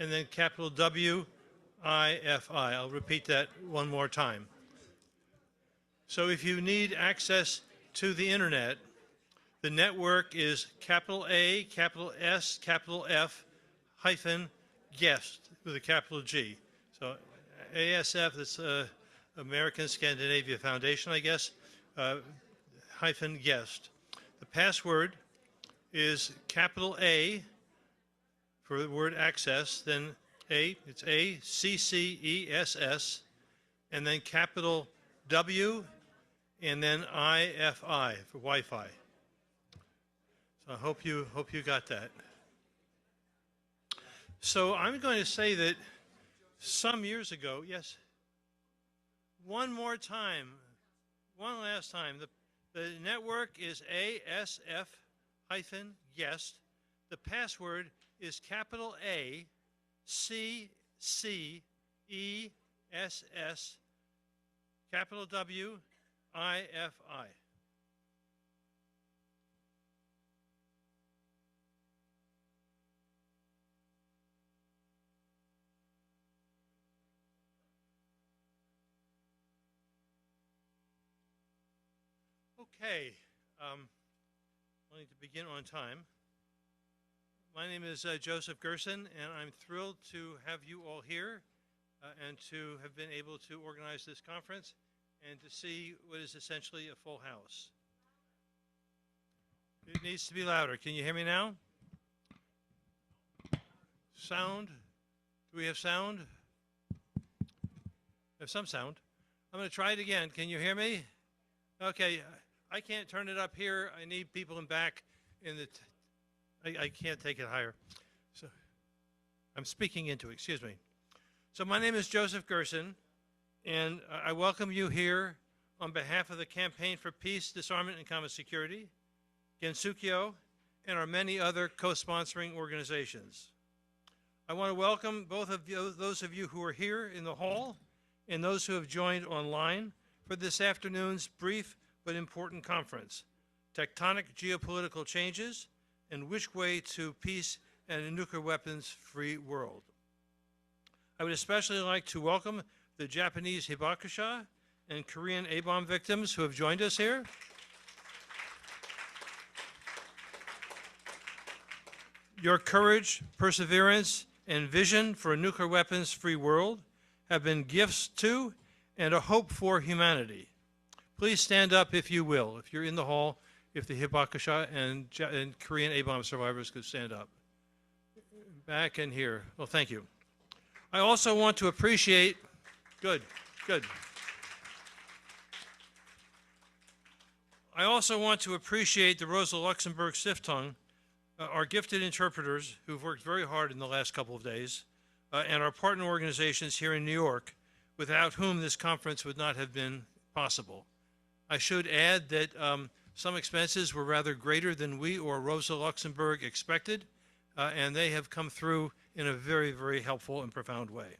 and then capital W-I-F-I. I'll repeat that one more time. So if you need access to the internet, the network is capital A, capital S, capital F, hyphen, guest, with a capital G. So ASF, that's American Scandinavia Foundation, I guess, hyphen, guest. The password is capital A for the word access, then it's A-C-C-E-S-S, and then capital W, and then I-F-I for Wi-Fi. So I hope you got that. So I'm going to say that some years ago, yes, one more time, one last time, the network is ASF-guest. The password is capital A, C, C, E, S, S, capital W, I, F, I. Okay, wanting to begin on time. My name is Joseph Gerson, and I'm thrilled to have you all here and to have been able to organize this conference and to see what is essentially a full house. It needs to be louder. Can you hear me now? Sound? Do we have sound? We have some sound. I'm going to try it again. Can you hear me? Okay. I can't turn it up here. I need people in back in the, I can't take it higher. So I'm speaking into it, excuse me. So my name is Joseph Gerson, and I welcome you here on behalf of the Campaign for Peace, Disarmament, and Common Security, Gensukyo, and our many other co-sponsoring organizations. I want to welcome both of you, those of you who are here in the hall and those who have joined online for this afternoon's brief but important conference, Tectonic Geopolitical Changes and Which Way to Peace and a Nuclear Weapons-Free World. I would especially like to welcome the Japanese hibakusha and Korean A-bomb victims who have joined us here. Your courage, perseverance, and vision for a nuclear weapons-free world have been gifts to and a hope for humanity. Please stand up if you will, if you're in the hall, if the hibakusha and Korean A-bomb survivors could stand up. Back and here. Well, thank you. I also want to appreciate, good. I also want to appreciate the Rosa Luxemburg Stiftung, our gifted interpreters who've worked very hard in the last couple of days, and our partner organizations here in New York, without whom this conference would not have been possible. I should add that some expenses were rather greater than we or Rosa Luxemburg expected, and they have come through in a very, very helpful and profound way.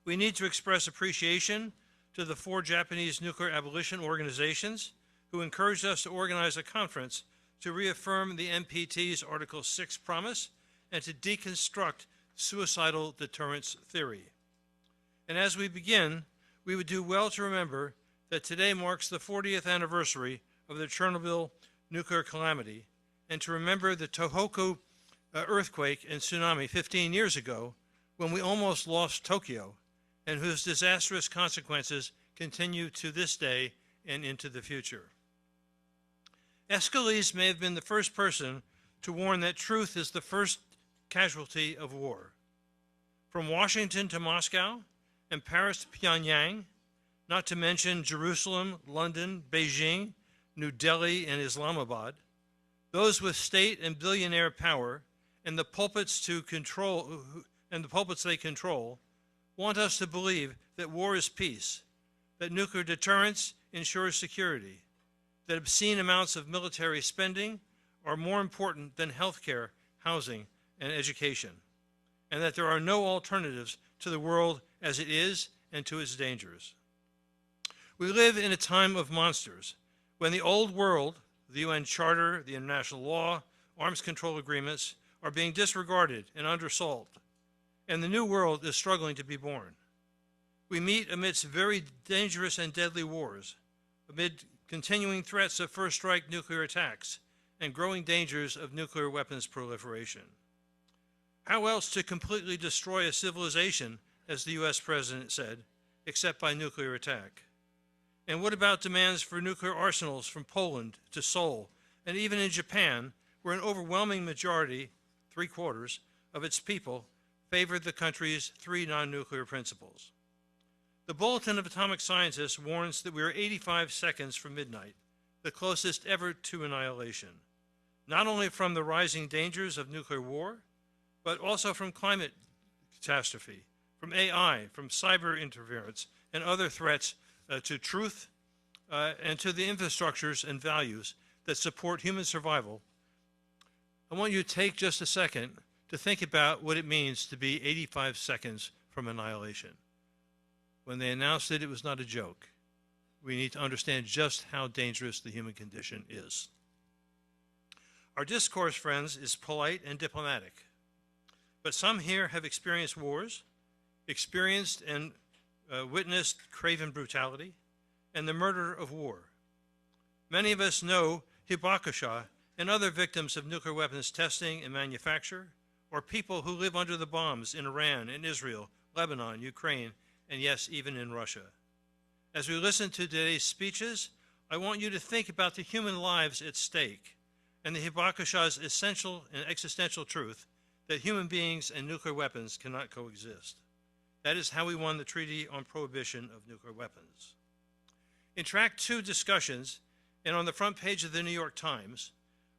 We need to express appreciation to the 4 Japanese nuclear abolition organizations who encouraged us to organize a conference to reaffirm the NPT's Article 6 promise and to deconstruct suicidal deterrence theory. And as we begin, we would do well to remember that today marks the 40th anniversary of the Chernobyl nuclear calamity, and to remember the Tohoku earthquake and tsunami 15 years ago when we almost lost Tokyo, and whose disastrous consequences continue to this day and into the future. Aeschylus may have been the first person to warn that truth is the first casualty of war. From Washington to Moscow and Paris to Pyongyang, not to mention Jerusalem, London, Beijing, New Delhi, and Islamabad, those with state and billionaire power and the pulpits they control want us to believe that war is peace, that nuclear deterrence ensures security, that obscene amounts of military spending are more important than healthcare, housing, and education, and that there are no alternatives to the world as it is and to its dangers. We live in a time of monsters, when the old world, the UN Charter, the international law, arms control agreements, are being disregarded and undersold, and the new world is struggling to be born. We meet amidst very dangerous and deadly wars, amid continuing threats of first-strike nuclear attacks, and growing dangers of nuclear weapons proliferation. How else to completely destroy a civilization, as the US president said, except by nuclear attack? And what about demands for nuclear arsenals from Poland to Seoul, and even in Japan, where an overwhelming majority, 3/4, of its people favored the country's 3 non-nuclear principles? The Bulletin of Atomic Scientists warns that we are 85 seconds from midnight, the closest ever to annihilation, not only from the rising dangers of nuclear war, but also from climate catastrophe, from AI, from cyber interference, and other threats to truth and to the infrastructures and values that support human survival. I want you to take just a second to think about what it means to be 85 seconds from annihilation. When they announced it, it was not a joke. We need to understand just how dangerous the human condition is. Our discourse, friends, is polite and diplomatic, but some here have experienced wars, experienced and witnessed craven brutality, and the murder of war. Many of us know Hibakusha and other victims of nuclear weapons testing and manufacture, or people who live under the bombs in Iran, in Israel, Lebanon, Ukraine, and yes, even in Russia. As we listen to today's speeches, I want you to think about the human lives at stake and the Hibakusha's essential and existential truth that human beings and nuclear weapons cannot coexist. That is how we won the Treaty on Prohibition of Nuclear Weapons. In Track 2 discussions, and on the front page of the New York Times,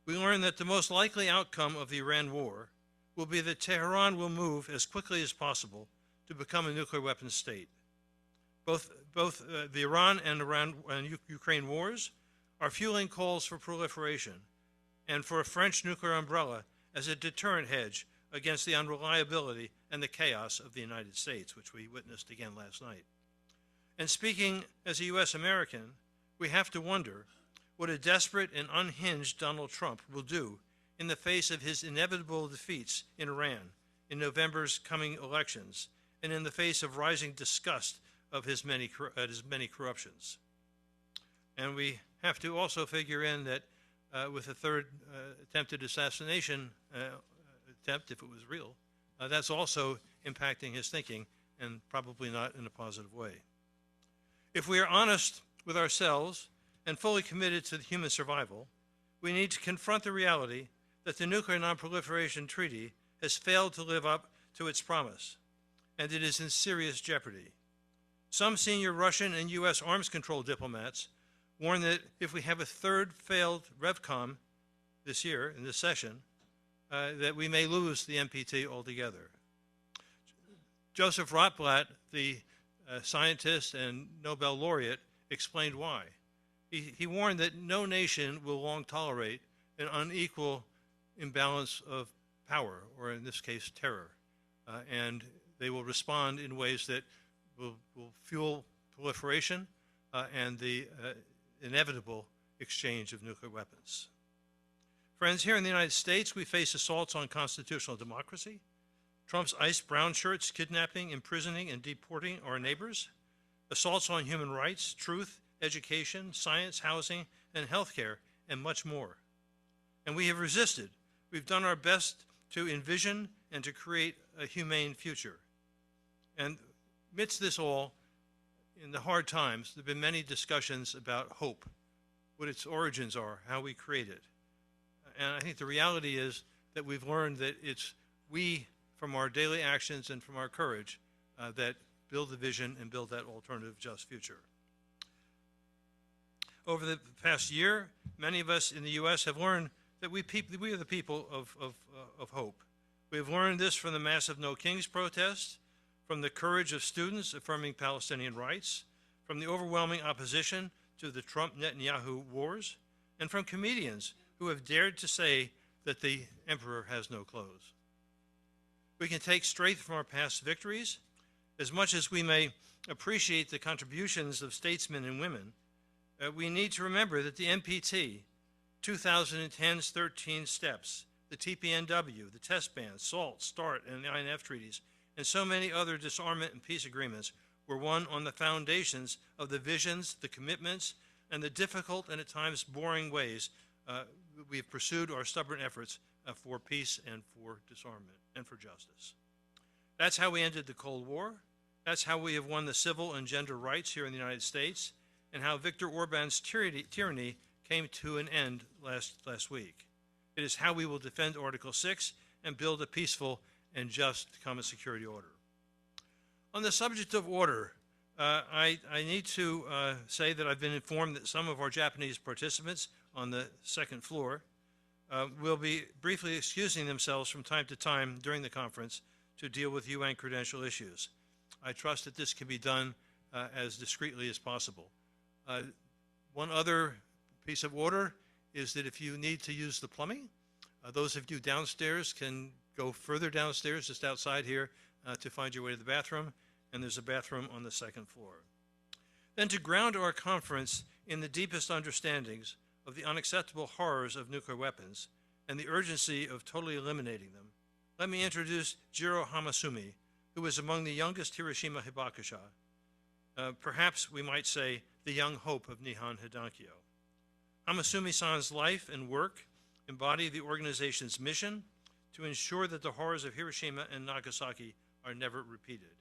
we learn that the most likely outcome of the Iran war will be that Tehran will move as quickly as possible to become a nuclear weapons state. Both the Iran and Ukraine wars are fueling calls for proliferation and for a French nuclear umbrella as a deterrent hedge against the unreliability and the chaos of the United States, which we witnessed again last night. And speaking as a U.S. American, we have to wonder what a desperate and unhinged Donald Trump will do in the face of his inevitable defeats in Iran, in November's coming elections, and in the face of rising disgust of his many corruptions. And we have to also figure in that with a third attempted assassination attempt, if it was real, that's also impacting his thinking, and probably not in a positive way. If we are honest with ourselves and fully committed to human survival, we need to confront the reality that the Nuclear Nonproliferation Treaty has failed to live up to its promise, and it is in serious jeopardy. Some senior Russian and U.S. arms control diplomats warn that if we have a third failed RevCom this year, in this session, that we may lose the NPT altogether. Joseph Rotblat, the scientist and Nobel laureate, explained why. He warned that no nation will long tolerate an unequal imbalance of power, or in this case, terror. And they will respond in ways that will fuel proliferation and the inevitable exchange of nuclear weapons. Friends, here in the United States, we face assaults on constitutional democracy, Trump's ICE brown shirts kidnapping, imprisoning, and deporting our neighbors, assaults on human rights, truth, education, science, housing, and healthcare, and much more. And we have resisted. We've done our best to envision and to create a humane future. And amidst this all, in the hard times, there have been many discussions about hope, what its origins are, how we create it. And I think the reality is that we've learned that it's we, from our daily actions and from our courage, that build the vision and build that alternative just future. Over the past year, many of us in the U.S. have learned that we are the people of hope. We have learned this from the massive No Kings protests, from the courage of students affirming Palestinian rights, from the overwhelming opposition to the Trump-Netanyahu wars, and from comedians who have dared to say that the emperor has no clothes. We can take strength from our past victories. As much as we may appreciate the contributions of statesmen and women, we need to remember that the NPT, 2010's 13 steps, the TPNW, the test ban, SALT, START, and the INF treaties, and so many other disarmament and peace agreements were won on the foundations of the visions, the commitments, and the difficult and at times boring ways we have pursued our stubborn efforts for peace and for disarmament and for justice. That's how we ended the Cold War. That's how we have won the civil and gender rights here in the United States, and how Viktor Orban's tyranny came to an end last week. It is how we will defend Article 6 and build a peaceful and just common security order. On the subject of order, I need to say that I've been informed that some of our Japanese participants on the second floor will be briefly excusing themselves from time to time during the conference to deal with UN credential issues. I trust that this can be done as discreetly as possible. One other piece of order is that if you need to use the plumbing, those of you downstairs can go further downstairs, just outside here, to find your way to the bathroom, and there's a bathroom on the second floor. Then, to ground our conference in the deepest understandings of the unacceptable horrors of nuclear weapons and the urgency of totally eliminating them, let me introduce Jiro Hamasumi, who is among the youngest Hiroshima hibakusha. Perhaps we might say the young hope of Nihon Hidankyo. Hamasumi-san's life and work embody the organization's mission to ensure that the horrors of Hiroshima and Nagasaki are never repeated,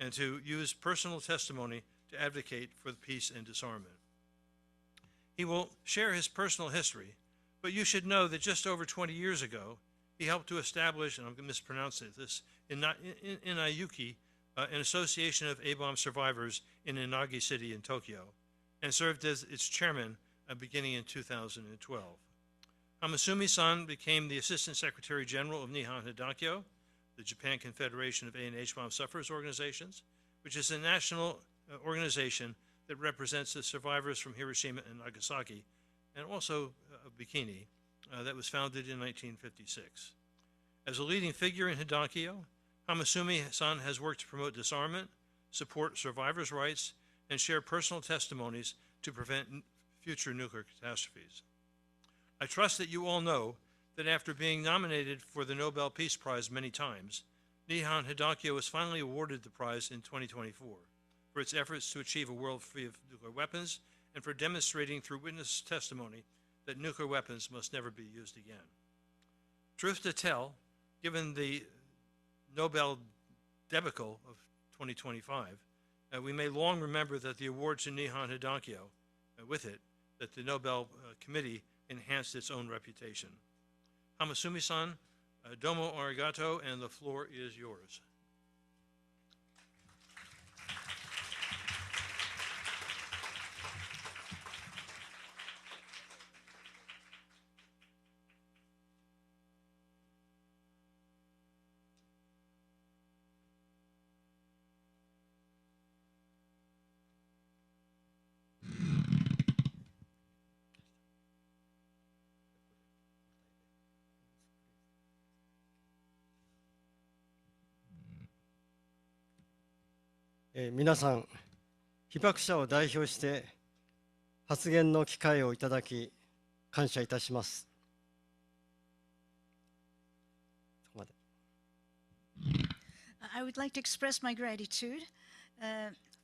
and to use personal testimony to advocate for peace and disarmament. He will share his personal history, but you should know that just over 20 years ago, he helped to establish, and I'm going to mispronounce this, in Ayuki, an association of A-bomb survivors in Inagi City in Tokyo, and served as its chairman beginning in 2012. Hamasumi-san became the Assistant Secretary General of Nihon Hidankyo, the Japan Confederation of A&H bomb sufferers organizations, which is a national organization that represents the survivors from Hiroshima and Nagasaki, and also Bikini, that was founded in 1956. As a leading figure in Hidankyo, Hamasumi-san has worked to promote disarmament, support survivors' rights, and share personal testimonies to prevent future nuclear catastrophes. I trust that you all know that after being nominated for the Nobel Peace Prize many times, Nihon Hidankyo was finally awarded the prize in 2024 for its efforts to achieve a world free of nuclear weapons and for demonstrating through witness testimony that nuclear weapons must never be used again. Truth to tell, given the Nobel debacle of 2025, we may long remember that the award to Nihon Hidankyo, with it, that the Nobel Committee enhanced its own reputation. Hamasumi-san, domo arigato, and the floor is yours.「皆さん、被爆者を代表して発言の機会をいただき感謝いたします。I would like to express my gratitude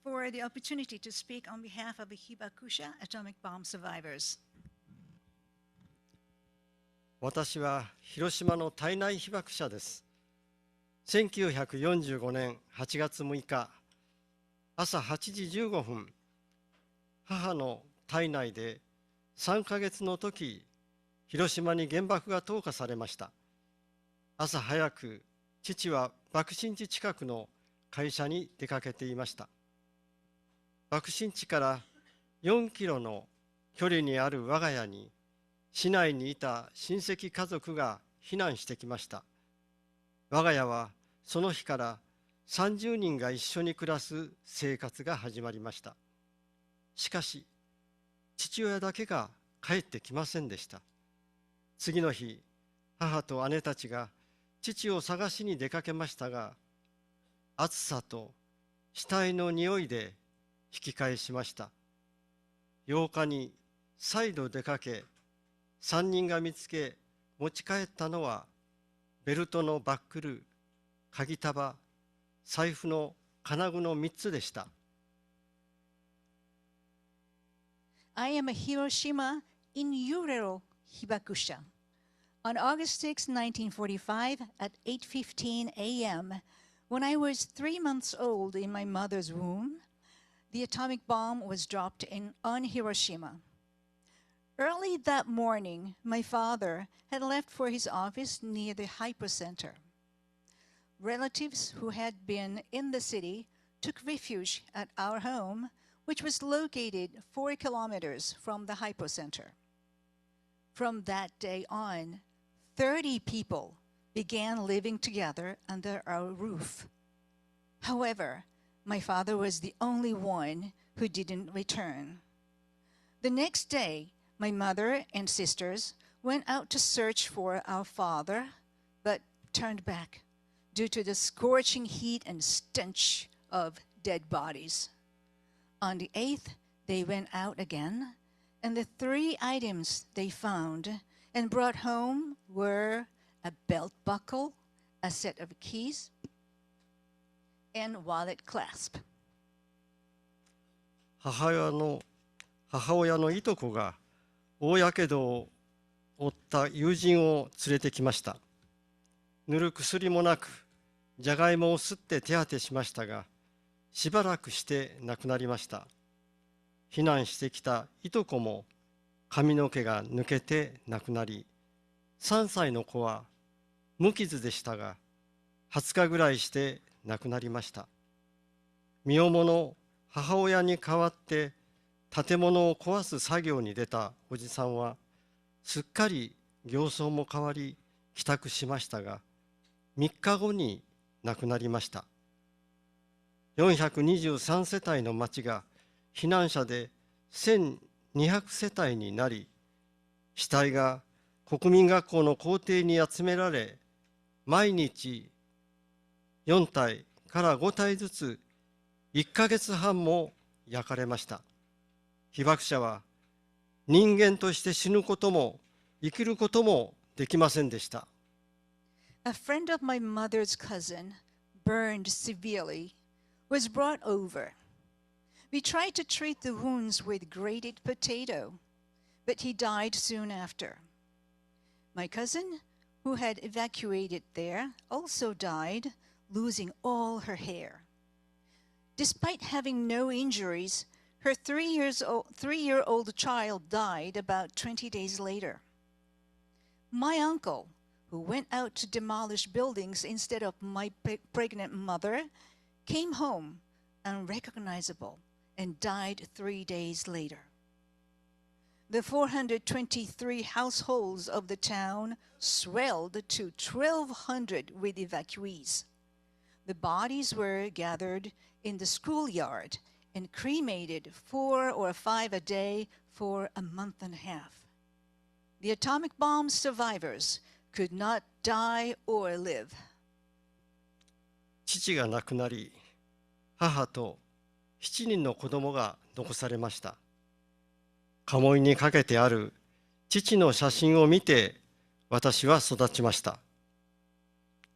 for the opportunity to speak on behalf of the Hibakusha atomic bomb survivors. 私は広島の胎内被爆者です。1945年8月6日、朝8時15分、母の胎内で3ヶ月の時、広島に原爆が投下されました。朝早く、父は爆心地近くの会社に出かけていました。爆心地から4キロの距離にある我が家に、市内にいた親戚家族が避難してきました。我が家はその日から30人が一緒に暮らす生活が始まりました。しかし、父親だけが帰ってきませんでした。次の日、母と姉たちが父を探しに出かけましたが、暑さと死体の匂いで引き返しました。8日に再度出かけ、3人が見つけ持ち帰ったのはベルトのバックル、鍵束、財布の金具の3つでした。I am a Hiroshima inaugural hibakusha. On August 6, 1945, at 8:15 a.m., when I was 3 months old in my mother's womb, the atomic bomb was dropped on Hiroshima. Early that morning, my father had left for his office near the hypocenter. Relatives who had been in the city took refuge at our home, which was located 4 kilometers from the hypocenter. From that day on, 30 people began living together under our roof. However, my father was the only one who didn't return. The next day, my mother and sisters went out to search for our father, but turned back due to the scorching heat and stench of dead bodies. On the 8th, they went out again, and the 3 items they found and brought home were a belt buckle, a set of keys, and wallet clasp. 母親のいとこが大やけどを負った友人を連れてきました。塗る薬もなく、じゃがいもをすって手当てしましたが、しばらくして亡くなりました。避難してきたいとこも髪の毛が抜けて亡くなり、3歳の子は無傷でしたが、20日ぐらいして亡くなりました。身重の母親に代わって建物を壊す作業に出たおじさんは、すっかり形相も変わり帰宅しましたが、3日後に亡くなりました。423世帯の町が避難者で1200世帯になり、死体が国民学校の校庭に集められ、毎日4体から5体ずつ1ヶ月半も焼かれました。被爆者は人間として死ぬことも生きることもできませんでした。A friend of my mother's cousin, burned severely, was brought over. We tried to treat the wounds with grated potato, but he died soon after. My cousin, who had evacuated there, also died, losing all her hair. Despite having no injuries, her 3-year-old child died about 20 days later. My uncle, who went out to demolish buildings instead of my pregnant mother, came home unrecognizable and died 3 days later. The 423 households of the town swelled to 1,200 with evacuees. The bodies were gathered in the schoolyard and cremated 4 or 5 a day for a month and a half. The atomic bomb survivors could not die or live. 父が亡くなり、母と7人の子供が残されました。鴨居にかけてある父の写真を見て私は育ちました。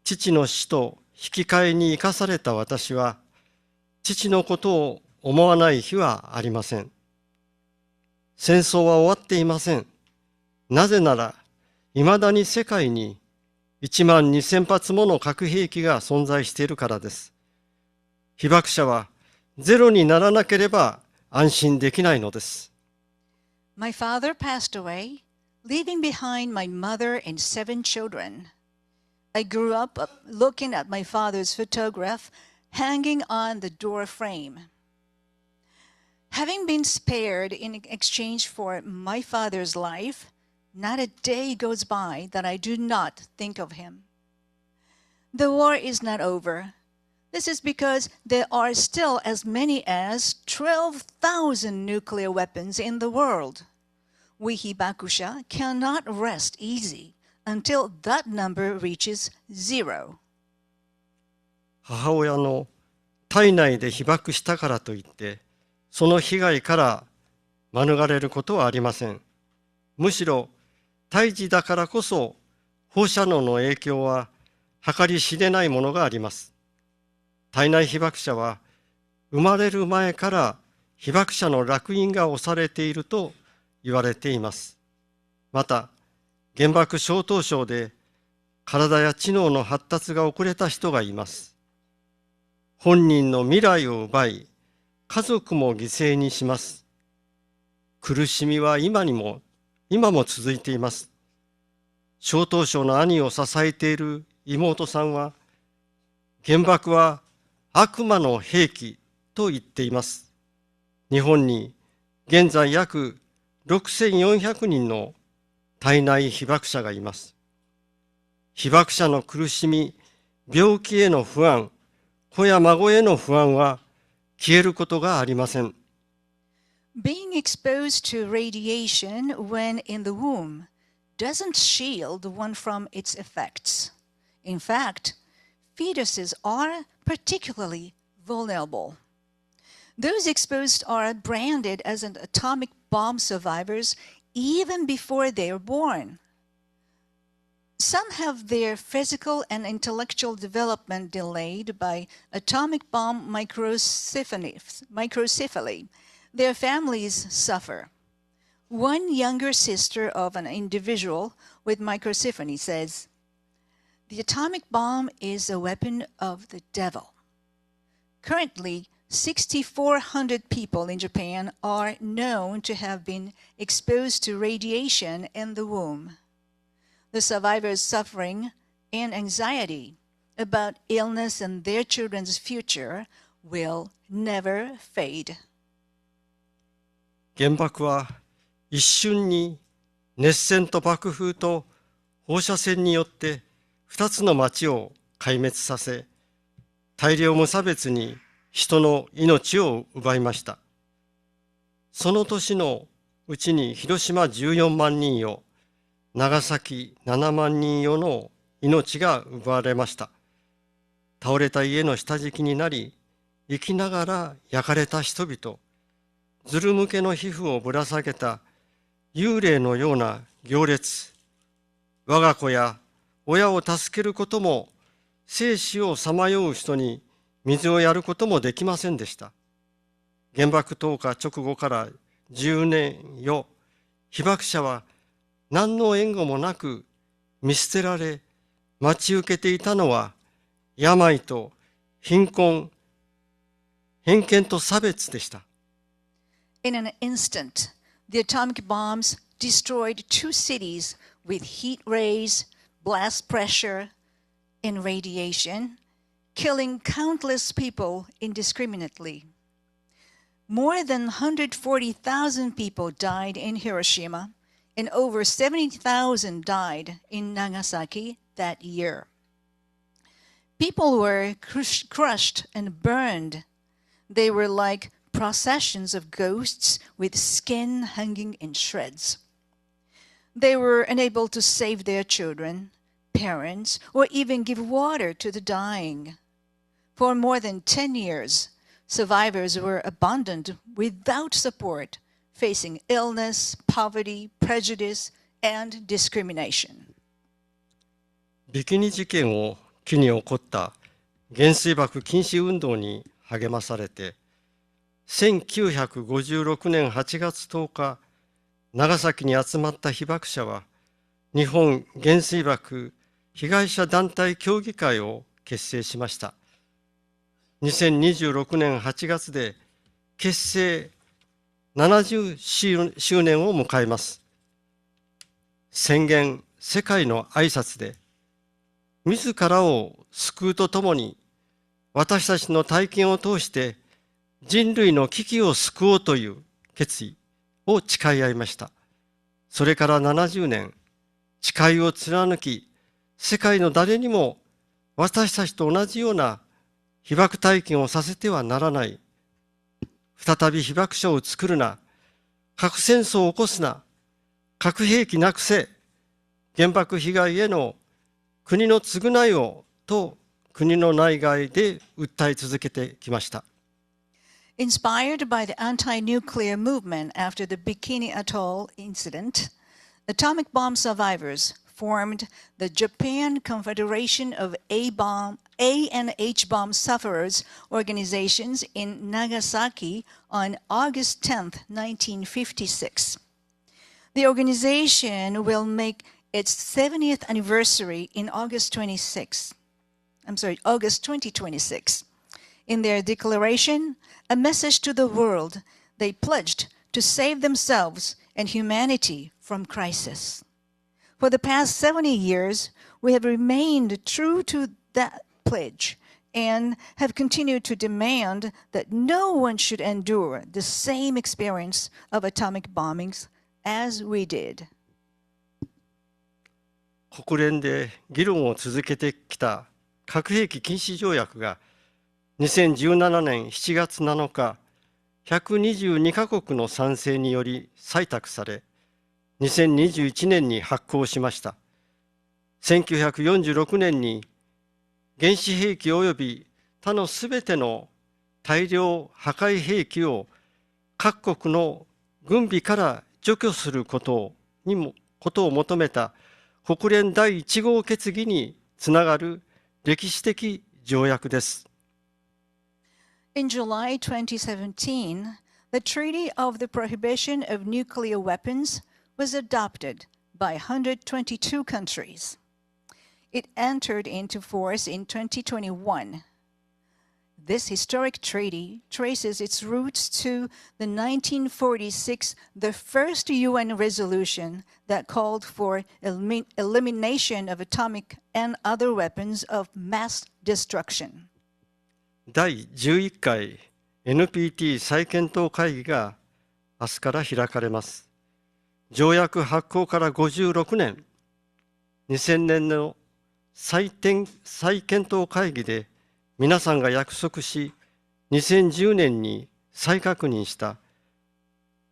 父の死と引き換えに生かされた私は、父のことを思わない日はありません。戦争は終わっていません。なぜなら、いまだに世界に12,000発もの核兵器が存在しているからです。被爆者はゼロにならなければ安心できないのです。My father passed away, leaving behind my mother and 7 children. I grew up looking at my father's photograph hanging on the door frame. Having been spared in exchange for my father's life, not a day goes by that I do not think of him. The war is not over. This is because there are still as many as 12,000 nuclear weapons in the world. We Hibakusha cannot rest easy until that number reaches 0. 母親の体内で被爆したからといって、その被害から免れることはありません。むしろ、胎児だからこそ放射能の影響は計り知れないものがあります。体内被爆者は生まれる前から被爆者の烙印が押されていると言われています。また、原爆症凍傷で体や知能の発達が遅れた人がいます。本人の未来を奪い、家族も犠牲にします。苦しみは今も続いています。小凍傷の兄を支えている妹さんは、原爆は悪魔の兵器と言っています。日本に現在約6400人の体内被爆者がいます。被爆者の苦しみ、病気への不安、子や孫への不安は消えることがありません。Being exposed to radiation when in the womb doesn't shield one from its effects. In fact, fetuses are particularly vulnerable. Those exposed are branded as an atomic bomb survivors even before they are born. Some have their physical and intellectual development delayed by atomic bomb microcephaly. Their families suffer. One younger sister of an individual with microcephaly says, "The atomic bomb is a weapon of the devil." Currently, 6,400 people in Japan are known to have been exposed to radiation in the womb. The survivors' suffering and anxiety about illness and their children's future will never fade. 原爆は一瞬に熱線と爆風と放射線によって2つの町を壊滅させ、大量無差別に人の命を奪いました。その年のうちに広島14万人よ、長崎7万人よの命が奪われました。倒れた家の下敷きになり、生きながら焼かれた人々、ずるむけの皮膚をぶら下げた幽霊のような行列、我が子や親を助けることも、生死をさまよう人に水をやることもできませんでした。原爆投下直後から10年よ、被爆者は何の援護もなく見捨てられ、待ち受けていたのは病と貧困、偏見と差別でした。In an instant, the atomic bombs destroyed 2 cities with heat rays, blast pressure, and radiation, killing countless people indiscriminately. More than 140,000 people died in Hiroshima, and over 70,000 died in Nagasaki that year. People were crushed and burned. They were like processions of ghosts with skin hanging in shreds. They were unable to save their children, parents, or even give water to the dying. For more than 10 years, survivors were abandoned without support, facing illness, poverty, prejudice, and discrimination. ビキニ事件を機に起こった原水爆禁止運動に励まされて、1956年8月10日、長崎に集まった被爆者は、日本原水爆被害者団体協議会を結成しました。2026年8月で結成70周年を迎えます。宣言世界の挨拶で、自らを救うとともに、私たちの体験を通して人類の危機を救おうという決意を誓い合いました。それから70年、誓いを貫き、世界の誰にも私たちと同じような被爆体験をさせてはならない。再び被爆者を作るな。核戦争を起こすな。核兵器なくせ。原爆被害への国の償いをと国の内外で訴え続けてきました。Inspired by the anti-nuclear movement after the Bikini Atoll incident, atomic bomb survivors formed the Japan Confederation of A and H bomb sufferers organizations in Nagasaki on August 10th, 1956. The organization will make its 70th anniversary in August 2026. In their declaration, a message to the world, they pledged to save themselves and humanity from crisis. For the past 70 years, we have remained true to that pledge and have continued to demand that no one should endure the same experience of atomic bombings as we did. 国連で議論を続けてきた核兵器禁止条約が2017年7月7日、122カ国の賛成により採択され、2021年に発効しました。1946年に原子兵器及び他のすべての大量破壊兵器を各国の軍備から除去することを求めた国連第1号決議につながる歴史的条約です。In July 2017, the Treaty of the Prohibition of Nuclear Weapons was adopted by 122 countries. It entered into force in 2021. This historic treaty traces its roots to the 1946, the first UN resolution that called for elimination of atomic and other weapons of mass destruction. 第11回 NPT 再検討会議が明日から開かれます。条約発効から56年、2000年の再検討会議で皆さんが約束し、2010年に再確認した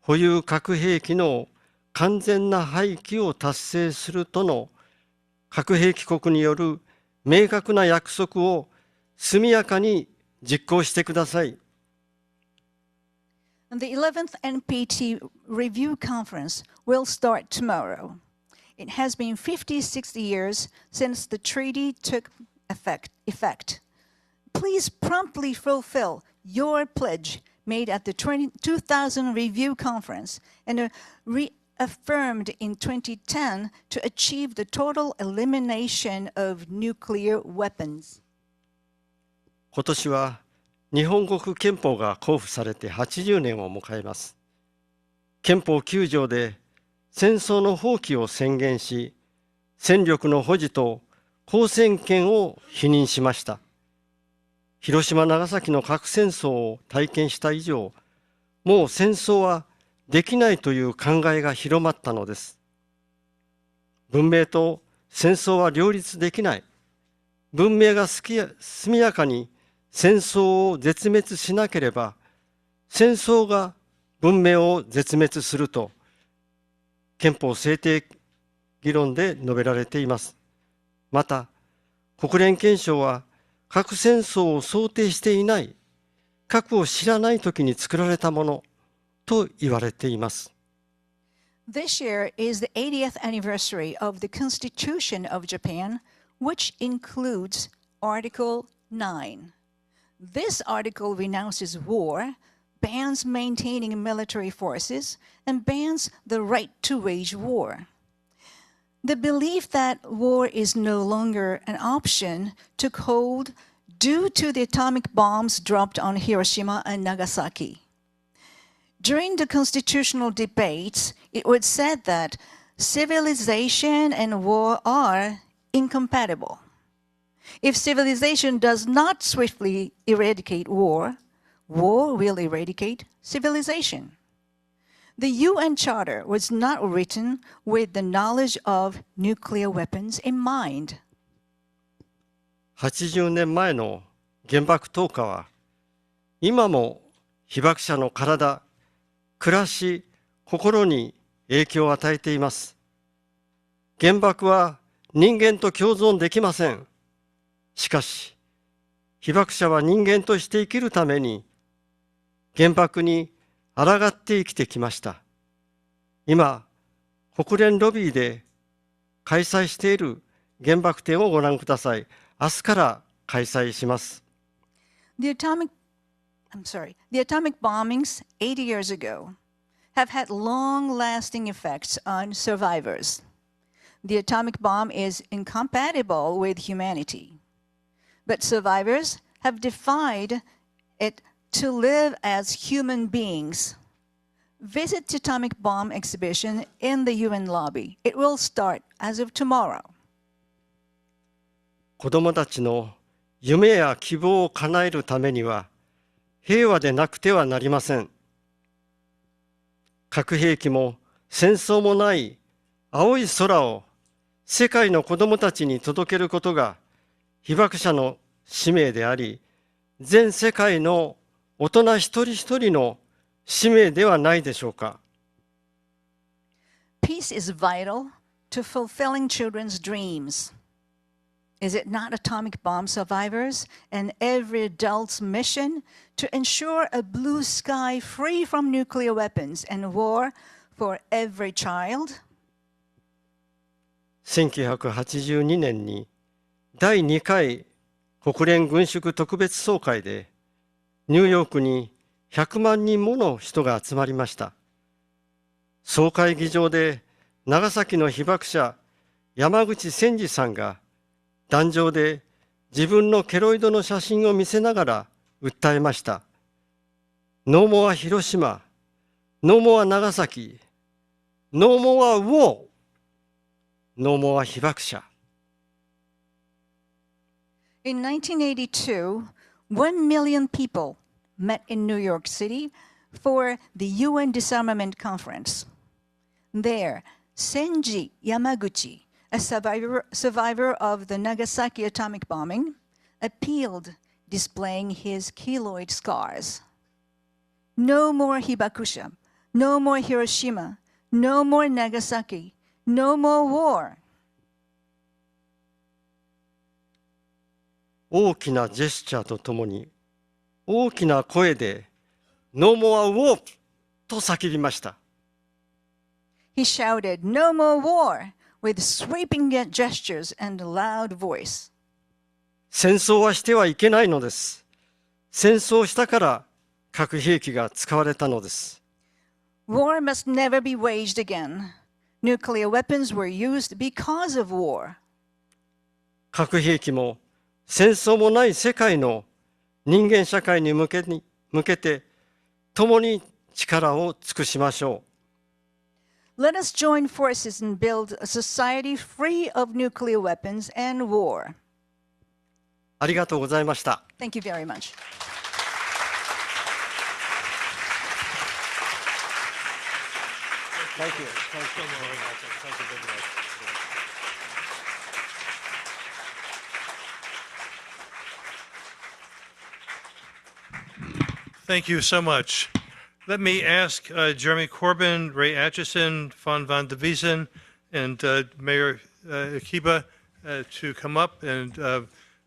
保有核兵器の完全な廃棄を達成するとの核兵器国による明確な約束を速やかに実行してください。And the 11th NPT Review Conference will start tomorrow. It has been 56 years since the treaty took effect. Please promptly fulfill your pledge made at the 2000 Review Conference and reaffirmed in 2010 to achieve the total elimination of nuclear weapons. 今年は日本国憲法が公布されて80年を迎えます。憲法9条で戦争の放棄を宣言し、戦力の保持と交戦権を否認しました。広島・長崎の核戦争を体験した以上、もう戦争はできないという考えが広まったのです。文明と戦争は両立できない。文明が速やかに戦争を絶滅しなければ、戦争が文明を絶滅すると、憲法制定議論で述べられています。また、国連憲章は核戦争を想定していない、核を知らないときに作られたものと言われています。This year is the 80th anniversary of the Constitution of Japan, which includes Article 9. This article renounces war, bans maintaining military forces, and bans the right to wage war. The belief that war is no longer an option took hold due to the atomic bombs dropped on Hiroshima and Nagasaki. During the constitutional debates, it was said that civilization and war are incompatible. If civilization does not swiftly eradicate war, war will eradicate civilization. The UN Charter was not written with the knowledge of nuclear weapons in mind. 80年前の原爆投下は、今も被爆者の体、暮らし、心に影響を与えています。原爆は人間と共存できません。しかし、被爆者は人間として生きるために、原爆に抗って生きてきました。今、国連ロビーで開催している原爆展をご覧ください。明日から開催します。The atomic bombings 80 years ago have had long-lasting effects on survivors. The atomic bomb is incompatible with humanity, but survivors have defied it to live as human beings. Visit the atomic bomb exhibition in the UN lobby. It will start as of tomorrow. 子どもたちの夢や希望を叶えるためには平和でなくてはなりません。核兵器も戦争もない青い空を世界の子どもたちに届けることが被爆者の使命であり、全世界の大人一人一人の使命ではないでしょうか。Peace is vital to fulfilling children's dreams. Is it not atomic bomb survivors and every adult's mission to ensure a blue sky free from nuclear weapons and war for every child? 1982年に第2回国連軍縮特別総会でニューヨークに100万人もの人が集まりました。総会議場で長崎の被爆者山口千二さんが壇上で自分のケロイドの写真を見せながら訴えました。ノーモア広島、ノーモア長崎、ノーモアウォー、ノーモア被爆者。In 1982, 1 million people met in New York City for the UN Disarmament Conference. There, Senji Yamaguchi, a survivor of the Nagasaki atomic bombing, appealed, displaying his keloid scars. No more Hibakusha, no more Hiroshima, no more Nagasaki, no more war. 大きなジェスチャーとともに大きな声でノーモアウォーと叫びました。He shouted, "No more war!" with sweeping gestures and a loud voice. 戦争はしてはいけないのです。戦争したから核兵器が使われたのです。War must never be waged again. Nuclear weapons were used because of war. 核兵器も戦争もない世界の人間社会に向けて共に力を尽くしましょう。Let us join forces and build a society free of nuclear weapons and war. ありがとうございました。Thank you very much. Thank you. Thank you so much. Let me ask Jeremy Corbyn, Ray Atchison, Van de Wiesen, and Mayor Akiba to come up, and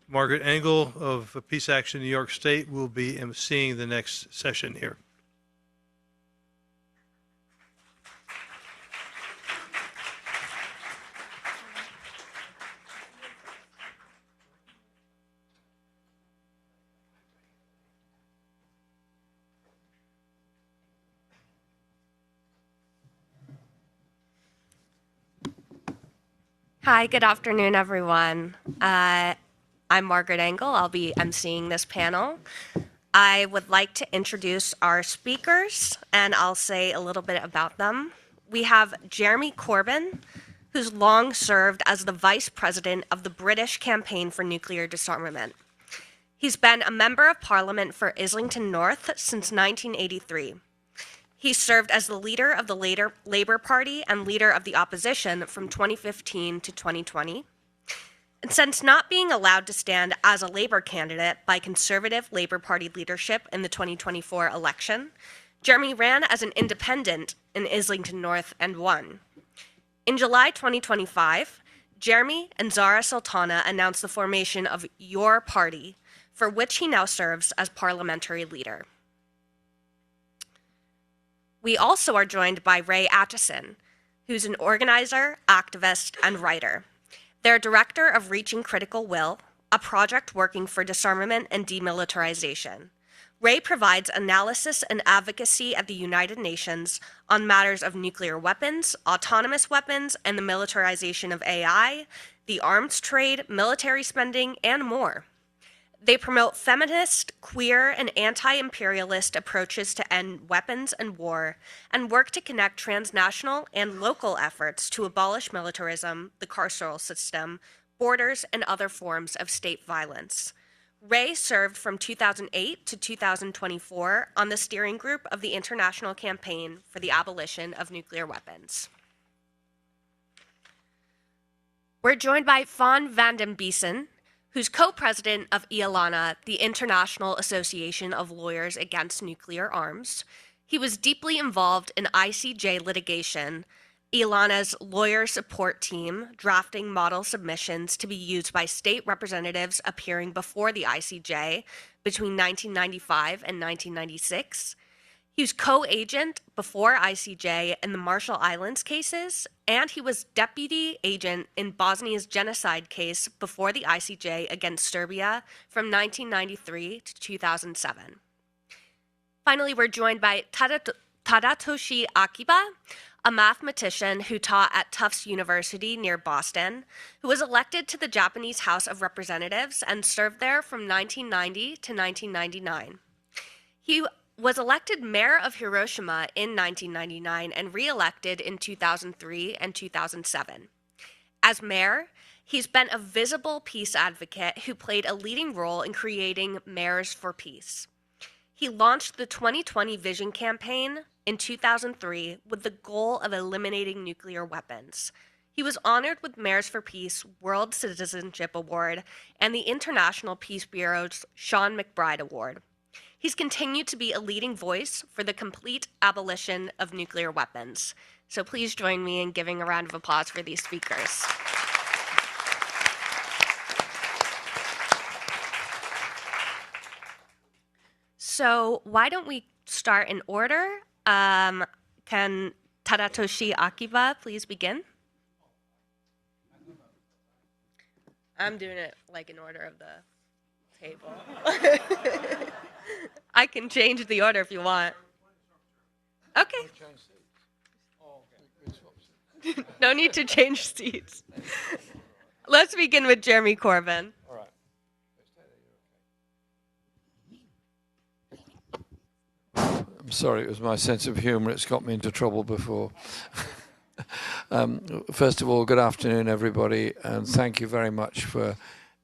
Margaret Engel of Peace Action New York State will be emceeing the next session here. Hi, good afternoon, everyone. I'm Margaret Engel. I'll be emceeing this panel. I would like to introduce our speakers, and I'll say a little bit about them. We have Jeremy Corbyn, who's long served as the Vice President of the British Campaign for Nuclear Disarmament. He's been a Member of Parliament for Islington North since 1983. He served as the leader of the Labour Party and leader of the opposition from 2015 to 2020. And since not being allowed to stand as a Labour candidate by Conservative Labour Party leadership in the 2024 election, Jeremy ran as an independent in Islington North and won. In July 2025, Jeremy and Zara Sultana announced the formation of Your Party, for which he now serves as parliamentary leader. We also are joined by Ray Atchison, who's an organizer, activist, and writer. They're director of Reaching Critical Will, a project working for disarmament and demilitarization. Ray provides analysis and advocacy at the United Nations on matters of nuclear weapons, autonomous weapons, and the militarization of AI, the arms trade, military spending, and more. They promote feminist, queer, and anti-imperialist approaches to end weapons and war, and work to connect transnational and local efforts to abolish militarism, the carceral system, borders, and other forms of state violence. Ray served from 2008 to 2024 on the steering group of the International Campaign for the Abolition of Nuclear Weapons. We're joined by Van Vanden Biesen, who's co-president of IALANA, the International Association of Lawyers Against Nuclear Arms. He was deeply involved in ICJ litigation, IALANA's lawyer support team drafting model submissions to be used by state representatives appearing before the ICJ between 1995 and 1996. He was co-agent before ICJ in the Marshall Islands cases, and he was deputy agent in Bosnia's genocide case before the ICJ against Serbia from 1993 to 2007. Finally, we're joined by Tadatoshi Akiba, a mathematician who taught at Tufts University near Boston, who was elected to the Japanese House of Representatives and served there from 1990 to 1999. He was elected mayor of Hiroshima in 1999 and re-elected in 2003 and 2007. As mayor, he's been a visible peace advocate who played a leading role in creating Mayors for Peace. He launched the 2020 Vision campaign in 2003 with the goal of eliminating nuclear weapons. He was honored with Mayors for Peace World Citizenship Award and the International Peace Bureau's Sean McBride Award. He's continued to be a leading voice for the complete abolition of nuclear weapons. So please join me in giving a round of applause for these speakers. So why don't we start in order? Can Tadatoshi Akiba please begin? I'm doing it like in order of the table. I can change the order if you want. Okay. No need to change seats. Let's begin with Jeremy Corbyn. All right. I'm sorry, it was my sense of humor. It's got me into trouble before. First of all, good afternoon, everybody, and thank you very much for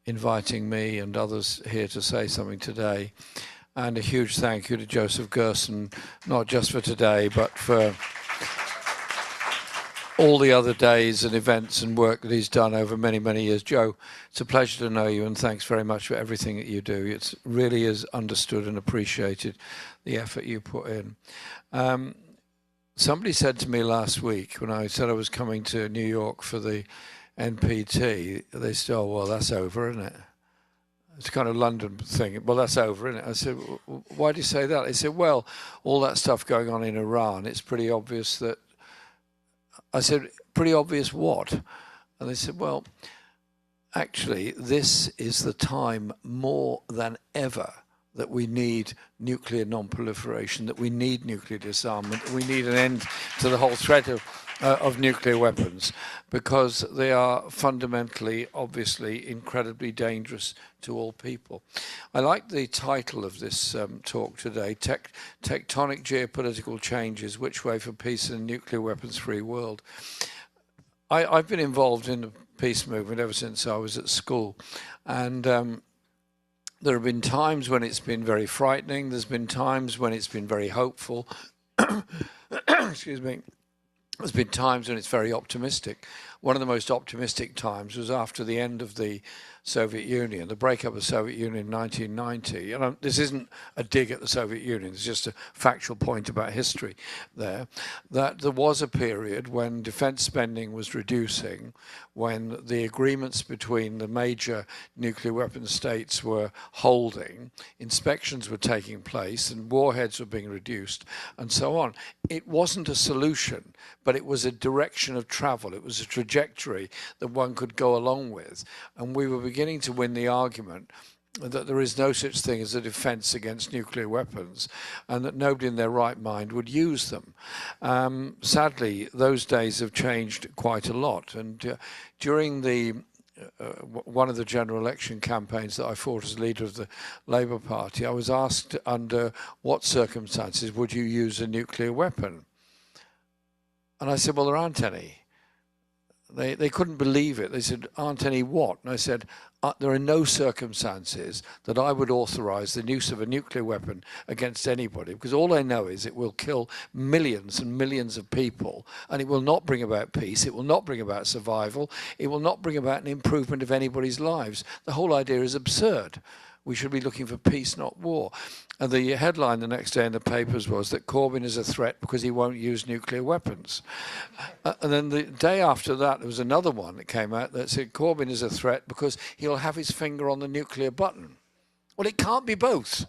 inviting me and others here to say something today. And a huge thank you to Joseph Gerson, not just for today, but for all the other days and events and work that he's done over many, many years. Joe, it's a pleasure to know you, and thanks very much for everything that you do. It really is understood and appreciated, the effort you put in. Somebody said to me last week, when I said I was coming to New York for the NPT, they said, oh, well, that's over, isn't it? It's kind of London thing. Well, that's over, isn't it? I said, why do you say that? They said, well, all that stuff going on in Iran, it's pretty obvious that... I said, pretty obvious what? And they said, well, actually, this is the time more than ever that we need nuclear non-proliferation, that we need nuclear disarmament, that we need an end to the whole threat of nuclear weapons, because they are fundamentally, obviously, incredibly dangerous to all people. I like the title of this talk today, Tectonic Geopolitical Changes, Which Way for Peace in a Nuclear Weapons-Free World. I've been involved in the peace movement ever since I was at school, and there have been times when it's been very frightening, there's been times when it's been very hopeful, excuse me. There's been times when it's very optimistic. One of the most optimistic times was after the end of the Soviet Union, the breakup of the Soviet Union in 1990. And this isn't a dig at the Soviet Union, it's just a factual point about history there, that there was a period when defense spending was reducing, when the agreements between the major nuclear weapon states were holding, inspections were taking place, and warheads were being reduced, and so on. It wasn't a solution, but it was a direction of travel. It was a trajectory that one could go along with, and we were beginning beginning to win the argument that there is no such thing as a defense against nuclear weapons and that nobody in their right mind would use them. Sadly, those days have changed quite a lot. And during the one of the general election campaigns that I fought as leader of the Labour Party, I was asked under what circumstances would you use a nuclear weapon? And I said, well, there aren't any. They couldn't believe it. They said, aren't any what? And I said, there are no circumstances that I would authorize the use of a nuclear weapon against anybody, because all I know is it will kill millions and millions of people, and it will not bring about peace, it will not bring about survival, it will not bring about an improvement of anybody's lives. The whole idea is absurd. We should be looking for peace, not war. And the headline the next day in the papers was that Corbyn is a threat because he won't use nuclear weapons. And then the day after that, there was another one that came out that said Corbyn is a threat because he'll have his finger on the nuclear button. Well, it can't be both.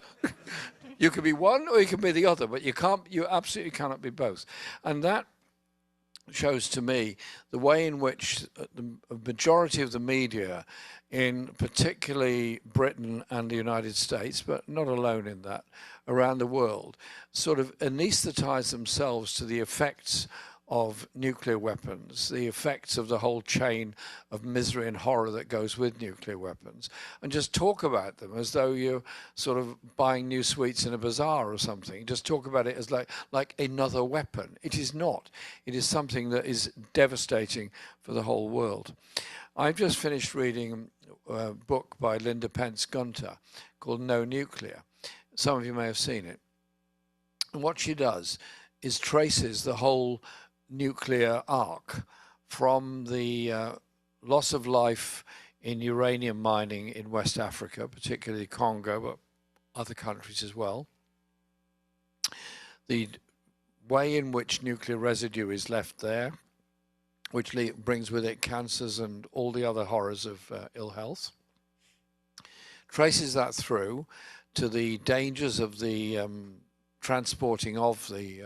You can be one or you can be the other, but you absolutely cannot be both. And that shows to me the way in which the majority of the media, in particularly Britain and the United States, but not alone in that, around the world, sort of anesthetize themselves to the effects of nuclear weapons, the effects of the whole chain of misery and horror that goes with nuclear weapons, and just talk about them as though you're sort of buying new sweets in a bazaar or something. Just talk about it as like another weapon. It is not. It is something that is devastating for the whole world. I've just finished reading a book by Linda Pence Gunter called No Nuclear. Some of you may have seen it. And what she does is traces the whole nuclear arc from the loss of life in uranium mining in West Africa, particularly Congo, but other countries as well. The way in which nuclear residue is left there, which brings with it cancers and all the other horrors of ill health. Traces that through to the dangers of the transporting of the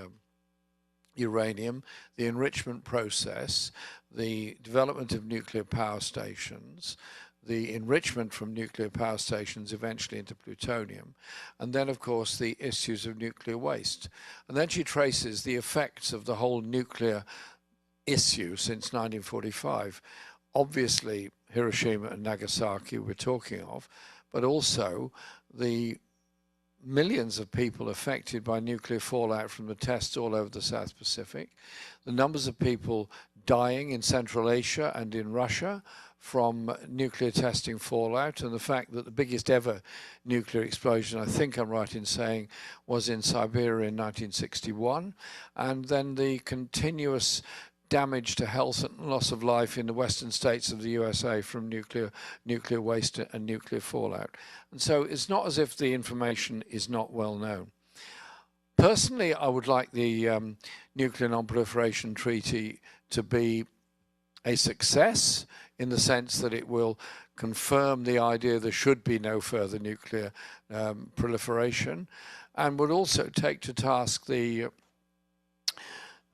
uranium, the enrichment process, the development of nuclear power stations, the enrichment from nuclear power stations eventually into plutonium, and then, of course, the issues of nuclear waste. And then she traces the effects of the whole nuclear issue since 1945. Obviously, Hiroshima and Nagasaki we're talking of, but also the millions of people affected by nuclear fallout from the tests all over the South Pacific, the numbers of people dying in Central Asia and in Russia from nuclear testing fallout, and the fact that the biggest ever nuclear explosion, I think I'm right in saying, was in Siberia in 1961, and then the continuous damage to health and loss of life in the western states of the USA from nuclear waste and nuclear fallout. And so it's not as if the information is not well known. Personally, I would like the Nuclear Nonproliferation Treaty to be a success in the sense that it will confirm the idea there should be no further nuclear proliferation, and would also take to task the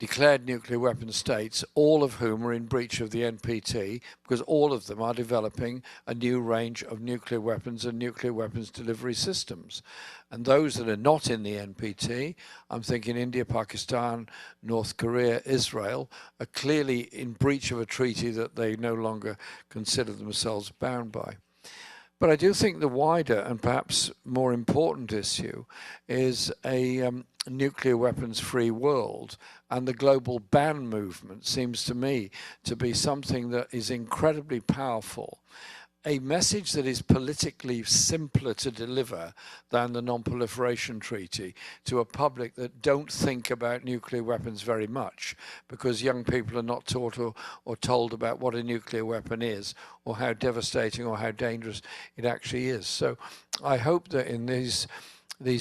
declared nuclear weapon states, all of whom are in breach of the NPT, because all of them are developing a new range of nuclear weapons and nuclear weapons delivery systems. And those that are not in the NPT, I'm thinking India, Pakistan, North Korea, Israel, are clearly in breach of a treaty that they no longer consider themselves bound by. But I do think the wider and perhaps more important issue is a nuclear weapons-free world, and the global ban movement seems to me to be something that is incredibly powerful. A message that is politically simpler to deliver than the Non-Proliferation Treaty to a public that don't think about nuclear weapons very much, because young people are not taught or told about what a nuclear weapon is, or how devastating or how dangerous it actually is. So I hope that in these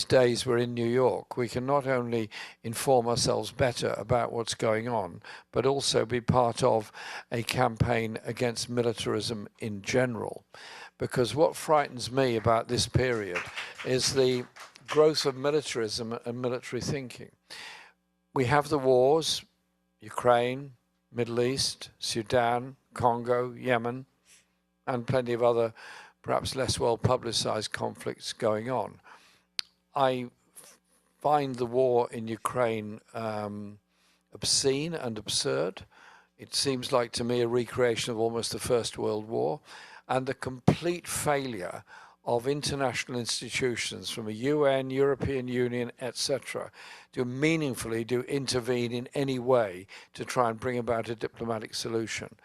days we're in New York, we can not only inform ourselves better about what's going on, but also be part of a campaign against militarism in general. Because what frightens me about this period is the growth of militarism and military thinking. We have the wars, Ukraine, Middle East, Sudan, Congo, Yemen, and plenty of other perhaps less well publicized conflicts going on. I find the war in Ukraine obscene and absurd. It seems like to me a recreation of almost the First World War, and the complete failure of international institutions from a UN, European Union, etc., to meaningfully intervene in any way to try and bring about a diplomatic solution.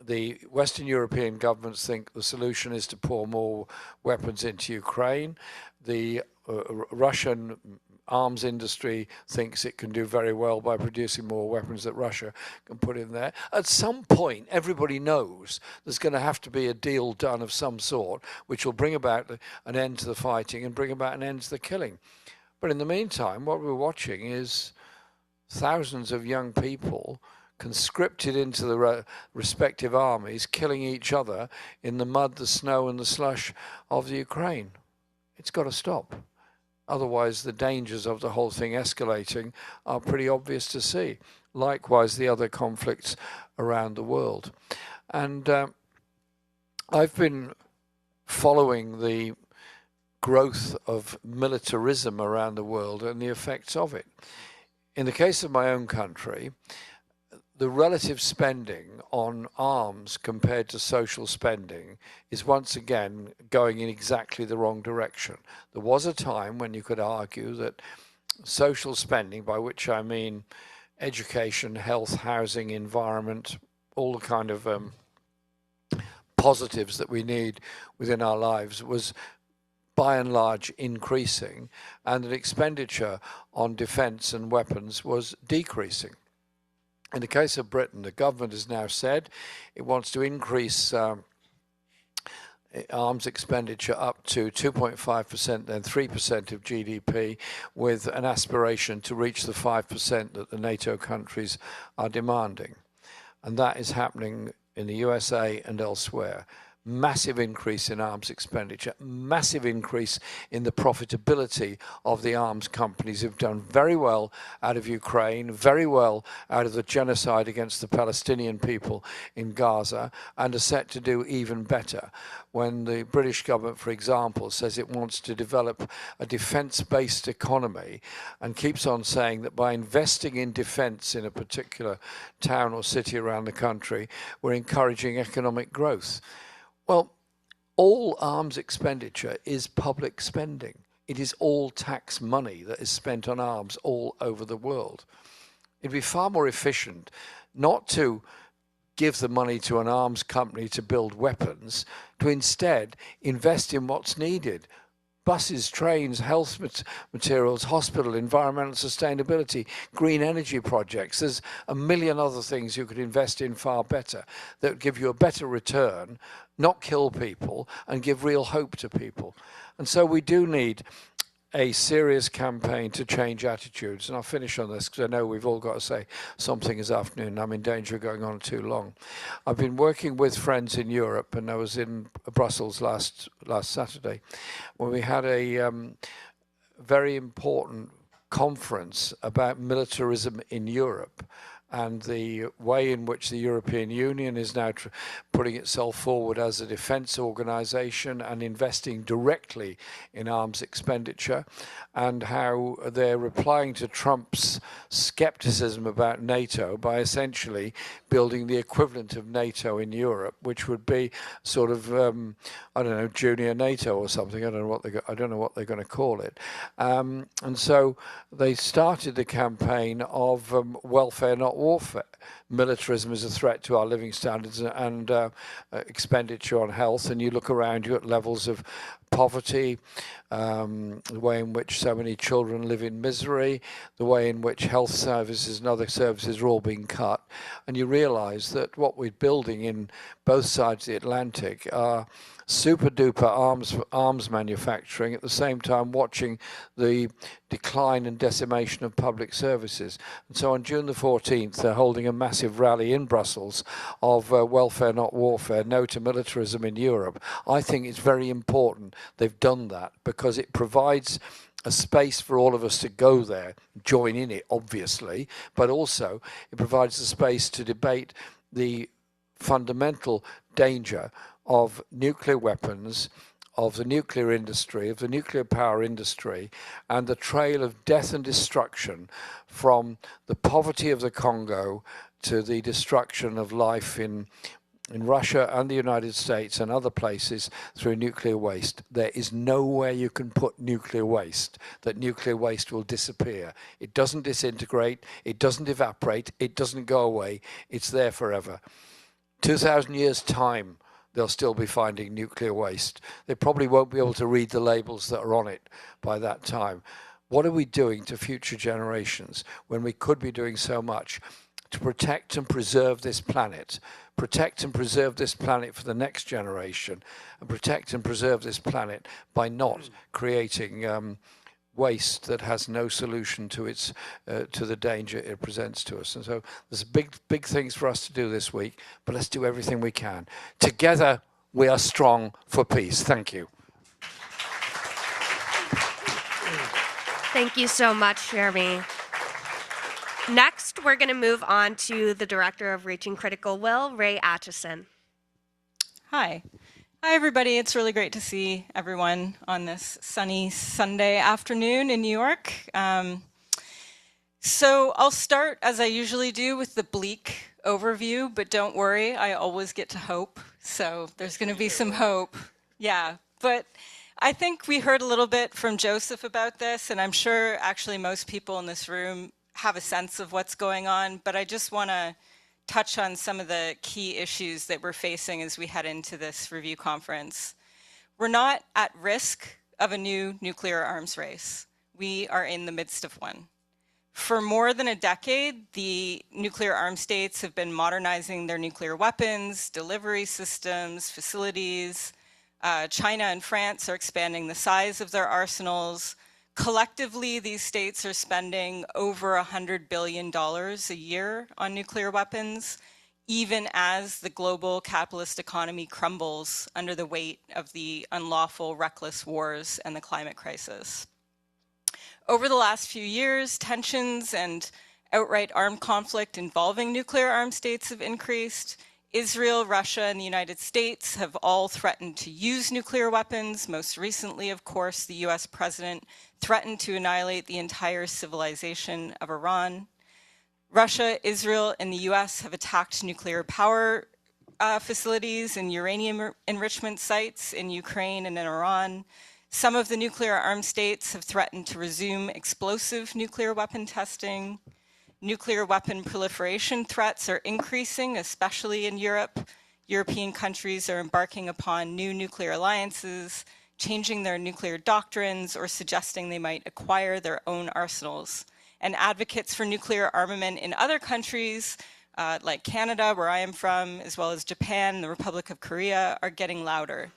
The Western European governments think the solution is to pour more weapons into Ukraine. The Russian arms industry thinks it can do very well by producing more weapons that Russia can put in there. At some point, everybody knows there's going to have to be a deal done of some sort, which will bring about an end to the fighting and bring about an end to the killing. But in the meantime, what we're watching is thousands of young people conscripted into the respective armies, killing each other in the mud, the snow, and the slush of the Ukraine. It's got to stop. Otherwise, the dangers of the whole thing escalating are pretty obvious to see. Likewise, the other conflicts around the world. And I've been following the growth of militarism around the world and the effects of it. In the case of my own country, the relative spending on arms compared to social spending is once again going in exactly the wrong direction. There was a time when you could argue that social spending, by which I mean education, health, housing, environment, all the kind of positives that we need within our lives, was by and large increasing, and that expenditure on defence and weapons was decreasing. In the case of Britain, the government has now said it wants to increase arms expenditure up to 2.5%, then 3% of GDP, with an aspiration to reach the 5% that the NATO countries are demanding. And that is happening in the USA and elsewhere. Massive increase in arms expenditure, massive increase in the profitability of the arms companies who've done very well out of Ukraine, very well out of the genocide against the Palestinian people in Gaza, and are set to do even better. When the British government, for example, says it wants to develop a defence-based economy and keeps on saying that by investing in defence in a particular town or city around the country, we're encouraging economic growth. Well, all arms expenditure is public spending. It is all tax money that is spent on arms all over the world. It'd be far more efficient not to give the money to an arms company to build weapons, to instead invest in what's needed. Buses, trains, health materials, hospital, environmental sustainability, green energy projects. There's a million other things you could invest in far better that would give you a better return, not kill people, and give real hope to people. And so we do need a serious campaign to change attitudes. And I'll finish on this because I know we've all got to say something this afternoon. I'm in danger of going on too long. I've been working with friends in Europe, and I was in Brussels last Saturday when we had a very important conference about militarism in Europe and the way in which the European Union is now putting itself forward as a defence organisation and investing directly in arms expenditure, and how they're replying to Trump's scepticism about NATO by essentially building the equivalent of NATO in Europe, which would be sort of, I don't know, junior NATO or something. I don't know what they're going to call it. And so they started the campaign of welfare, not warfare. Militarism is a threat to our living standards and expenditure on health, and you look around you at levels of poverty, the way in which so many children live in misery, the way in which health services and other services are all being cut, and you realize that what we're building in both sides of the Atlantic are super duper arms manufacturing, at the same time watching the decline and decimation of public services. And so on June the 14th, they're holding a massive rally in Brussels of welfare, not warfare, no to militarism in Europe. I think it's very important they've done that because it provides a space for all of us to go there, join in it, obviously, but also it provides a space to debate the fundamental danger of nuclear weapons, of the nuclear industry, of the nuclear power industry, and the trail of death and destruction from the poverty of the Congo to the destruction of life in Russia and the United States and other places through nuclear waste. There is nowhere you can put nuclear waste that nuclear waste will disappear. It doesn't disintegrate, it doesn't evaporate, it doesn't go away, it's there forever. 2,000 years' time, they'll still be finding nuclear waste. They probably won't be able to read the labels that are on it by that time. What are we doing to future generations when we could be doing so much to protect and preserve this planet? Protect and preserve this planet for the next generation, and protect and preserve this planet by not creating waste that has no solution to its to the danger it presents to us. And so there's big things for us to do this week, but let's do everything we can. Together we are strong for peace. Thank you. Thank you so much, Jeremy. Next, we're going to move on to the Director of Reaching Critical Will, Ray Atchison. Hi. Hi, everybody. It's really great to see everyone on this sunny Sunday afternoon in New York. So I'll start, as I usually do, with the bleak overview, but don't worry, I always get to hope. So there's going to be some hope. Yeah, but I think we heard a little bit from Joseph about this, and I'm sure actually most people in this room have a sense of what's going on, but I just want to touch on some of the key issues that we're facing as we head into this review conference. We're not at risk of a new nuclear arms race. We are in the midst of one. For more than a decade, the nuclear armed states have been modernizing their nuclear weapons, delivery systems, facilities. China and France are expanding the size of their arsenals. Collectively, these states are spending over $100 billion a year on nuclear weapons, even as the global capitalist economy crumbles under the weight of the unlawful, reckless wars and the climate crisis. Over the last few years, tensions and outright armed conflict involving nuclear armed states have increased. Israel, Russia, and the United States have all threatened to use nuclear weapons. Most recently, of course, the US president threatened to annihilate the entire civilization of Iran. Russia, Israel, and the US have attacked nuclear power facilities and uranium enrichment sites in Ukraine and in Iran. Some of the nuclear armed states have threatened to resume explosive nuclear weapon testing. Nuclear weapon proliferation threats are increasing, especially in Europe. European countries are embarking upon new nuclear alliances, changing their nuclear doctrines, or suggesting they might acquire their own arsenals. And advocates for nuclear armament in other countries, like Canada, where I am from, as well as Japan and the Republic of Korea, are getting louder.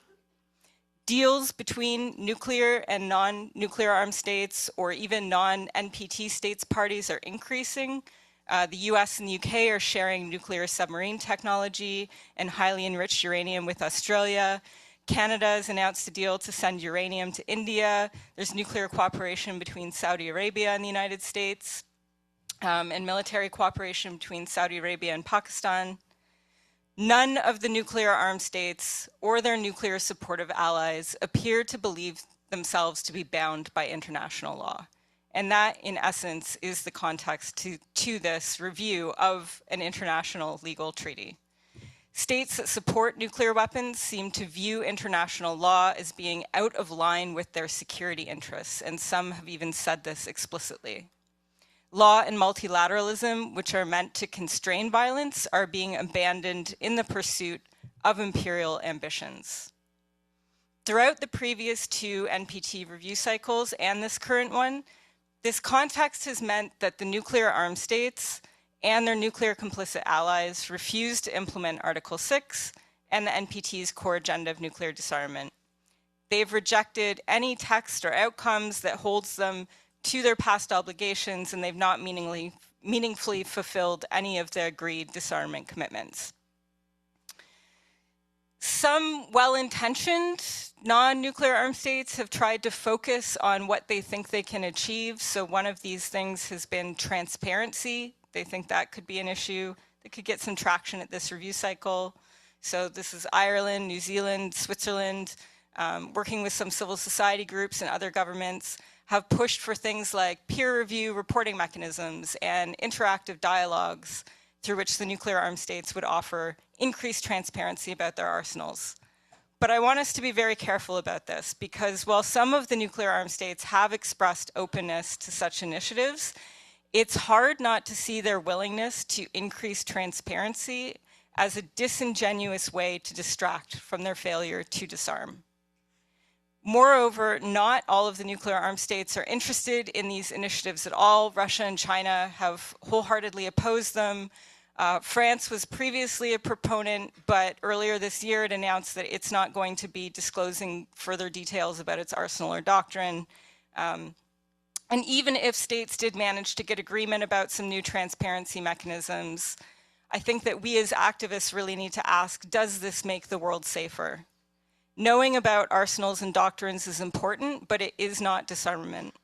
Deals between nuclear and non-nuclear armed states, or even non-NPT states parties, are increasing. The US and the UK are sharing nuclear submarine technology and highly enriched uranium with Australia. Canada has announced a deal to send uranium to India. There's nuclear cooperation between Saudi Arabia and the United States, and military cooperation between Saudi Arabia and Pakistan. None of the nuclear armed states or their nuclear supportive allies appear to believe themselves to be bound by international law. And that, in essence, is the context to this review of an international legal treaty. States that support nuclear weapons seem to view international law as being out of line with their security interests, and some have even said this explicitly. Law and multilateralism, which are meant to constrain violence, are being abandoned in the pursuit of imperial ambitions. Throughout the previous two NPT review cycles and this current one, this context has meant that the nuclear armed states and their nuclear complicit allies refuse to implement Article 6 and the NPT's core agenda of nuclear disarmament. They've rejected any text or outcomes that holds them to their past obligations, and they've not meaningfully fulfilled any of the agreed disarmament commitments. Some well-intentioned non-nuclear armed states have tried to focus on what they think they can achieve. So one of these things has been transparency. They think that could be an issue. that could get some traction at this review cycle. So this is Ireland, New Zealand, Switzerland, working with some civil society groups and other governments, have pushed for things like peer review reporting mechanisms and interactive dialogues through which the nuclear armed states would offer increased transparency about their arsenals. But I want us to be very careful about this, because while some of the nuclear armed states have expressed openness to such initiatives, it's hard not to see their willingness to increase transparency as a disingenuous way to distract from their failure to disarm. Moreover, not all of the nuclear armed states are interested in these initiatives at all. Russia and China have wholeheartedly opposed them. France was previously a proponent, but earlier this year it announced that it's not going to be disclosing further details about its arsenal or doctrine. And even if states did manage to get agreement about some new transparency mechanisms, I think that we as activists really need to ask, does this make the world safer? Knowing about arsenals and doctrines is important, but it is not disarmament.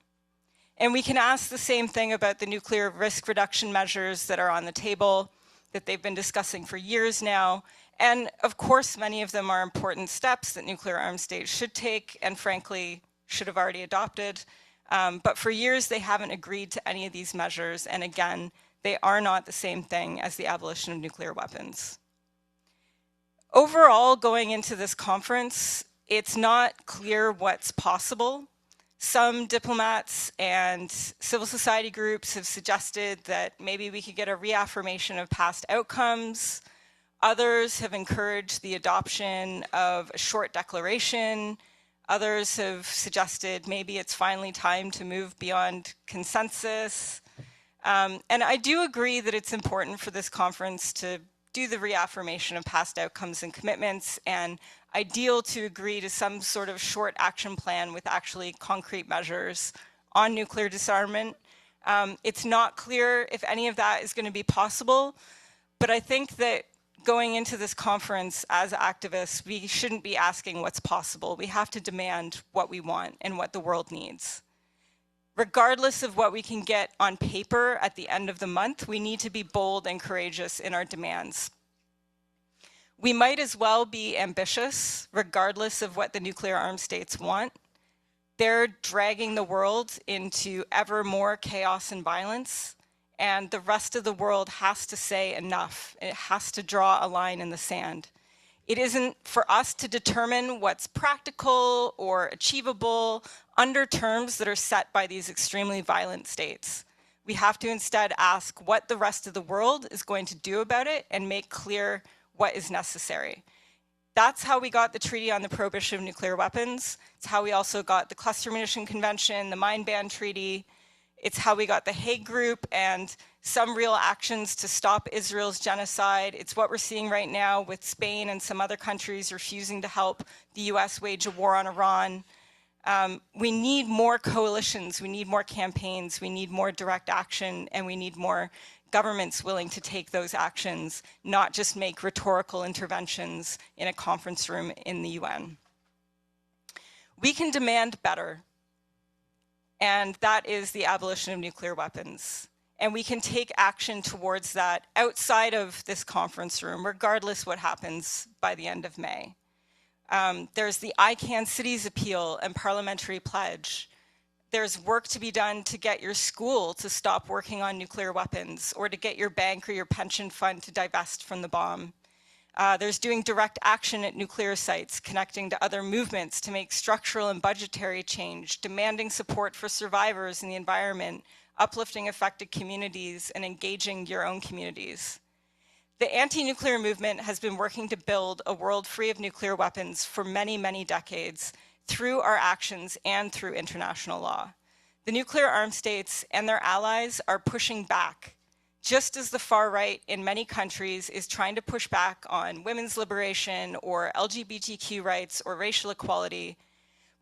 And we can ask the same thing about the nuclear risk reduction measures that are on the table, that they've been discussing for years now. And of course, many of them are important steps that nuclear armed states should take and frankly should have already adopted. But for years, they haven't agreed to any of these measures. And again, they are not the same thing as the abolition of nuclear weapons. Overall, going into this conference, it's not clear what's possible. Some diplomats and civil society groups have suggested that maybe we could get a reaffirmation of past outcomes. Others have encouraged the adoption of a short declaration. Others have suggested maybe it's finally time to move beyond consensus. And I do agree that it's important for this conference to do the reaffirmation of past outcomes and commitments, and ideal to agree to some sort of short action plan with actually concrete measures on nuclear disarmament. It's not clear if any of that is going to be possible, but I think that going into this conference as activists, we shouldn't be asking what's possible. We have to demand what we want and what the world needs. Regardless of what we can get on paper at the end of the month, we need to be bold and courageous in our demands. We might as well be ambitious, regardless of what the nuclear armed states want. They're dragging the world into ever more chaos and violence, and the rest of the world has to say enough. It has to draw a line in the sand. It isn't for us to determine what's practical or achievable under terms that are set by these extremely violent states. We have to instead ask what the rest of the world is going to do about it and make clear what is necessary. That's how we got the Treaty on the Prohibition of Nuclear Weapons. It's how we also got the Cluster Munition Convention, the Mine Ban Treaty. It's how we got the Hague Group and some real actions to stop Israel's genocide. It's what we're seeing right now with Spain and some other countries refusing to help the US wage a war on Iran. We need more coalitions, we need more campaigns, we need more direct action, and we need more governments willing to take those actions, not just make rhetorical interventions in a conference room in the UN. We can demand better, and that is the abolition of nuclear weapons. And we can take action towards that outside of this conference room, regardless what happens by the end of May. There's the ICANN Cities Appeal and Parliamentary Pledge. There's work to be done to get your school to stop working on nuclear weapons, or to get your bank or your pension fund to divest from the bomb. There's doing direct action at nuclear sites, connecting to other movements to make structural and budgetary change, demanding support for survivors in the environment, uplifting affected communities, and engaging your own communities. The anti-nuclear movement has been working to build a world free of nuclear weapons for many, many decades through our actions and through international law. The nuclear armed states and their allies are pushing back, just as the far right in many countries is trying to push back on women's liberation or LGBTQ rights or racial equality.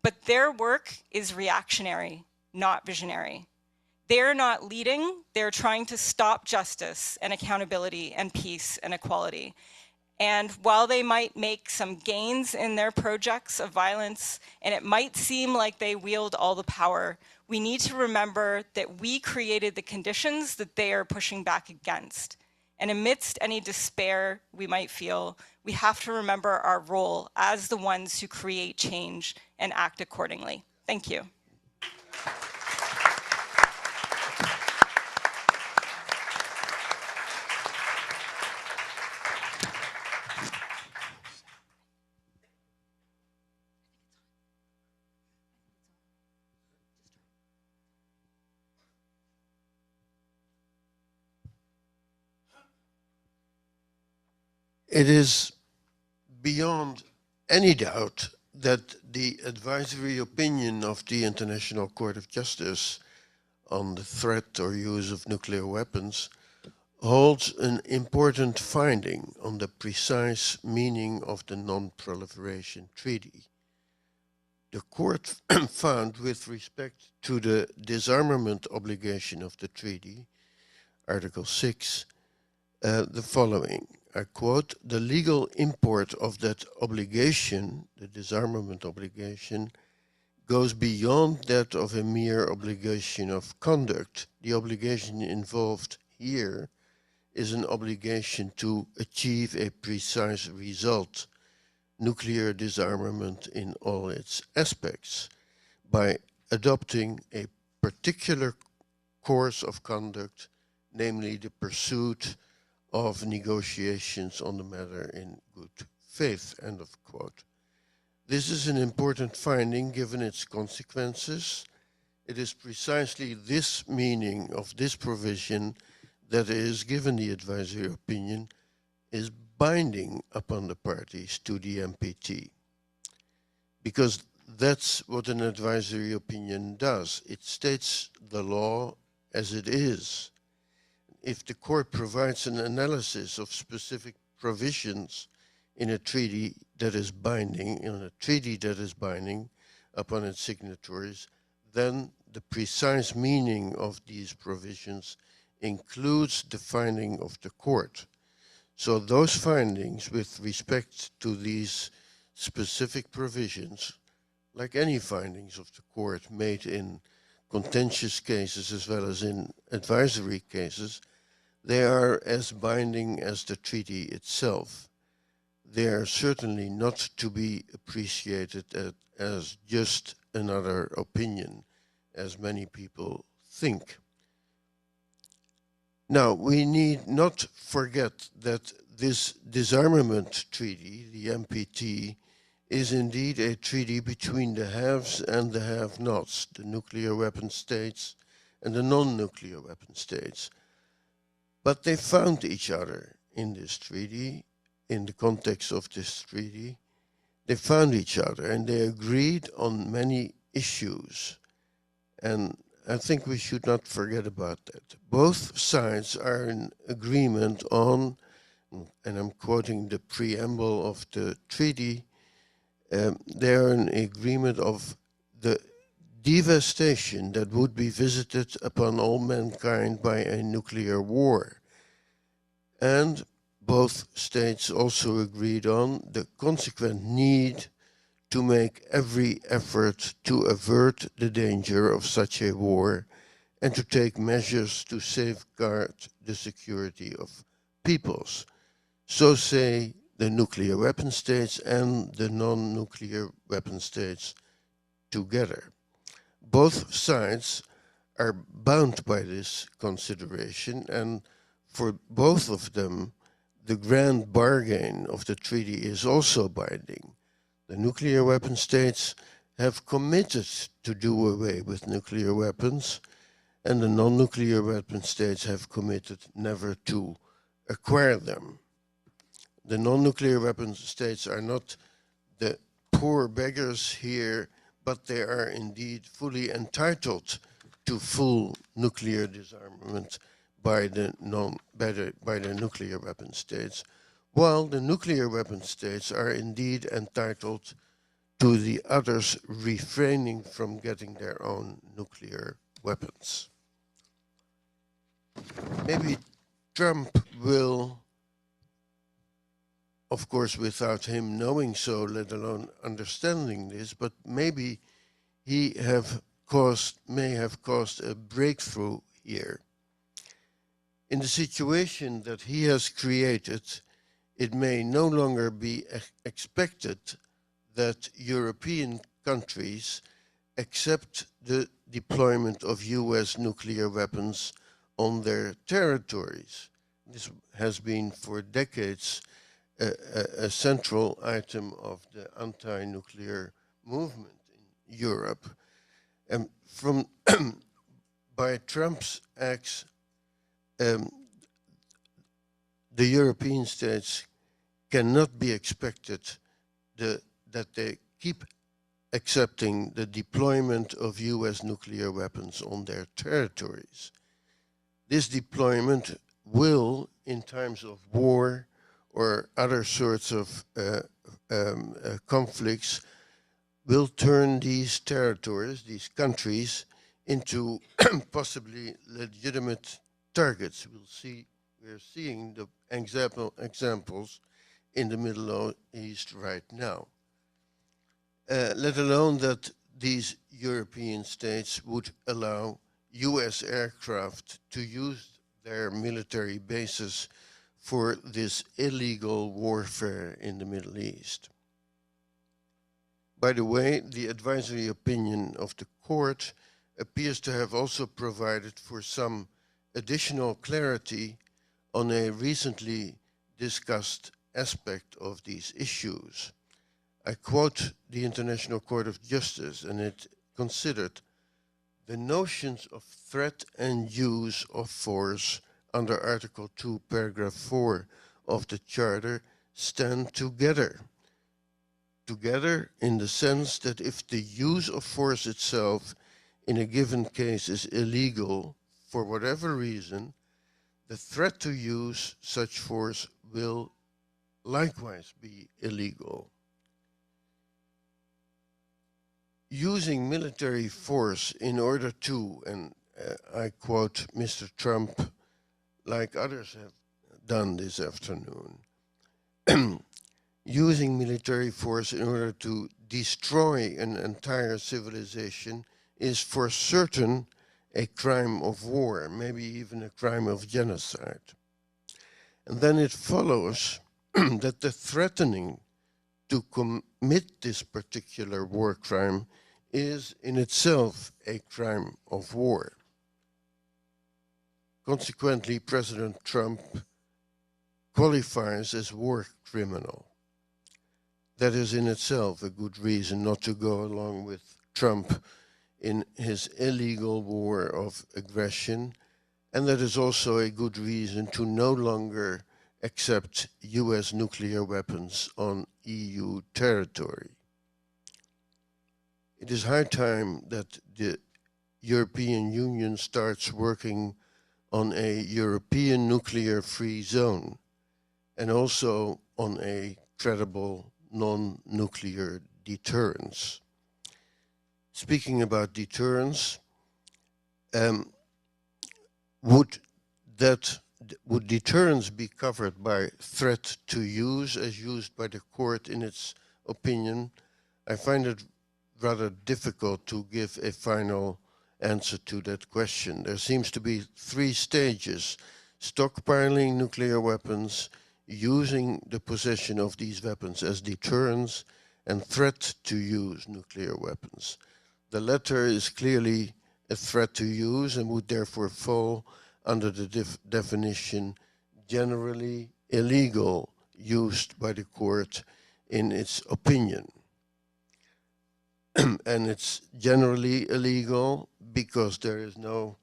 But their work is reactionary, not visionary. They're not leading, they're trying to stop justice and accountability and peace and equality. And while they might make some gains in their projects of violence, and it might seem like they wield all the power, we need to remember that we created the conditions that they are pushing back against. And amidst any despair we might feel, we have to remember our role as the ones who create change and act accordingly. Thank you. It is beyond any doubt that the advisory opinion of the International Court of Justice on the threat or use of nuclear weapons holds an important finding on the precise meaning of the Non-Proliferation Treaty. The court found, with respect to the disarmament obligation of the treaty, Article 6, the following. I quote, "The legal import of that obligation, the disarmament obligation, goes beyond that of a mere obligation of conduct. The obligation involved here is an obligation to achieve a precise result, nuclear disarmament in all its aspects, by adopting a particular course of conduct, namely the pursuit of negotiations on the matter in good faith," end of quote. This is an important finding given its consequences. It is precisely this meaning of this provision that is, given the advisory opinion, is binding upon the parties to the NPT. Because that's what an advisory opinion does. It states the law as it is. If the court provides an analysis of specific provisions in a treaty that is binding, upon its signatories, then the precise meaning of these provisions includes the finding of the court. So those findings with respect to these specific provisions, like any findings of the court made in contentious cases as well as in advisory cases, they are as binding as the treaty itself. They are certainly not to be appreciated as just another opinion, as many people think. Now, we need not forget that this disarmament treaty, the NPT, is indeed a treaty between the haves and the have-nots, the nuclear weapon states and the non-nuclear weapon states. But they found each other in this treaty, in the context of this treaty. They found each other and they agreed on many issues. And I think we should not forget about that. Both sides are in agreement on, and I'm quoting the preamble of the treaty, they are in agreement of the devastation that would be visited upon all mankind by a nuclear war. And both states also agreed on the consequent need to make every effort to avert the danger of such a war and to take measures to safeguard the security of peoples. So say the nuclear weapon states and the non-nuclear weapon states together. Both sides are bound by this consideration, and for both of them, the grand bargain of the treaty is also binding. The nuclear weapon states have committed to do away with nuclear weapons, and the non-nuclear weapon states have committed never to acquire them. The non-nuclear weapon states are not the poor beggars here, but they are indeed fully entitled to full nuclear disarmament by the nuclear weapon states, while the nuclear weapon states are indeed entitled to the others refraining from getting their own nuclear weapons. Maybe Trump will, of course without him knowing so, let alone understanding this, but maybe he may have caused a breakthrough here. In the situation that he has created, it may no longer be expected that European countries accept the deployment of US nuclear weapons on their territories. This has been for decades a central item of the anti-nuclear movement in Europe. And from by Trump's acts, the European states cannot be expected that they keep accepting the deployment of US nuclear weapons on their territories. This deployment will, in times of war or other sorts of conflicts, will turn these territories, these countries, into possibly legitimate targets. We're seeing the examples in the Middle East right now. Let alone that these European states would allow US aircraft to use their military bases for this illegal warfare in the Middle East. By the way, the advisory opinion of the court appears to have also provided for some additional clarity on a recently discussed aspect of these issues. I quote the International Court of Justice, and it considered the notions of threat and use of force under Article 2, Paragraph 4 of the Charter stand together. Together in the sense that if the use of force itself in a given case is illegal for whatever reason, the threat to use such force will likewise be illegal. Using military force in order to, and I quote Mr. Trump, like others have done this afternoon, using military force in order to destroy an entire civilization is for certain a crime of war, maybe even a crime of genocide. And then it follows that the threatening to commit this particular war crime is in itself a crime of war. Consequently, President Trump qualifies as war criminal. That is in itself a good reason not to go along with Trump in his illegal war of aggression, and that is also a good reason to no longer accept US nuclear weapons on EU territory. It is high time that the European Union starts working on a European nuclear-free zone and also on a credible non-nuclear deterrence. Speaking about deterrence, would deterrence be covered by threat to use as used by the court in its opinion? I find it rather difficult to give a final answer to that question. There seems to be three stages: stockpiling nuclear weapons, using the possession of these weapons as deterrence, and threat to use nuclear weapons. The latter is clearly a threat to use and would therefore fall under the definition generally illegal used by the court in its opinion. And it's generally illegal because there is no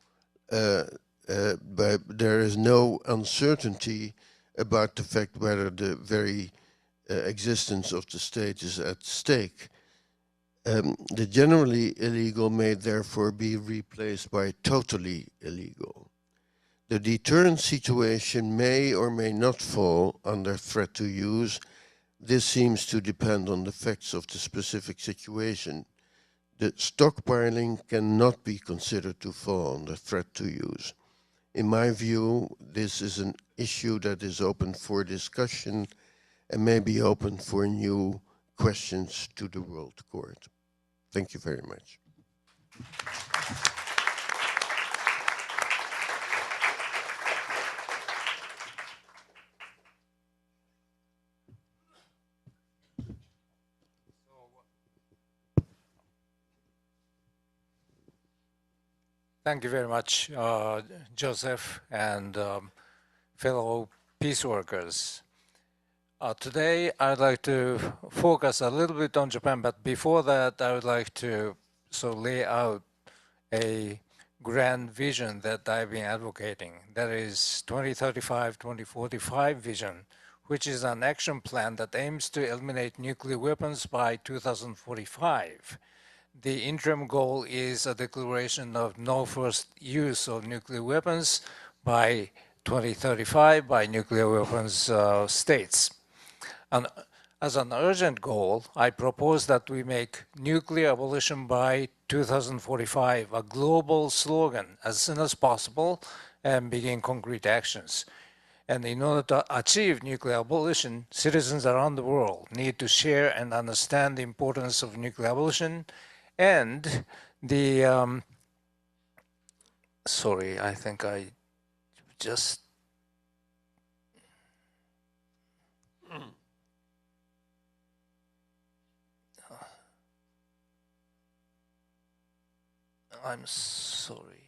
uncertainty about the fact whether the very existence of the state is at stake. The generally illegal may therefore be replaced by totally illegal. The deterrence situation may or may not fall under threat to use. This seems to depend on the facts of the specific situation. The stockpiling cannot be considered to fall under threat to use. In my view, this is an issue that is open for discussion and may be open for new questions to the World Court. Thank you very much. Thank you very much, Joseph, and fellow peace workers. Today, I'd like to focus a little bit on Japan, but before that, I would like to lay out a grand vision that I've been advocating. That is 2035-2045 vision, which is an action plan that aims to eliminate nuclear weapons by 2045. The interim goal is a declaration of no first use of nuclear weapons by 2035 by nuclear weapons states. And as an urgent goal, I propose that we make nuclear abolition by 2045 a global slogan as soon as possible and begin concrete actions. And in order to achieve nuclear abolition, citizens around the world need to share and understand the importance of nuclear abolition and the, sorry, I think I just, I'm sorry.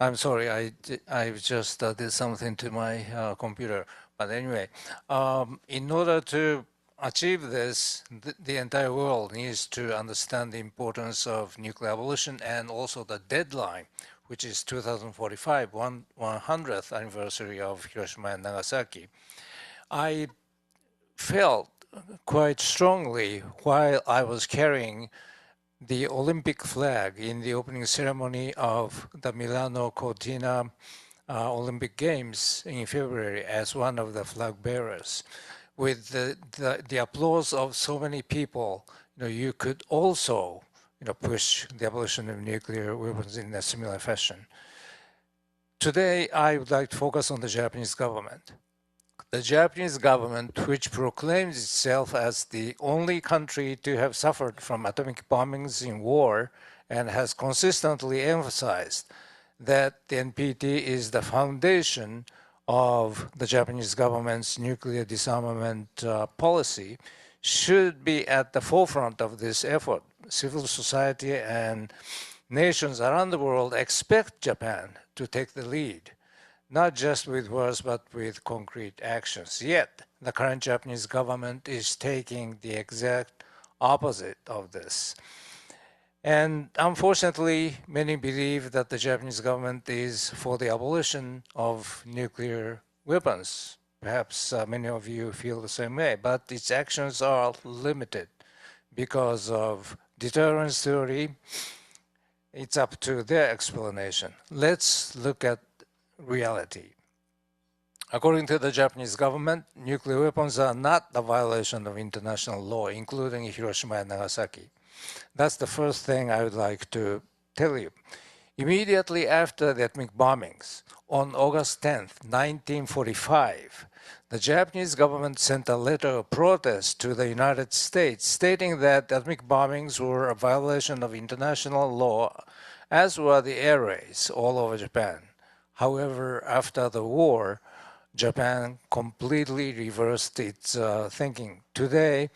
I'm sorry, I just did something to my computer. But anyway, in order to achieve this, the entire world needs to understand the importance of nuclear abolition and also the deadline, which is 2045, 100th anniversary of Hiroshima and Nagasaki. I felt quite strongly while I was carrying the Olympic flag in the opening ceremony of the Milano Cortina Olympic Games in February as one of the flag bearers. With the applause of so many people, you could also push the abolition of nuclear weapons in a similar fashion. Today, I would like to focus on the Japanese government. The Japanese government, which proclaims itself as the only country to have suffered from atomic bombings in war and has consistently emphasized that the NPT is the foundation of the Japanese government's nuclear disarmament policy, should be at the forefront of this effort. Civil society and nations around the world expect Japan to take the lead, not just with words, but with concrete actions. Yet, the current Japanese government is taking the exact opposite of this. And unfortunately, many believe that the Japanese government is for the abolition of nuclear weapons. Perhaps many of you feel the same way, but its actions are limited because of deterrence theory. It's up to their explanation. Let's look at reality. According to the Japanese government, nuclear weapons are not a violation of international law, including Hiroshima and Nagasaki. That's the first thing I would like to tell you. Immediately after the atomic bombings, on August 10th, 1945, the Japanese government sent a letter of protest to the United States stating that atomic bombings were a violation of international law, as were the air raids all over Japan. However, after the war, Japan completely reversed its thinking. Today,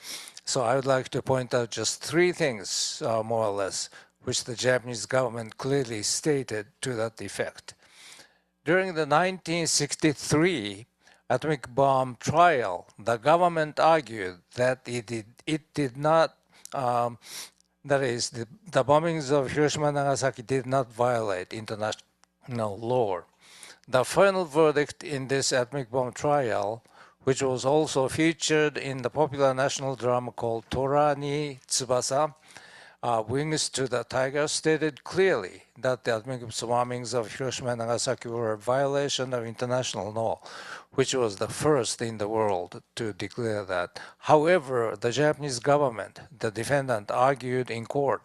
so I would like to point out just three things, more or less, which the Japanese government clearly stated to that effect. During the 1963 atomic bomb trial, the government argued that it did not, that is, the bombings of Hiroshima and Nagasaki did not violate international law. The final verdict in this atomic bomb trial, which was also featured in the popular national drama called Tora ni Tsubasa, Wings to the Tiger, stated clearly that the atomic bombings of Hiroshima and Nagasaki were a violation of international law, which was the first in the world to declare that. However, the Japanese government, the defendant, argued in court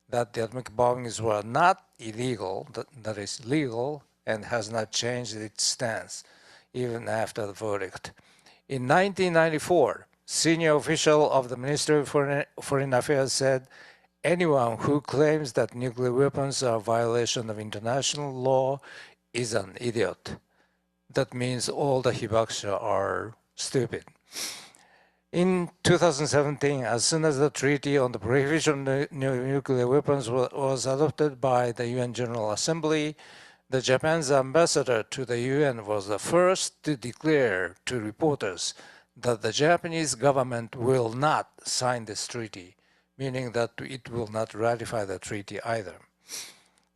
that the atomic bombings were not illegal, that is legal, and has not changed its stance even after the verdict. In 1994, senior official of the Ministry of Foreign Affairs said, anyone who claims that nuclear weapons are a violation of international law is an idiot. That means all the hibakusha are stupid. In 2017, as soon as the Treaty on the Prohibition of Nuclear Weapons was adopted by the UN General Assembly, the Japan's ambassador to the UN was the first to declare to reporters that the Japanese government will not sign this treaty, meaning that it will not ratify the treaty either.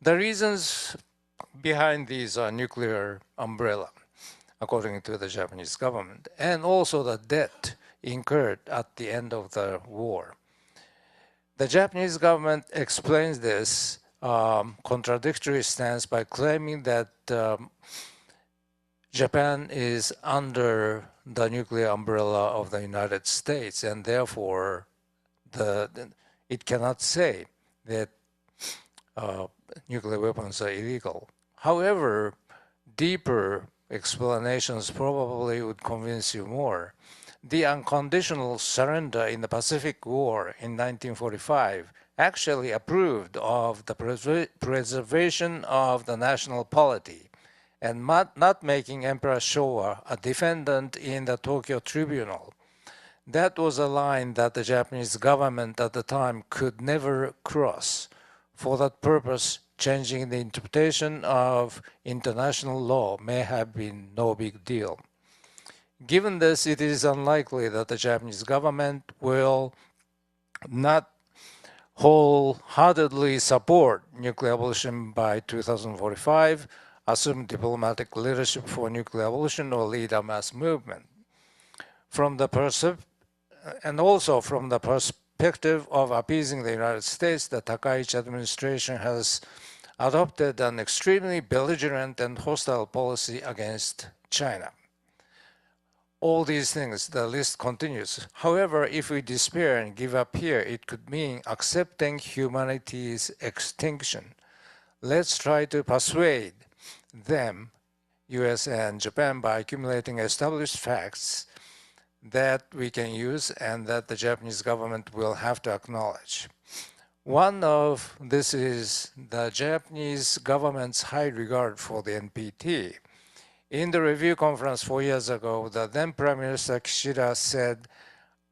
The reasons behind these are nuclear umbrella, according to the Japanese government, and also the debt incurred at the end of the war. The Japanese government explains this contradictory stance by claiming that Japan is under the nuclear umbrella of the United States, and therefore it cannot say that nuclear weapons are illegal. However, deeper explanations probably would convince you more. The unconditional surrender in the Pacific War in 1945 actually approved of the preservation of the national polity and not making Emperor Showa a defendant in the Tokyo Tribunal. That was a line that the Japanese government at the time could never cross. For that purpose, changing the interpretation of international law may have been no big deal. Given this, it is unlikely that the Japanese government will not wholeheartedly support nuclear abolition by 2045, assume diplomatic leadership for nuclear abolition, or lead a mass movement. And also from the perspective of appeasing the United States, the Takaichi administration has adopted an extremely belligerent and hostile policy against China. All these things, the list continues. However, if we despair and give up here, it could mean accepting humanity's extinction. Let's try to persuade them, US and Japan, by accumulating established facts that we can use and that the Japanese government will have to acknowledge. One of this is the Japanese government's high regard for the NPT. In the review conference 4 years ago, the then Prime Minister Kishida said,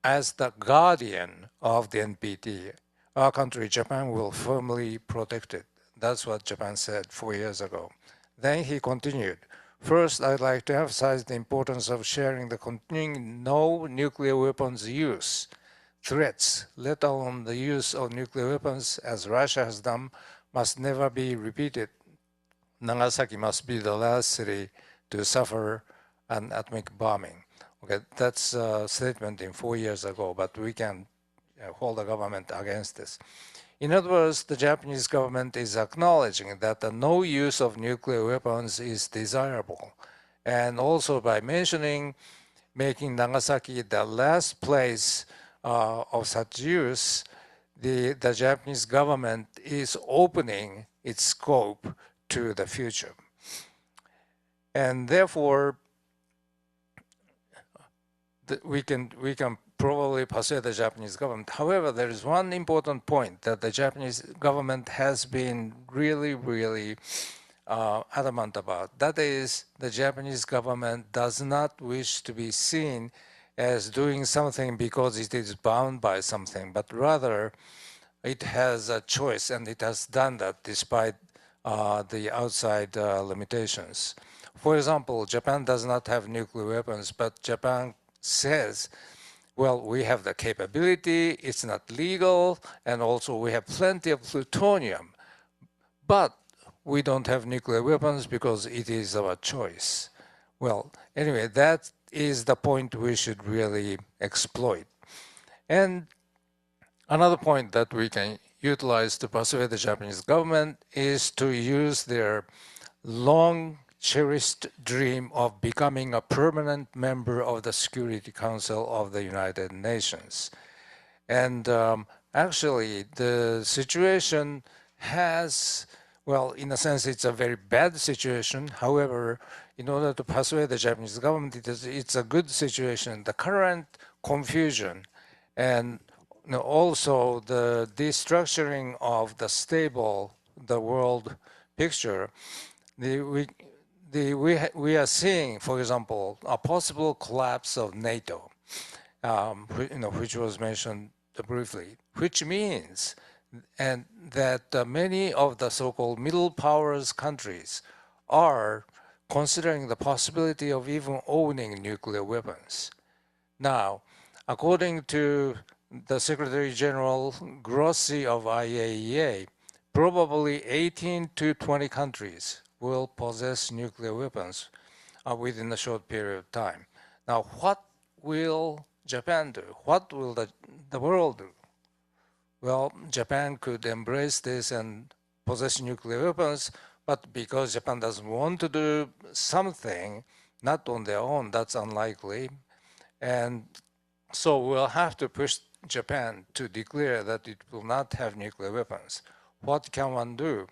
as the guardian of the NPT, our country, Japan, will firmly protect it. That's what Japan said 4 years ago. Then he continued, first, I'd like to emphasize the importance of sharing the continuing no nuclear weapons use. Threats, let alone the use of nuclear weapons, as Russia has done, must never be repeated. Nagasaki must be the last city to suffer an atomic bombing. Okay, that's a statement in 4 years ago, but we can hold the government against this. In other words, the Japanese government is acknowledging that the no use of nuclear weapons is desirable. And also by mentioning, making Nagasaki the last place of such use, the Japanese government is opening its scope to the future. And therefore, we can probably persuade the Japanese government. However, there is one important point that the Japanese government has been really adamant about. That is, the Japanese government does not wish to be seen as doing something because it is bound by something, but rather it has a choice, and it has done that despite the outside limitations. For example, Japan does not have nuclear weapons, but Japan says, well, we have the capability, it's not legal, and also we have plenty of plutonium, but we don't have nuclear weapons because it is our choice. Well, anyway, that is the point we should really exploit. And another point that we can utilize to persuade the Japanese government is to use their long-cherished dream of becoming a permanent member of the Security Council of the United Nations. And actually, the situation has, well, in a sense, it's a very bad situation. However, in order to persuade the Japanese government, it's a good situation. The current confusion and also the destructuring of the world picture, we are seeing, for example, a possible collapse of NATO. which was mentioned briefly, which means and that many of the so-called middle powers countries are considering the possibility of even owning nuclear weapons. Now, according to the Secretary General Grossi of IAEA, probably 18 to 20 countries will possess nuclear weapons within a short period of time. Now, what will Japan do? What will the world do? Well, Japan could embrace this and possess nuclear weapons, but because Japan doesn't want to do something, not on their own, that's unlikely. And so we'll have to push Japan to declare that it will not have nuclear weapons. What can one do?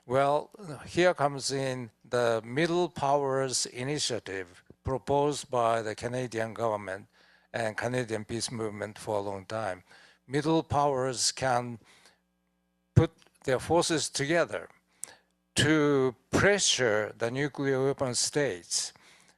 Well, here comes in the Middle Powers Initiative proposed by the Canadian government and Canadian peace movement for a long time. Middle powers can put their forces together to pressure the nuclear weapon states,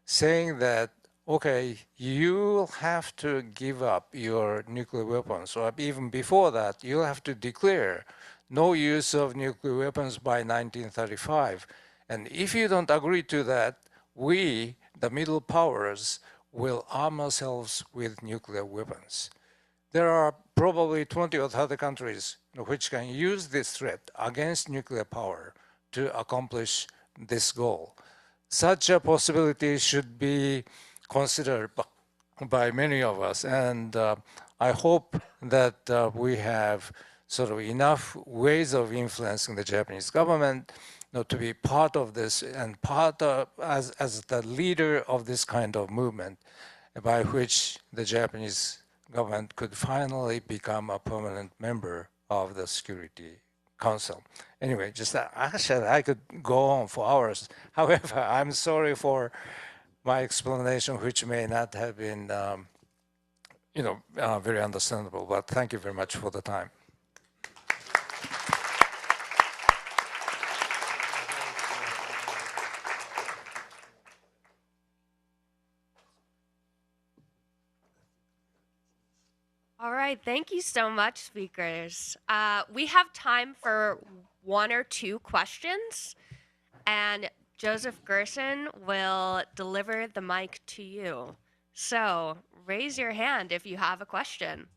saying that, okay, you have to give up your nuclear weapons, or even before that, you have to declare no use of nuclear weapons by 1935. And if you don't agree to that, we, the middle powers, will arm ourselves with nuclear weapons. There are probably 20 or 30 countries which can use this threat against nuclear power to accomplish this goal. Such a possibility should be considered by many of us, and I hope that we have sort of enough ways of influencing the Japanese government to be part of this and part of, as the leader of this kind of movement, by which the Japanese government could finally become a permanent member of the Security Council. Anyway, just actually I could go on for hours. However, I'm sorry for my explanation, which may not have been, very understandable. But thank you very much for the time. All right, thank you so much, speakers. We have time for one or two questions, and Joseph Gerson will deliver the mic to you. So raise your hand if you have a question.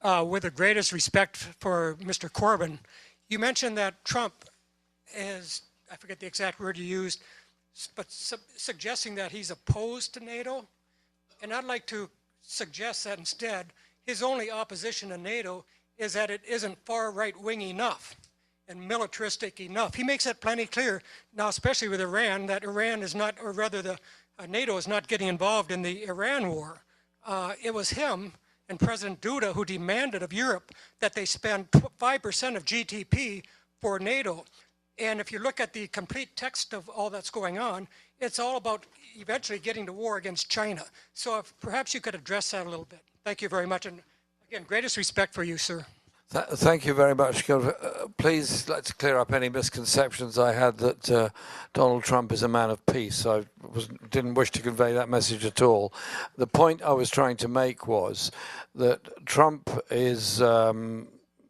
With the greatest respect for Mr. Corbyn, you mentioned that Trump is, I forget the exact word you used, but suggesting that he's opposed to NATO. And I'd like to suggest that instead, his only opposition to NATO is that it isn't far right-wing enough and militaristic enough. He makes that plenty clear now, especially with Iran, that Iran is not, or rather NATO is not getting involved in the Iran war. It was him and President Duda who demanded of Europe that they spend 5% of GDP for NATO. And if you look at the complete text of all that's going on, it's all about eventually getting to war against China. So if perhaps you could address that a little bit. Thank you very much. And again, greatest respect for you, sir. Thank you very much. Please, let's clear up any misconceptions I had that Donald Trump is a man of peace. I didn't wish to convey that message at all. The point I was trying to make was that Trump is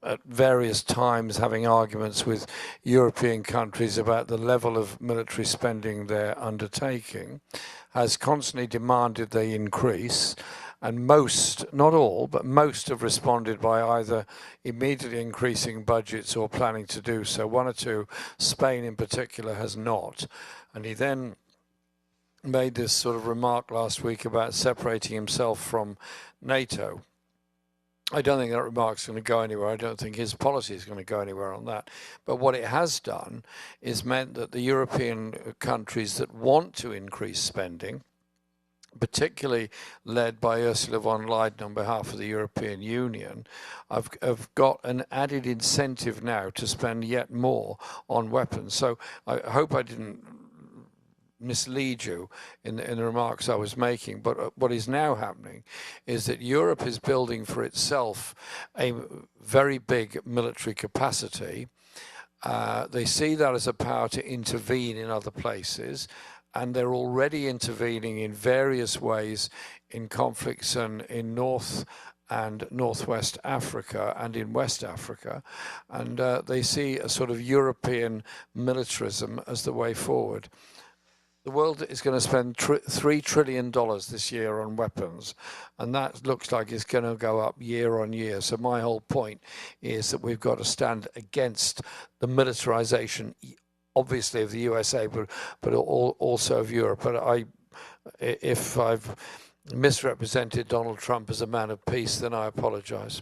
at various times having arguments with European countries about the level of military spending they're undertaking, has constantly demanded they increase, and most, not all, but most have responded by either immediately increasing budgets or planning to do so. One or two, Spain in particular, has not. And he then made this sort of remark last week about separating himself from NATO. I don't think that remark's going to go anywhere. I don't think his policy is going to go anywhere on that. But what it has done is meant that the European countries that want to increase spending, particularly led by Ursula von der Leyen on behalf of the European Union, have got an added incentive now to spend yet more on weapons. So I hope I didn't mislead you in the remarks I was making, but what is now happening is that Europe is building for itself a very big military capacity, They see that as a power to intervene in other places, and they're already intervening in various ways in conflicts in North and Northwest Africa and in West Africa. And they see a sort of European militarism as the way forward. The world is going to spend $3 trillion this year on weapons, and that looks like it's going to go up year on year. So my whole point is that we've got to stand against the militarization, obviously of the USA, but also of Europe. But if I've misrepresented Donald Trump as a man of peace, then I apologize.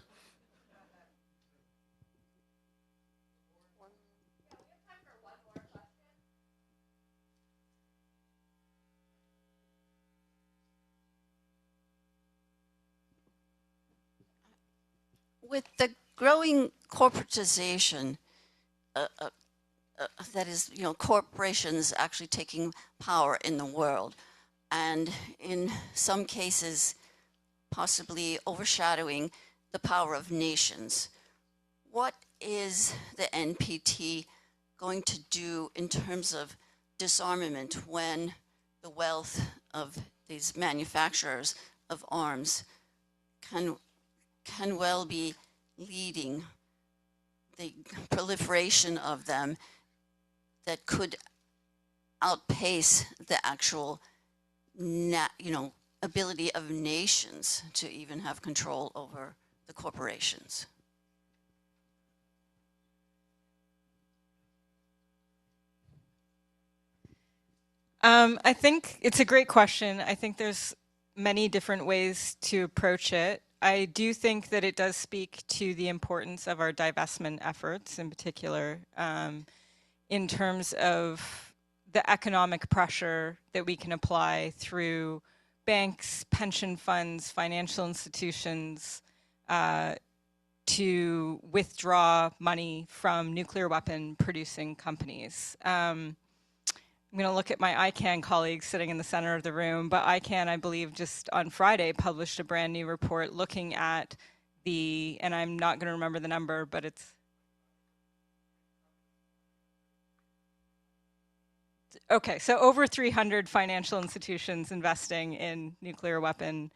With the growing corporatization, that is, corporations actually taking power in the world, and in some cases, possibly overshadowing the power of nations, what is the NPT going to do in terms of disarmament when the wealth of these manufacturers of arms can well be leading the proliferation of them that could outpace the actual, ability of nations to even have control over the corporations? I think it's a great question. I think there's many different ways to approach it. I do think that it does speak to the importance of our divestment efforts in particular, in terms of the economic pressure that we can apply through banks, pension funds, financial institutions, to withdraw money from nuclear weapon producing companies. I'm going to look at my ICANN colleagues sitting in the center of the room, but ICANN, I believe, just on Friday published a brand new report looking at and I'm not going to remember the number, but it's, okay, so over 300 financial institutions investing in nuclear weapon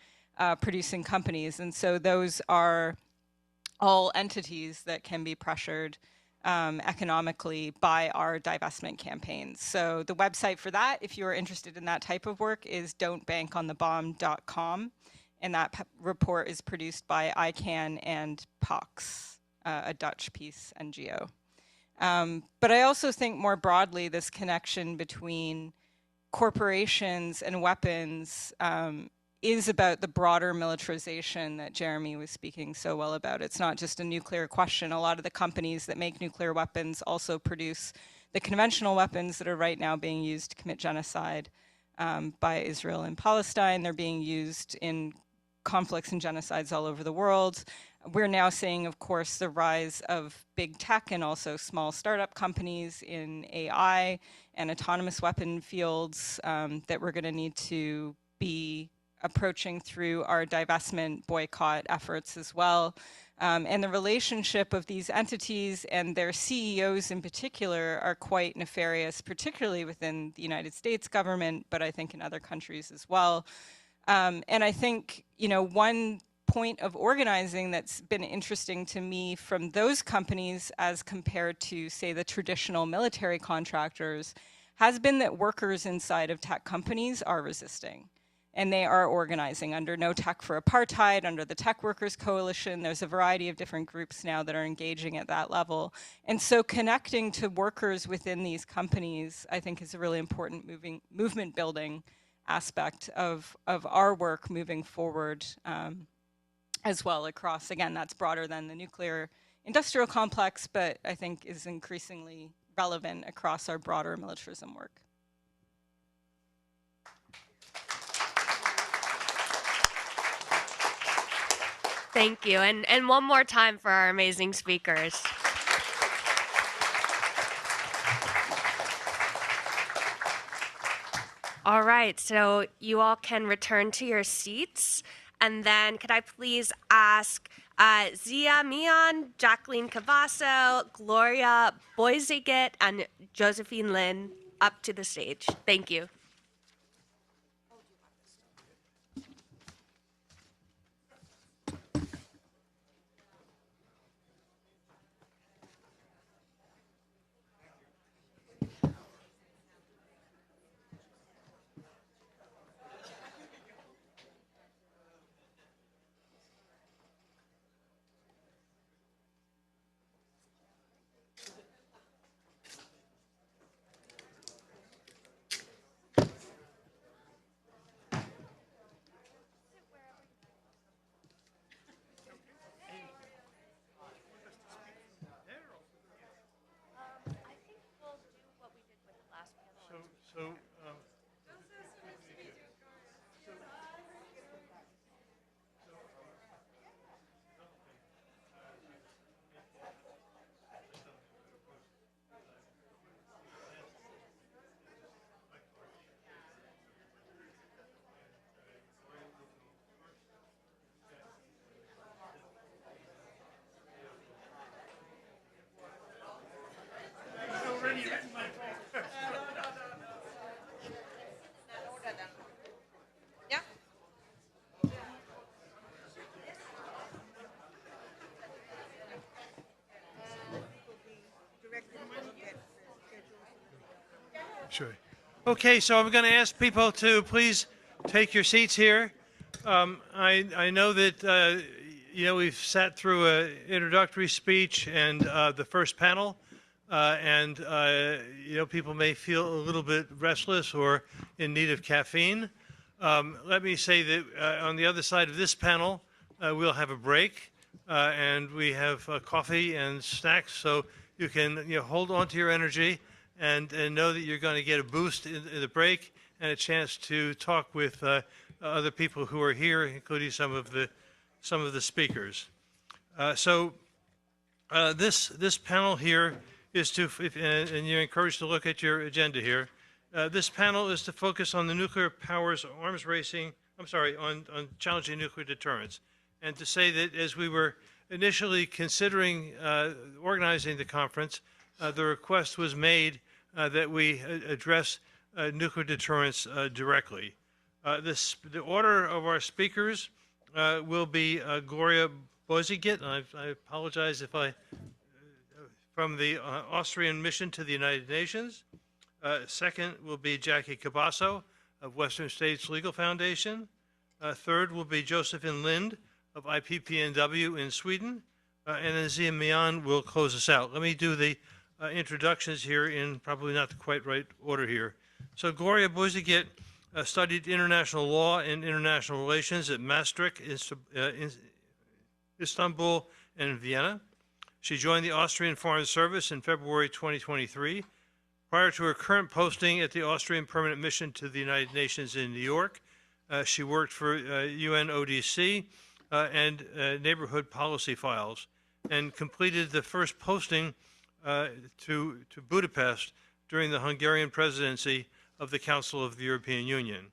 producing companies. And so those are all entities that can be pressured economically by our divestment campaigns. So the website for that, if you are interested in that type of work, is don'tbankonthebomb.com. And that report is produced by ICANN and POX, a Dutch peace NGO. But I also think more broadly, this connection between corporations and weapons is about the broader militarization that Jeremy was speaking so well about. It's not just a nuclear question. A lot of the companies that make nuclear weapons also produce the conventional weapons that are right now being used to commit genocide by Israel and Palestine. They're being used in conflicts and genocides all over the world. We're now seeing, of course, the rise of big tech and also small startup companies in AI and autonomous weapon fields that we're going to need to be approaching through our divestment boycott efforts as well. And the relationship of these entities and their CEOs in particular are quite nefarious, particularly within the United States government, but I think in other countries as well. And I think, one point of organizing that's been interesting to me from those companies as compared to, say, the traditional military contractors has been that workers inside of tech companies are resisting. And they are organizing under No Tech for Apartheid, under the Tech Workers Coalition. There's a variety of different groups now that are engaging at that level. And so connecting to workers within these companies, I think, is a really important movement building aspect of our work moving forward as well across, again, that's broader than the nuclear industrial complex, but I think is increasingly relevant across our broader militarism work. Thank you. And one more time for our amazing speakers. All right, so you all can return to your seats. And then could I please ask Zia Mian, Jacqueline Cavasso, Gloria Boisiget, and Josephine Lin up to the stage. Thank you. Sure. Okay, so I'm going to ask people to please take your seats here. I know that we've sat through an introductory speech and the first panel, and people may feel a little bit restless or in need of caffeine. Let me say that on the other side of this panel, we'll have a break, and we have coffee and snacks, so you can hold on to your energy and know that you're going to get a boost in the break and a chance to talk with other people who are here, including some of the speakers. This panel here is and you're encouraged to look at your agenda here. This panel is to focus on the nuclear powers arms racing. On challenging nuclear deterrence, and to say that as we were initially considering organizing the conference, the request was made that we address nuclear deterrence directly. The order of our speakers will be Gloria Boisiget, and I apologize if from the Austrian mission to the United Nations. Second will be Jackie Cabasso of Western States Legal Foundation. Third will be Josephine Lind of IPPNW in Sweden. And then Zia Mian will close us out. Let me do the introductions here in probably not the quite right order here. So Gloria Boisiget studied international law and international relations at Maastricht, Istanbul, and Vienna. She joined the Austrian Foreign Service in February 2023. Prior to her current posting at the Austrian Permanent Mission to the United Nations in New York, she worked for UNODC and Neighborhood Policy Files, and completed the first posting to Budapest during the Hungarian presidency of the Council of the European Union.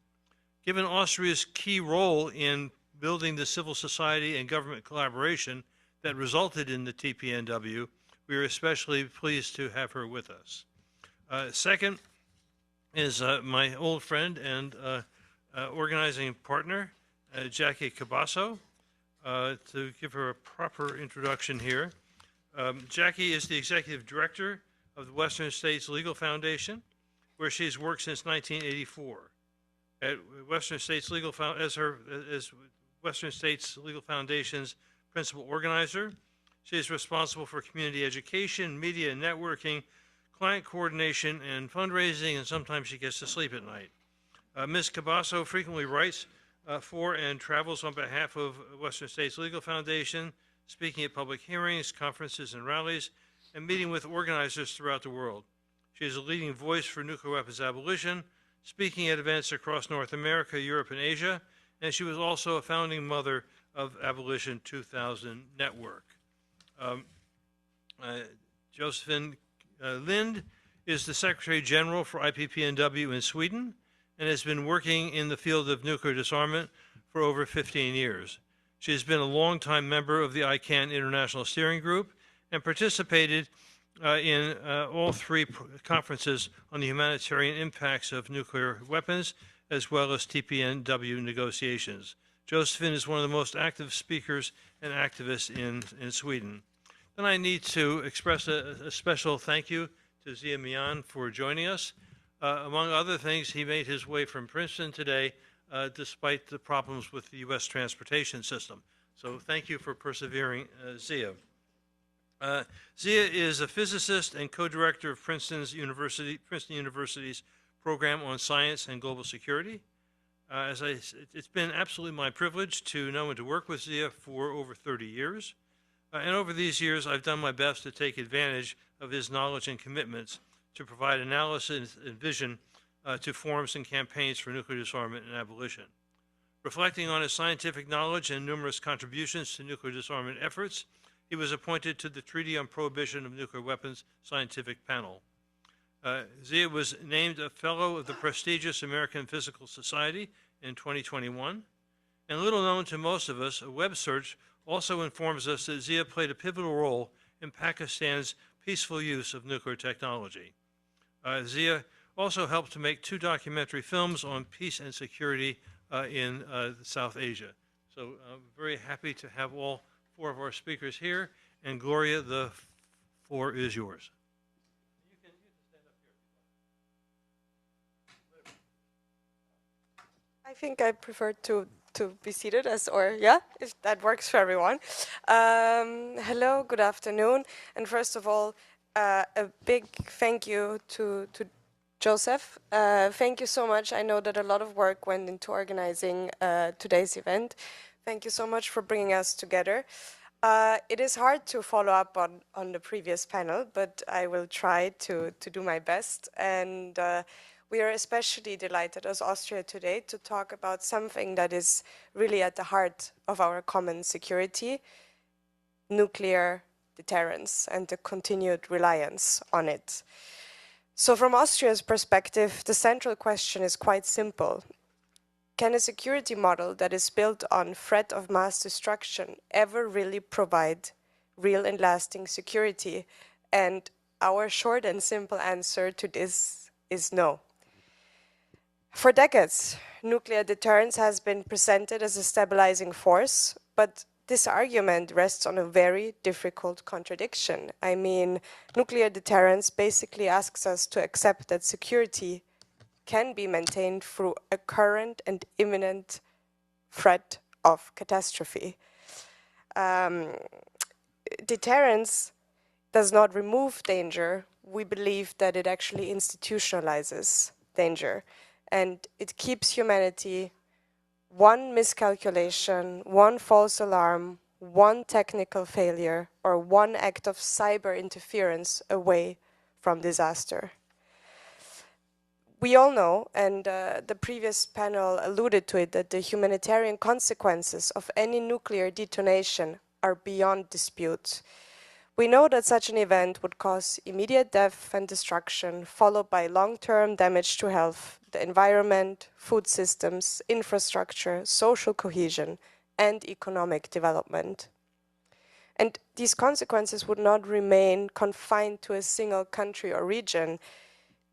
Given Austria's key role in building the civil society and government collaboration that resulted in the TPNW, we are especially pleased to have her with us. Second is my old friend and organizing partner, Jackie Cabasso. To give her a proper introduction here, Jackie is the executive director of the Western States Legal Foundation, where she's worked since 1984. At Western States Legal as Western States Legal Foundation's principal organizer, she is responsible for community education, media and networking, client coordination, and fundraising, and sometimes she gets to sleep at night. Ms. Cabasso frequently writes for and travels on behalf of Western States Legal Foundation, speaking at public hearings, conferences, and rallies, and meeting with organizers throughout the world. She is a leading voice for nuclear weapons abolition, speaking at events across North America, Europe, and Asia, and she was also a founding mother of Abolition 2000 Network. Josephine Lind is the Secretary General for IPPNW in Sweden and has been working in the field of nuclear disarmament for over 15 years. She has been a longtime member of the ICANN International Steering Group and participated in all three conferences on the humanitarian impacts of nuclear weapons, as well as TPNW negotiations. Josephine is one of the most active speakers and activists in Sweden. Then I need to express a special thank you to Zia Mian for joining us. Among other things, he made his way from Princeton today despite the problems with the U.S. transportation system. So thank you for persevering, Zia. Zia is a physicist and co-director of Princeton University's program on science and global security. It's been absolutely my privilege to know and to work with Zia for over 30 years. And over these years, I've done my best to take advantage of his knowledge and commitments to provide analysis and vision to forums and campaigns for nuclear disarmament and abolition. Reflecting on his scientific knowledge and numerous contributions to nuclear disarmament efforts, he was appointed to the Treaty on Prohibition of Nuclear Weapons Scientific Panel. Zia was named a Fellow of the prestigious American Physical Society in 2021. And little known to most of us, a web search also informs us that Zia played a pivotal role in Pakistan's peaceful use of nuclear technology. Zia also helped to make 2 documentary films on peace and security in South Asia. So I'm very happy to have all 4 of our speakers here. And Gloria, the floor is yours. You can stand up here. I think I prefer to be seated if that works for everyone. Hello, good afternoon. And first of all, a big thank you to Joseph. Thank you so much. I know that a lot of work went into organizing today's event. Thank you so much for bringing us together. It is hard to follow up on the previous panel, but I will try to do my best. And we are especially delighted as Austria today to talk about something that is really at the heart of our common security, nuclear deterrence and the continued reliance on it. So from Austria's perspective, the central question is quite simple. Can a security model that is built on threat of mass destruction ever really provide real and lasting security? And our short and simple answer to this is no. For decades, nuclear deterrence has been presented as a stabilizing force, but this argument rests on a very difficult contradiction. I mean, nuclear deterrence basically asks us to accept that security can be maintained through a current and imminent threat of catastrophe. Deterrence does not remove danger. We believe that it actually institutionalizes danger. And it keeps humanity one miscalculation, one false alarm, one technical failure, or one act of cyber interference away from disaster. We all know, and the previous panel alluded to it, that the humanitarian consequences of any nuclear detonation are beyond dispute. We know that such an event would cause immediate death and destruction, followed by long-term damage to health, the environment, food systems, infrastructure, social cohesion, and economic development. And these consequences would not remain confined to a single country or region.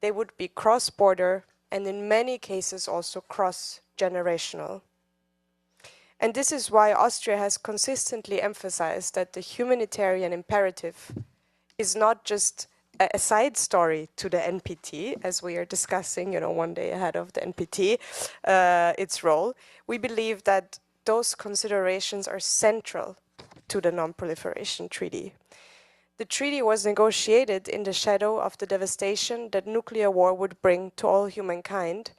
They would be cross-border and in many cases also cross-generational. And this is why Austria has consistently emphasized that the humanitarian imperative is not just a side story to the NPT, as we are discussing, one day ahead of the NPT, its role. We believe that those considerations are central to the Nonproliferation Treaty. The treaty was negotiated in the shadow of the devastation that nuclear war would bring to all humankind,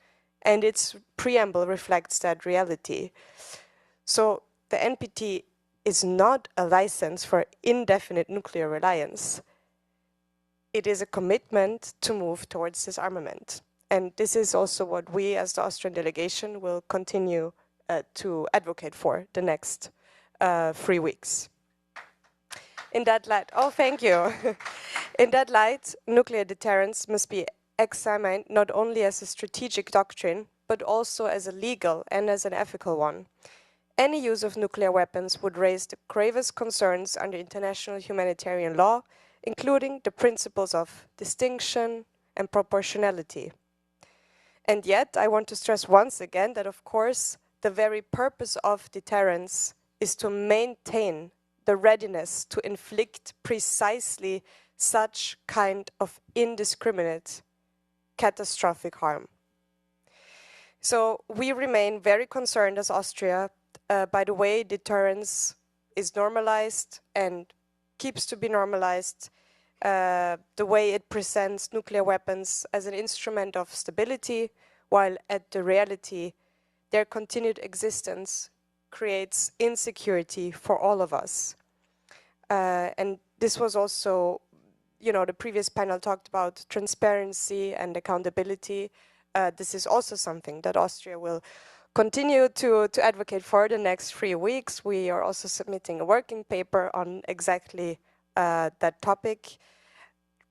and its preamble reflects that reality. So the NPT is not a license for indefinite nuclear reliance. It is a commitment to move towards disarmament. And this is also what we as the Austrian delegation will continue to advocate for the next 3 weeks. In that light, thank you. In that light, nuclear deterrence must be examined not only as a strategic doctrine, but also as a legal and as an ethical one. Any use of nuclear weapons would raise the gravest concerns under international humanitarian law, including the principles of distinction and proportionality. And yet, I want to stress once again that, of course, the very purpose of deterrence is to maintain the readiness to inflict precisely such kind of indiscriminate, catastrophic harm. So we remain very concerned as Austria by the way deterrence is normalized and keeps to be normalized, the way it presents nuclear weapons as an instrument of stability, while at the reality, their continued existence creates insecurity for all of us. And this was also, you know, the previous panel talked about transparency and accountability. This is also something that Austria will continue to advocate for the next 3 weeks. We are also submitting a working paper on exactly that topic,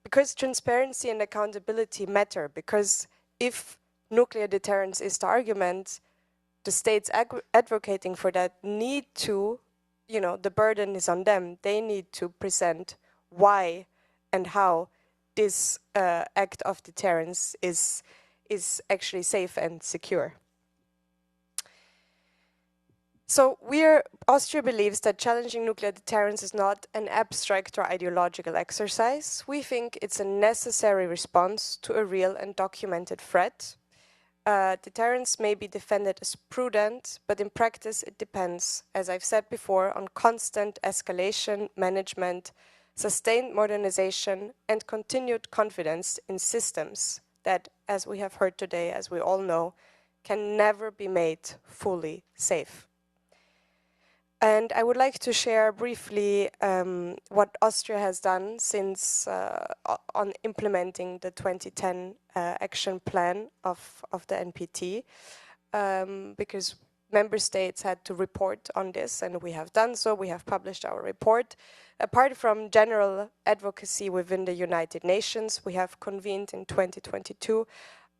because transparency and accountability matter, because if nuclear deterrence is the argument, the states advocating for that need to, you know, the burden is on them. They need to present why and how this act of deterrence is actually safe and secure. So Austria believes that challenging nuclear deterrence is not an abstract or ideological exercise. We think it's a necessary response to a real and documented threat. Deterrence may be defended as prudent, but in practice it depends, as I've said before, on constant escalation, management, sustained modernization, and continued confidence in systems that, as we have heard today, as we all know, can never be made fully safe. And I would like to share briefly what Austria has done since on implementing the 2010 action plan of the NPT, because member states had to report on this, and we have done so. We have published our report. Apart from general advocacy within the United Nations, we have convened in 2022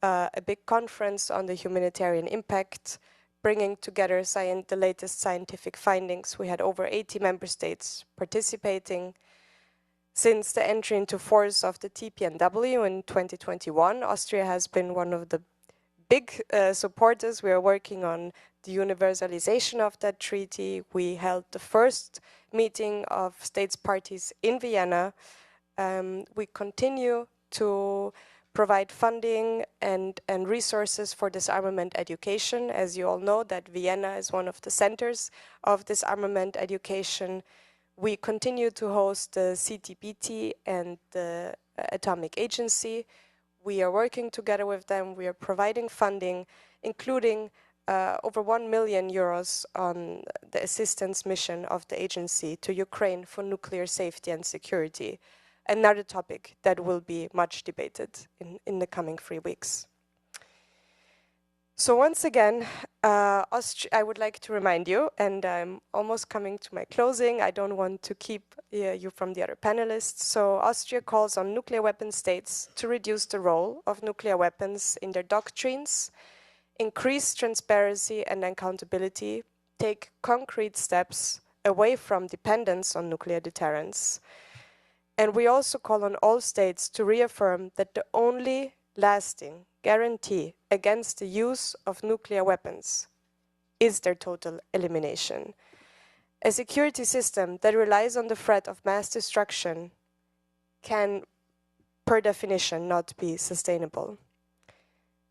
a big conference on the humanitarian impact, bringing together the latest scientific findings. We had over 80 member states participating. Since the entry into force of the TPNW in 2021, Austria has been one of the big supporters. We are working on the universalization of that treaty. We held the first meeting of states parties in Vienna. We continue to provide funding and resources for disarmament education. As you all know, that Vienna is one of the centers of disarmament education. We continue to host the CTBT and the Atomic Agency. We are working together with them. We are providing funding, including over 1 million euros on the assistance mission of the agency to Ukraine for nuclear safety and security. Another topic that will be much debated in the coming 3 weeks. So once again, I would like to remind you, and I'm almost coming to my closing, I don't want to keep you from the other panelists. So Austria calls on nuclear weapon states to reduce the role of nuclear weapons in their doctrines, increase transparency and accountability, take concrete steps away from dependence on nuclear deterrence. And we also call on all states to reaffirm that the only lasting guarantee against the use of nuclear weapons is their total elimination. A security system that relies on the threat of mass destruction can, per definition, not be sustainable.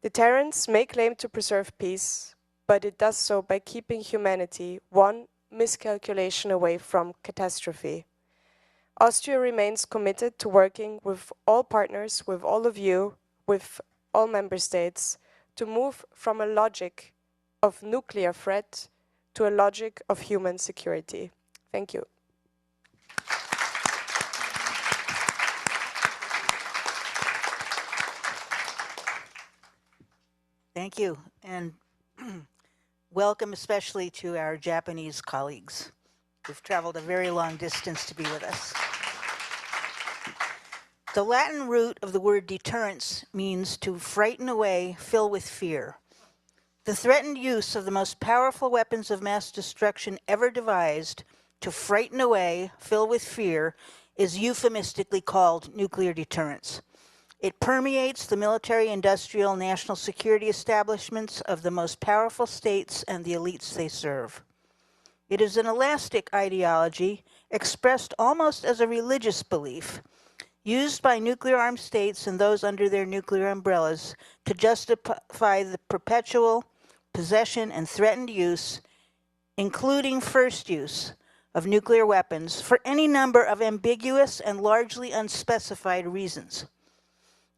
Deterrence may claim to preserve peace, but it does so by keeping humanity one miscalculation away from catastrophe. Austria remains committed to working with all partners, with all of you, with all member states, to move from a logic of nuclear threat to a logic of human security. Thank you. Thank you, and welcome especially to our Japanese colleagues who've traveled a very long distance to be with us. The Latin root of the word deterrence means to frighten away, fill with fear. The threatened use of the most powerful weapons of mass destruction ever devised to frighten away, fill with fear, is euphemistically called nuclear deterrence. It permeates the military, industrial, national security establishments of the most powerful states and the elites they serve. It is an elastic ideology expressed almost as a religious belief, used by nuclear-armed states and those under their nuclear umbrellas to justify the perpetual possession and threatened use, including first use, of nuclear weapons for any number of ambiguous and largely unspecified reasons.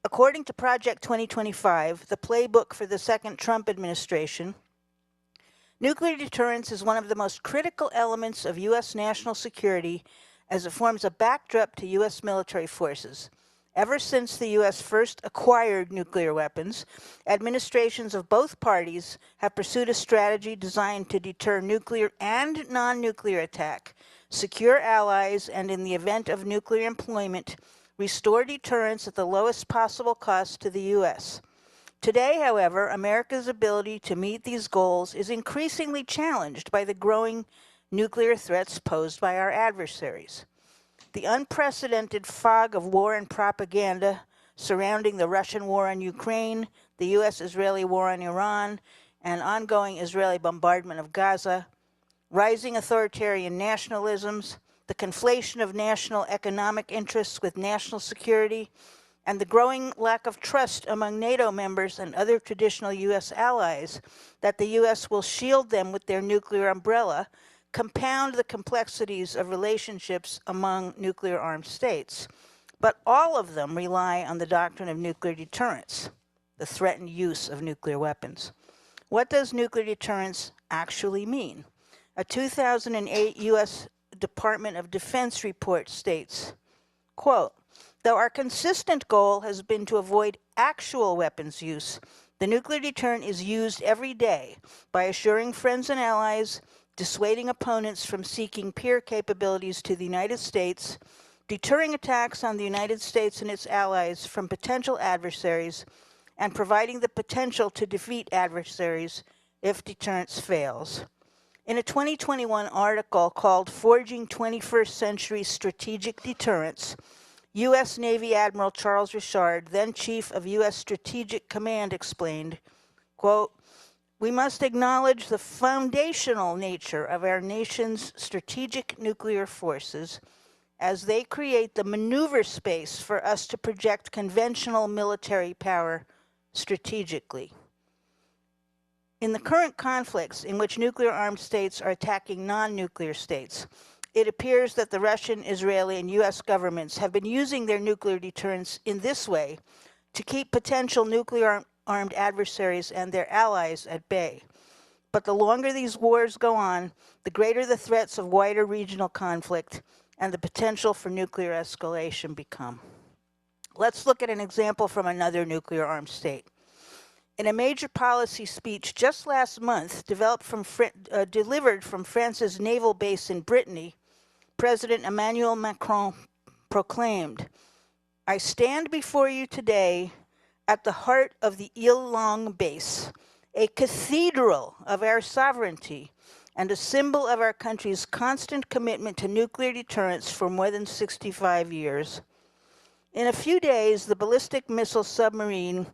According to Project 2025, the playbook for the second Trump administration, nuclear deterrence is one of the most critical elements of U.S. national security as it forms a backdrop to U.S. military forces. Ever since the U.S. first acquired nuclear weapons, administrations of both parties have pursued a strategy designed to deter nuclear and non-nuclear attack, secure allies, and in the event of nuclear employment, restore deterrence at the lowest possible cost to the U.S. Today, however, America's ability to meet these goals is increasingly challenged by the growing nuclear threats posed by our adversaries. The unprecedented fog of war and propaganda surrounding the Russian war on Ukraine, the U.S.-Israeli war on Iran, and ongoing Israeli bombardment of Gaza, rising authoritarian nationalisms, the conflation of national economic interests with national security, and the growing lack of trust among NATO members and other traditional U.S. allies that the U.S. will shield them with their nuclear umbrella compound the complexities of relationships among nuclear-armed states. But all of them rely on the doctrine of nuclear deterrence, the threatened use of nuclear weapons. What does nuclear deterrence actually mean? A 2008 U.S. Department of Defense report states, quote, "Though our consistent goal has been to avoid actual weapons use, the nuclear deterrent is used every day by assuring friends and allies, dissuading opponents from seeking peer capabilities to the United States, deterring attacks on the United States and its allies from potential adversaries, and providing the potential to defeat adversaries if deterrence fails." In a 2021 article called Forging 21st Century Strategic Deterrence, U.S. Navy Admiral Charles Richard, then Chief of U.S. Strategic Command, explained, quote, "We must acknowledge the foundational nature of our nation's strategic nuclear forces as they create the maneuver space for us to project conventional military power strategically. In the current conflicts in which nuclear-armed states are attacking non-nuclear states, it appears that the Russian, Israeli, and U.S. governments have been using their nuclear deterrence in this way to keep potential nuclear-armed adversaries and their allies at bay. But the longer these wars go on, the greater the threats of wider regional conflict and the potential for nuclear escalation become. Let's look at an example from another nuclear-armed state. In a major policy speech just last month, delivered from France's naval base in Brittany, President Emmanuel Macron proclaimed, "I stand before you today at the heart of the Ile-Longue base, a cathedral of our sovereignty and a symbol of our country's constant commitment to nuclear deterrence for more than 65 years. In a few days, the ballistic missile submarine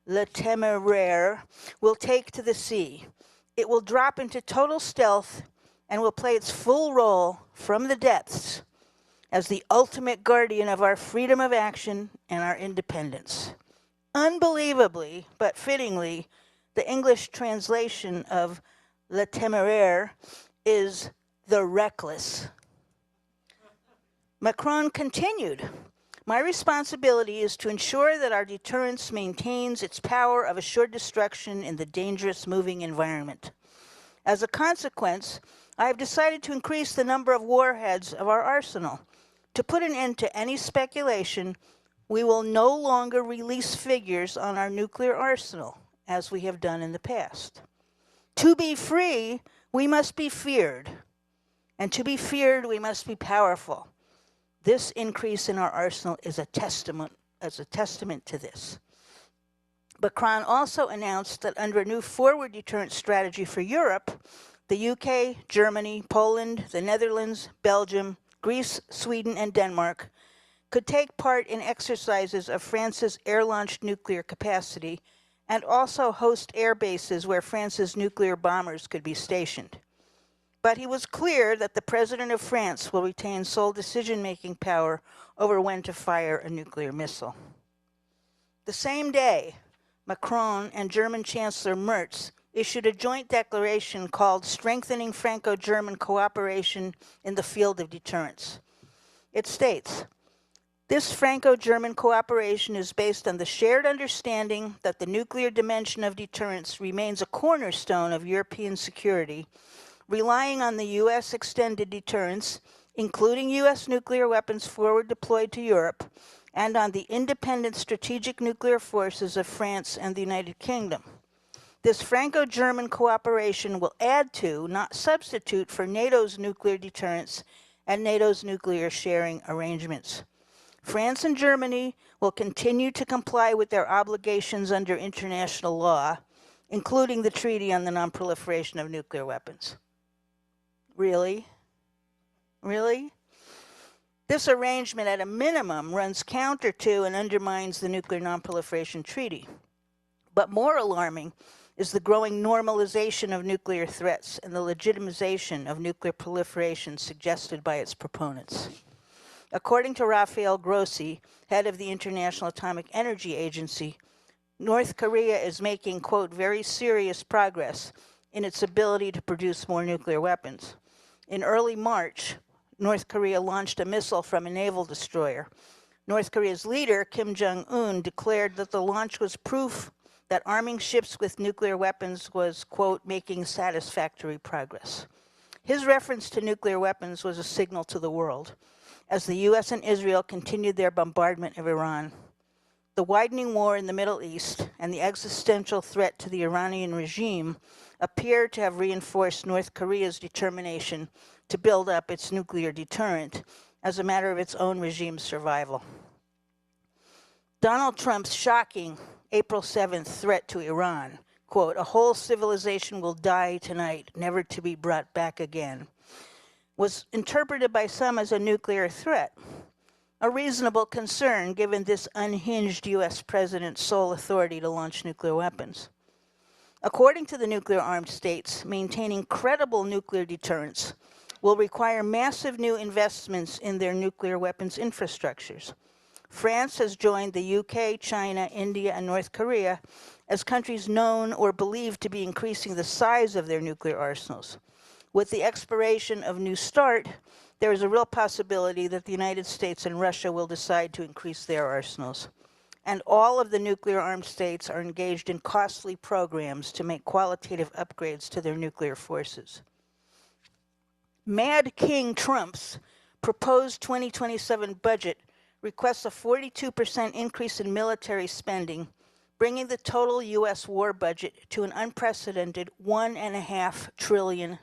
Le Téméraire will take to the sea. It will drop into total stealth and will play its full role from the depths as the ultimate guardian of our freedom of action and our independence." Unbelievably, but fittingly, the English translation of Le Téméraire is the reckless. Macron continued, "My responsibility is to ensure that our deterrence maintains its power of assured destruction in the dangerous moving environment. As a consequence, I have decided to increase the number of warheads of our arsenal. To put an end to any speculation, we will no longer release figures on our nuclear arsenal, as we have done in the past. To be free, we must be feared. And to be feared, we must be powerful. This increase in our arsenal is a testament to this." Macron also announced that under a new forward deterrence strategy for Europe, the UK, Germany, Poland, the Netherlands, Belgium, Greece, Sweden, and Denmark could take part in exercises of France's air-launched nuclear capacity and also host air bases where France's nuclear bombers could be stationed. But he was clear that the President of France will retain sole decision-making power over when to fire a nuclear missile. The same day, Macron and German Chancellor Merz issued a joint declaration called Strengthening Franco-German Cooperation in the Field of Deterrence. It states, "This Franco-German cooperation is based on the shared understanding that the nuclear dimension of deterrence remains a cornerstone of European security, relying on the U.S. extended deterrence, including U.S. nuclear weapons forward deployed to Europe, and on the independent strategic nuclear forces of France and the United Kingdom. This Franco-German cooperation will add to, not substitute for, NATO's nuclear deterrence and NATO's nuclear sharing arrangements. France and Germany will continue to comply with their obligations under international law, including the Treaty on the Nonproliferation of Nuclear Weapons." Really? Really? This arrangement, at a minimum, runs counter to and undermines the Nuclear Nonproliferation Treaty. But more alarming is the growing normalization of nuclear threats and the legitimization of nuclear proliferation suggested by its proponents. According to Rafael Grossi, head of the International Atomic Energy Agency, North Korea is making, quote, very serious progress in its ability to produce more nuclear weapons. In early March, North Korea launched a missile from a naval destroyer. North Korea's leader, Kim Jong-un, declared that the launch was proof that arming ships with nuclear weapons was, quote, making satisfactory progress. His reference to nuclear weapons was a signal to the world as the U.S. and Israel continued their bombardment of Iran. The widening war in the Middle East and the existential threat to the Iranian regime appear to have reinforced North Korea's determination to build up its nuclear deterrent as a matter of its own regime's survival. Donald Trump's shocking April 7th threat to Iran, quote, "a whole civilization will die tonight, never to be brought back again," was interpreted by some as a nuclear threat, a reasonable concern given this unhinged U.S. president's sole authority to launch nuclear weapons. According to the nuclear-armed states, maintaining credible nuclear deterrence will require massive new investments in their nuclear weapons infrastructures. France has joined the UK, China, India, and North Korea as countries known or believed to be increasing the size of their nuclear arsenals. With the expiration of New START, there is a real possibility that the United States and Russia will decide to increase their arsenals. And all of the nuclear-armed states are engaged in costly programs to make qualitative upgrades to their nuclear forces. Mad King Trump's proposed 2027 budget requests a 42% increase in military spending, bringing the total U.S. war budget to an unprecedented $1.5 trillion.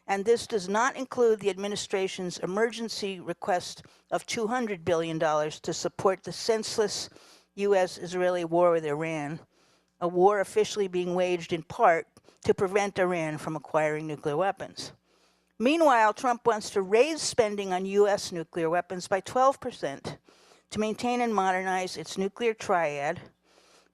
And this does not include the administration's emergency request of $200 billion to support the senseless U.S.-Israeli war with Iran, a war officially being waged in part to prevent Iran from acquiring nuclear weapons. Meanwhile, Trump wants to raise spending on U.S. nuclear weapons by 12% to maintain and modernize its nuclear triad,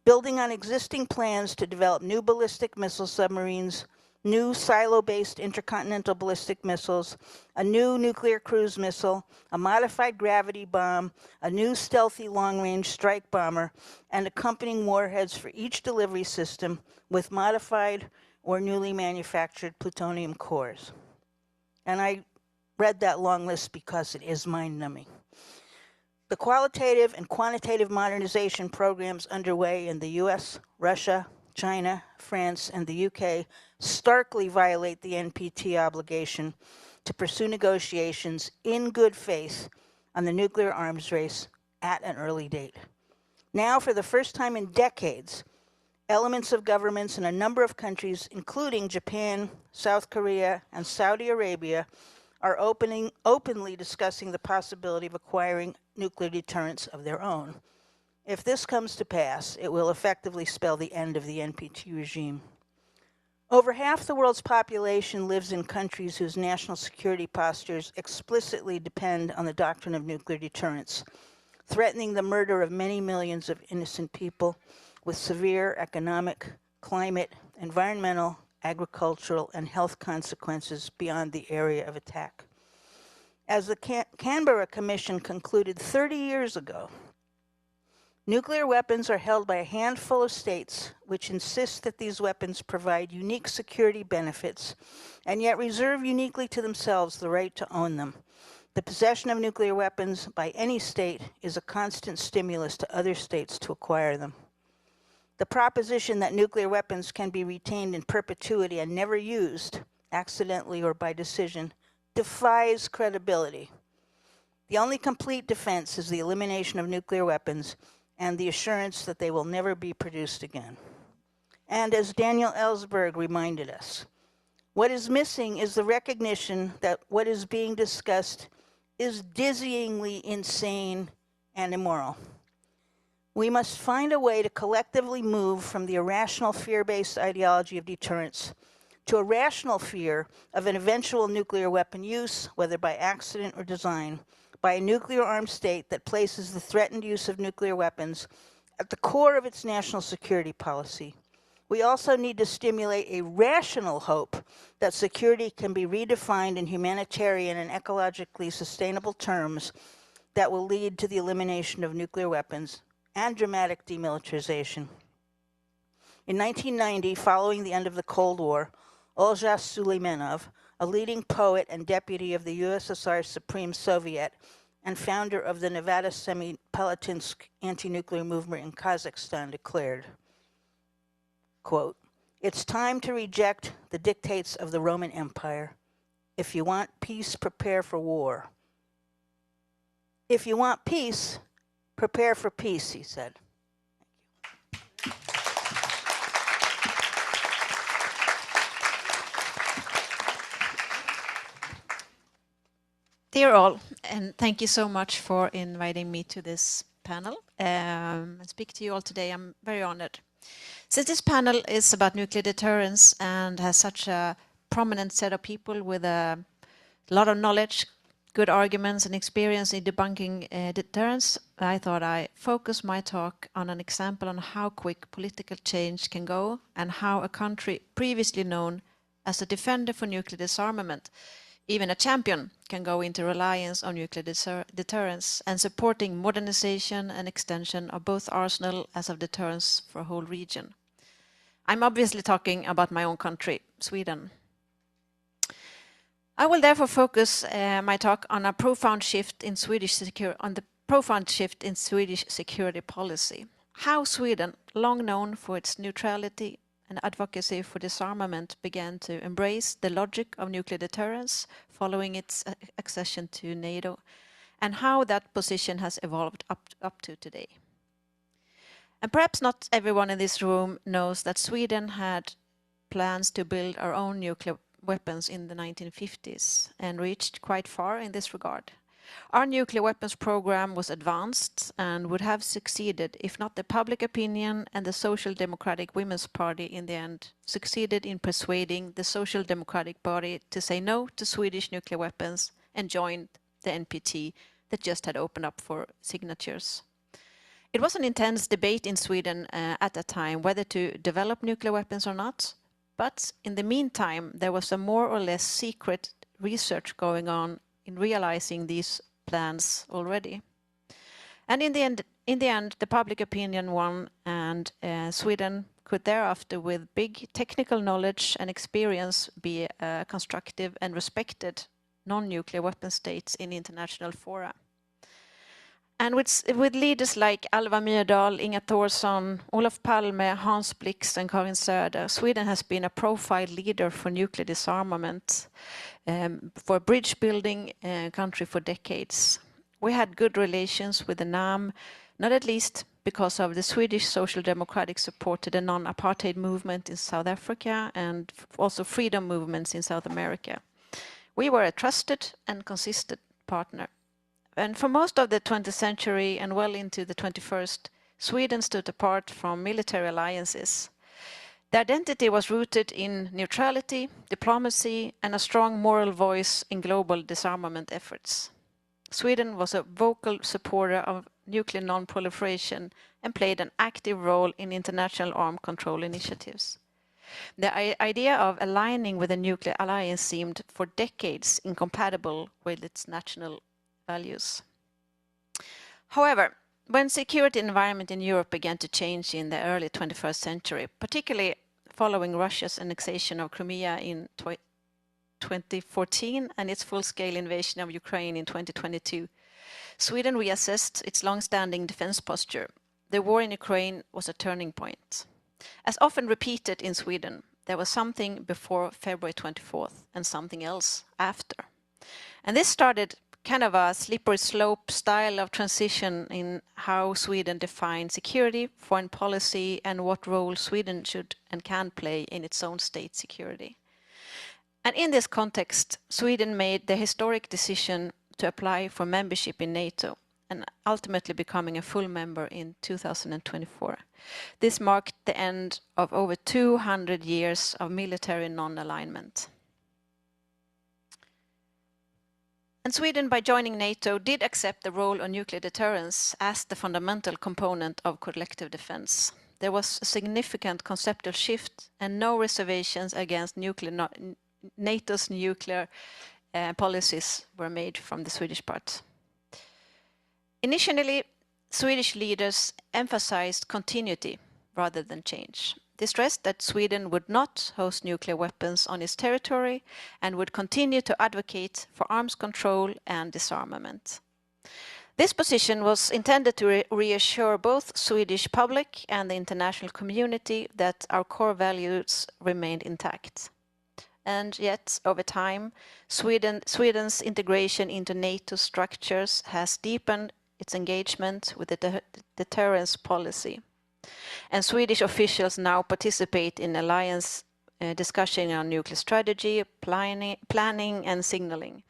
building on existing plans to develop new ballistic missile submarines, new silo-based intercontinental ballistic missiles, a new nuclear cruise missile, a modified gravity bomb, a new stealthy long-range strike bomber, and accompanying warheads for each delivery system with modified or newly manufactured plutonium cores. And I read that long list because it is mind-numbing. The qualitative and quantitative modernization programs underway in the US, Russia, China, France, and the UK starkly violate the NPT obligation to pursue negotiations in good faith on the nuclear arms race at an early date. Now, for the first time in decades, elements of governments in a number of countries, including Japan, South Korea, and Saudi Arabia, are openly discussing the possibility of acquiring nuclear deterrence of their own. If this comes to pass, it will effectively spell the end of the NPT regime. Over half the world's population lives in countries whose national security postures explicitly depend on the doctrine of nuclear deterrence, threatening the murder of many millions of innocent people with severe economic, climate, environmental, agricultural, and health consequences beyond the area of attack. As the Canberra Commission concluded 30 years ago, nuclear weapons are held by a handful of states which insist that these weapons provide unique security benefits and yet reserve uniquely to themselves the right to own them. The possession of nuclear weapons by any state is a constant stimulus to other states to acquire them. The proposition that nuclear weapons can be retained in perpetuity and never used, accidentally or by decision, defies credibility. The only complete defense is the elimination of nuclear weapons and the assurance that they will never be produced again. And as Daniel Ellsberg reminded us, what is missing is the recognition that what is being discussed is dizzyingly insane and immoral. We must find a way to collectively move from the irrational fear-based ideology of deterrence to a rational fear of an eventual nuclear weapon use, whether by accident or design, by a nuclear-armed state that places the threatened use of nuclear weapons at the core of its national security policy. We also need to stimulate a rational hope that security can be redefined in humanitarian and ecologically sustainable terms that will lead to the elimination of nuclear weapons and dramatic demilitarization. In 1990, following the end of the Cold War, Olja Suleimanov, a leading poet and deputy of the USSR Supreme Soviet and founder of the Nevada Semipalatinsk anti-nuclear movement in Kazakhstan, declared, quote, "It's time to reject the dictates of the Roman Empire. If you want peace, prepare for war. If you want peace, prepare for peace," he said. Dear all, and thank you so much for inviting me to this panel and speak to you all today. I'm very honored. Since this panel is about nuclear deterrence and has such a prominent set of people with a lot of knowledge, good arguments and experience in debunking deterrence, I thought I'd focus my talk on an example on how quick political change can go and how a country previously known as a defender for nuclear disarmament, even a champion, can go into reliance on nuclear deterrence and supporting modernization and extension of both arsenal as of deterrence for a whole region. I'm obviously talking about my own country, Sweden. I will therefore focus my talk on a profound shift in Swedish security policy. How Sweden, long known for its neutrality and advocacy for disarmament, began to embrace the logic of nuclear deterrence following its accession to NATO, and how that position has evolved up to today. And perhaps not everyone in this room knows that Sweden had plans to build our own nuclear weapons in the 1950s and reached quite far in this regard. Our nuclear weapons program was advanced and would have succeeded if not the public opinion and the Social Democratic Women's Party in the end succeeded in persuading the Social Democratic Party to say no to Swedish nuclear weapons and join the NPT that just had opened up for signatures. It was an intense debate in Sweden at that time whether to develop nuclear weapons or not, but in the meantime there was a more or less secret research going on in realizing these plans already. And in the end, the public opinion won, and Sweden could thereafter, with big technical knowledge and experience, be a constructive and respected non-nuclear weapon states in international fora. And with leaders like Alva Myrdal, Inga Thorsson, Olof Palme, Hans Blix and Karin Söder, Sweden has been a profile leader for nuclear disarmament, for bridge building country for decades. We had good relations with the NAM, not at least because of the Swedish Social Democratic support to the non-apartheid movement in South Africa and also freedom movements in South America. We were a trusted and consistent partner. And for most of the 20th century and well into the 21st, Sweden stood apart from military alliances. The identity was rooted in neutrality, diplomacy, and a strong moral voice in global disarmament efforts. Sweden was a vocal supporter of nuclear non-proliferation and played an active role in international arms control initiatives. The idea of aligning with a nuclear alliance seemed for decades incompatible with its national values. However, when security environment in Europe began to change in the early 21st century, particularly following Russia's annexation of Crimea in 2014 and its full-scale invasion of Ukraine in 2022, Sweden reassessed its long-standing defense posture. The war in Ukraine was a turning point. As often repeated in Sweden, there was something before February 24th and something else after. And this started kind of a slippery slope style of transition in how Sweden defined security, foreign policy, and what role Sweden should and can play in its own state security. And in this context, Sweden made the historic decision to apply for membership in NATO and ultimately becoming a full member in 2024. This marked the end of over 200 years of military non-alignment. And Sweden, by joining NATO, did accept the role of nuclear deterrence as the fundamental component of collective defense. There was a significant conceptual shift and no reservations against NATO's nuclear policies were made from the Swedish part. Initially, Swedish leaders emphasized continuity rather than change. They stressed that Sweden would not host nuclear weapons on its territory and would continue to advocate for arms control and disarmament. This position was intended to reassure both Swedish public and the international community that our core values remained intact. And yet, over time, Sweden's integration into NATO structures has deepened its engagement with the deterrence policy. And Swedish officials now participate in alliance discussion on nuclear strategy, planning and signaling.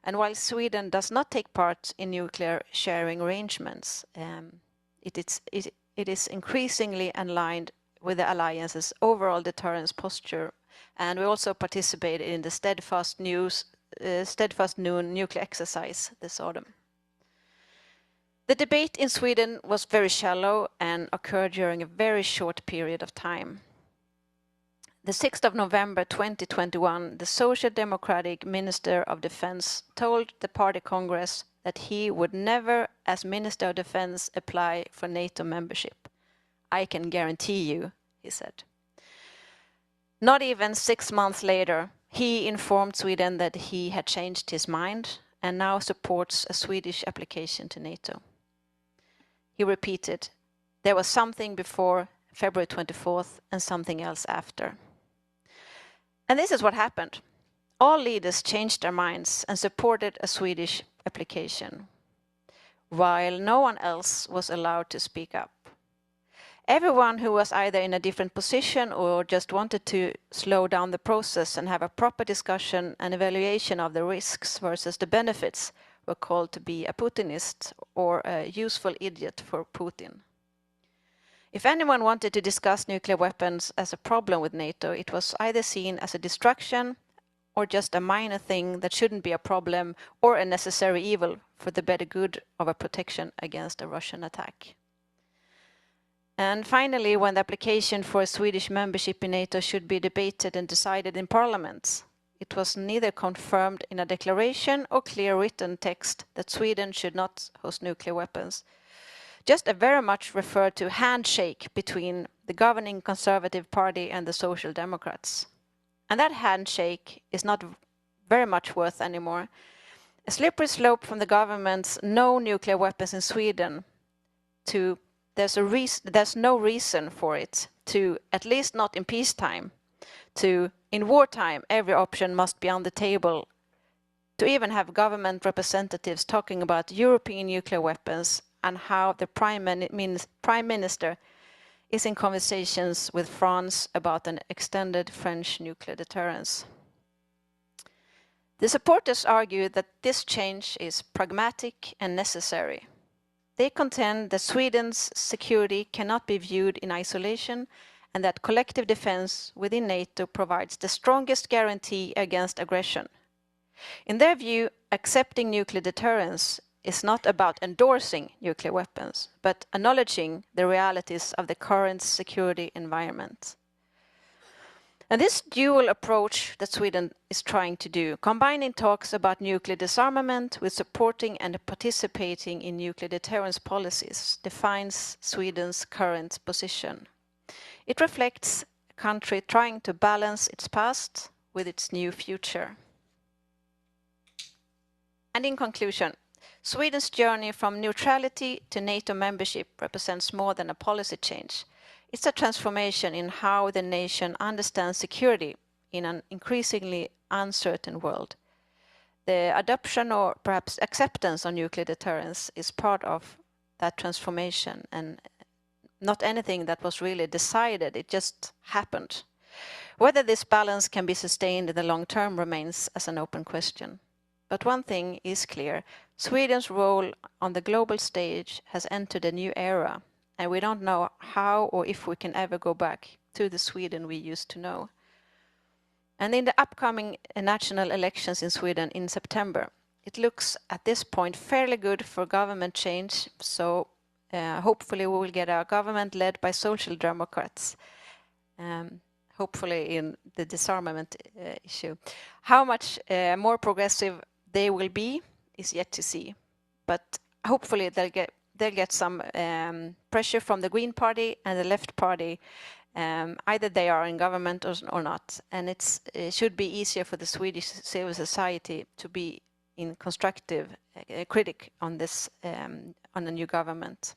And while Sweden does not take part in nuclear sharing arrangements, it is increasingly aligned with the alliance's overall deterrence posture. And we also participated in the Steadfast Noon nuclear exercise this autumn. The debate in Sweden was very shallow and occurred during a very short period of time. The 6th of November 2021, the Social Democratic Minister of Defense told the party Congress that he would never, as Minister of Defense, apply for NATO membership. I can guarantee you, he said. Not even 6 months later, he informed Sweden that he had changed his mind and now supports a Swedish application to NATO. He repeated, there was something before February 24th and something else after. And this is what happened. All leaders changed their minds and supported a Swedish application, while no one else was allowed to speak up. Everyone who was either in a different position or just wanted to slow down the process and have a proper discussion and evaluation of the risks versus the benefits were called to be a Putinist or a useful idiot for Putin. If anyone wanted to discuss nuclear weapons as a problem with NATO, it was either seen as a distraction or just a minor thing that shouldn't be a problem or a necessary evil for the better good of a protection against a Russian attack. And finally, when the application for a Swedish membership in NATO should be debated and decided in Parliament, it was neither confirmed in a declaration or clear written text that Sweden should not host nuclear weapons. Just a very much referred to handshake between the governing Conservative Party and the Social Democrats. And that handshake is not very much worth anymore. A slippery slope from the government's no nuclear weapons in Sweden to there's no reason for it, to at least not in peacetime, to in wartime every option must be on the table, to even have government representatives talking about European nuclear weapons and how the Prime Minister is in conversations with France about an extended French nuclear deterrence. The supporters argue that this change is pragmatic and necessary. They contend that Sweden's security cannot be viewed in isolation and that collective defense within NATO provides the strongest guarantee against aggression. In their view, accepting nuclear deterrence is not about endorsing nuclear weapons, but acknowledging the realities of the current security environment. And this dual approach that Sweden is trying to do, combining talks about nuclear disarmament with supporting and participating in nuclear deterrence policies, defines Sweden's current position. It reflects a country trying to balance its past with its new future. And in conclusion, Sweden's journey from neutrality to NATO membership represents more than a policy change. It's a transformation in how the nation understands security in an increasingly uncertain world. The adoption or perhaps acceptance of nuclear deterrence is part of that transformation and not anything that was really decided, it just happened. Whether this balance can be sustained in the long term remains as an open question. But one thing is clear, Sweden's role on the global stage has entered a new era, and we don't know how or if we can ever go back to the Sweden we used to know. And in the upcoming national elections in Sweden in September, it looks at this point fairly good for government change, so hopefully we will get a government led by social democrats, hopefully in the disarmament issue. How much more progressive they will be is yet to see, but hopefully they'll get some pressure from the Green Party and the Left Party, either they are in government or not. And it should be easier for the Swedish civil society to be in constructive critic on this, on the new government.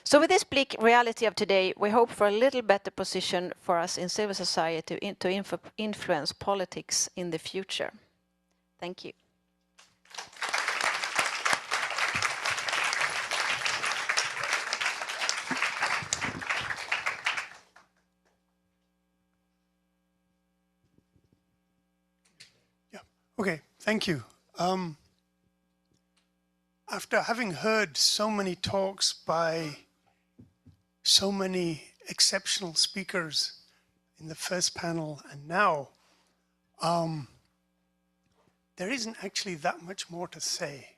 So with this bleak reality of today, we hope for a little better position for us in civil society to influence politics in the future. Thank you. Okay, thank you. After having heard so many talks by so many exceptional speakers in the first panel and now, there isn't actually that much more to say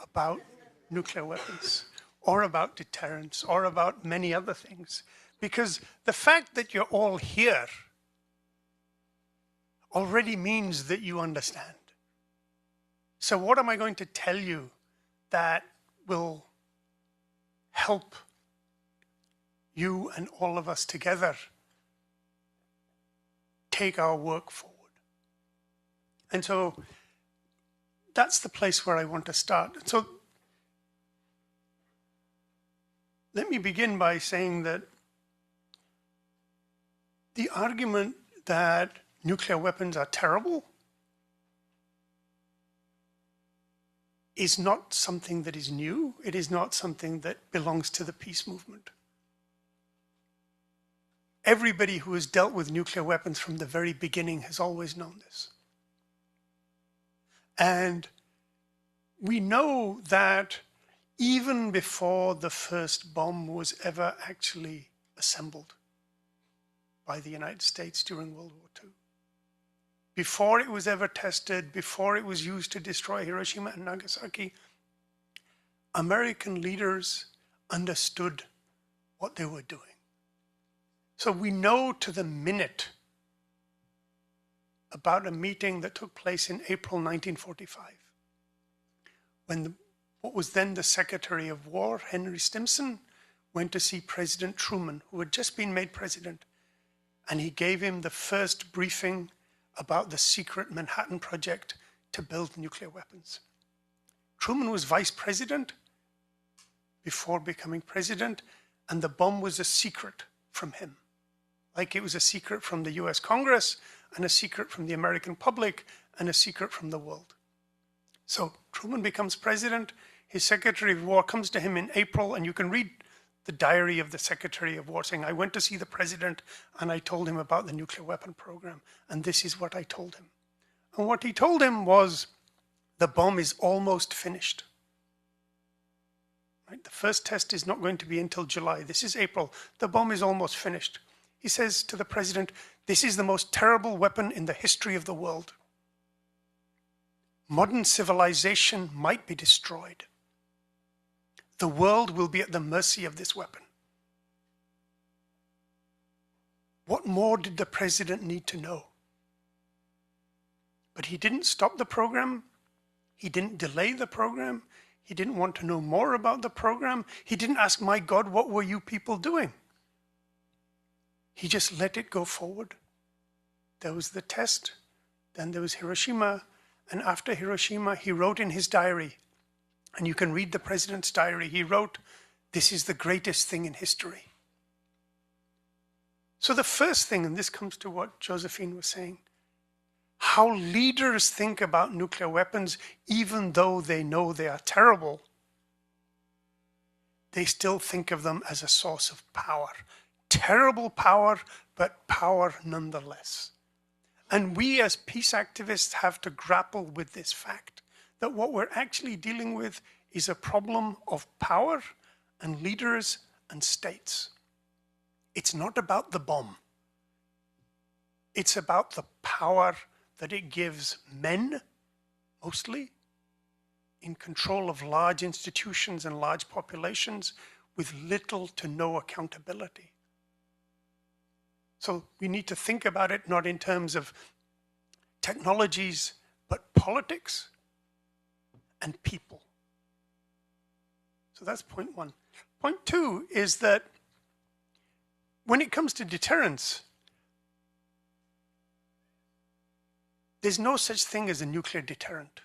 about nuclear weapons or about deterrence or about many other things, because the fact that you're all here already means that you understand. So what am I going to tell you that will help you and all of us together take our work forward? And so that's the place where I want to start. So let me begin by saying that the argument that nuclear weapons are terrible is not something that is new. It is not something that belongs to the peace movement. Everybody who has dealt with nuclear weapons from the very beginning has always known this. And we know that even before the first bomb was ever actually assembled by the United States during World War II, before it was ever tested, before it was used to destroy Hiroshima and Nagasaki, American leaders understood what they were doing. So we know to the minute about a meeting that took place in April 1945, when what was then the Secretary of War, Henry Stimson, went to see President Truman, who had just been made president, and he gave him the first briefing about the secret Manhattan Project to build nuclear weapons. Truman was vice president before becoming president, and the bomb was a secret from him. Like it was a secret from the US Congress, and a secret from the American public, and a secret from the world. So Truman becomes president, his Secretary of War comes to him in April, and you can read the diary of the Secretary of War saying, I went to see the president and I told him about the nuclear weapon program, and this is what I told him. And what he told him was, the bomb is almost finished. Right? The first test is not going to be until July. This is April. The bomb is almost finished. He says to the president, this is the most terrible weapon in the history of the world. Modern civilization might be destroyed. The world will be at the mercy of this weapon. What more did the president need to know? But he didn't stop the program. He didn't delay the program. He didn't want to know more about the program. He didn't ask, my God, what were you people doing? He just let it go forward. There was the test, then there was Hiroshima, and after Hiroshima, he wrote in his diary, and you can read the president's diary, he wrote, this is the greatest thing in history. So the first thing, and this comes to what Josephine was saying, how leaders think about nuclear weapons, even though they know they are terrible, they still think of them as a source of power. Terrible power, but power nonetheless. And we as peace activists have to grapple with this fact, that what we're actually dealing with is a problem of power and leaders and states. It's not about the bomb. It's about the power that it gives men, mostly, in control of large institutions and large populations with little to no accountability. So we need to think about it not in terms of technologies, but politics and people. So that's point one. Point two is that when it comes to deterrence, there's no such thing as a nuclear deterrent.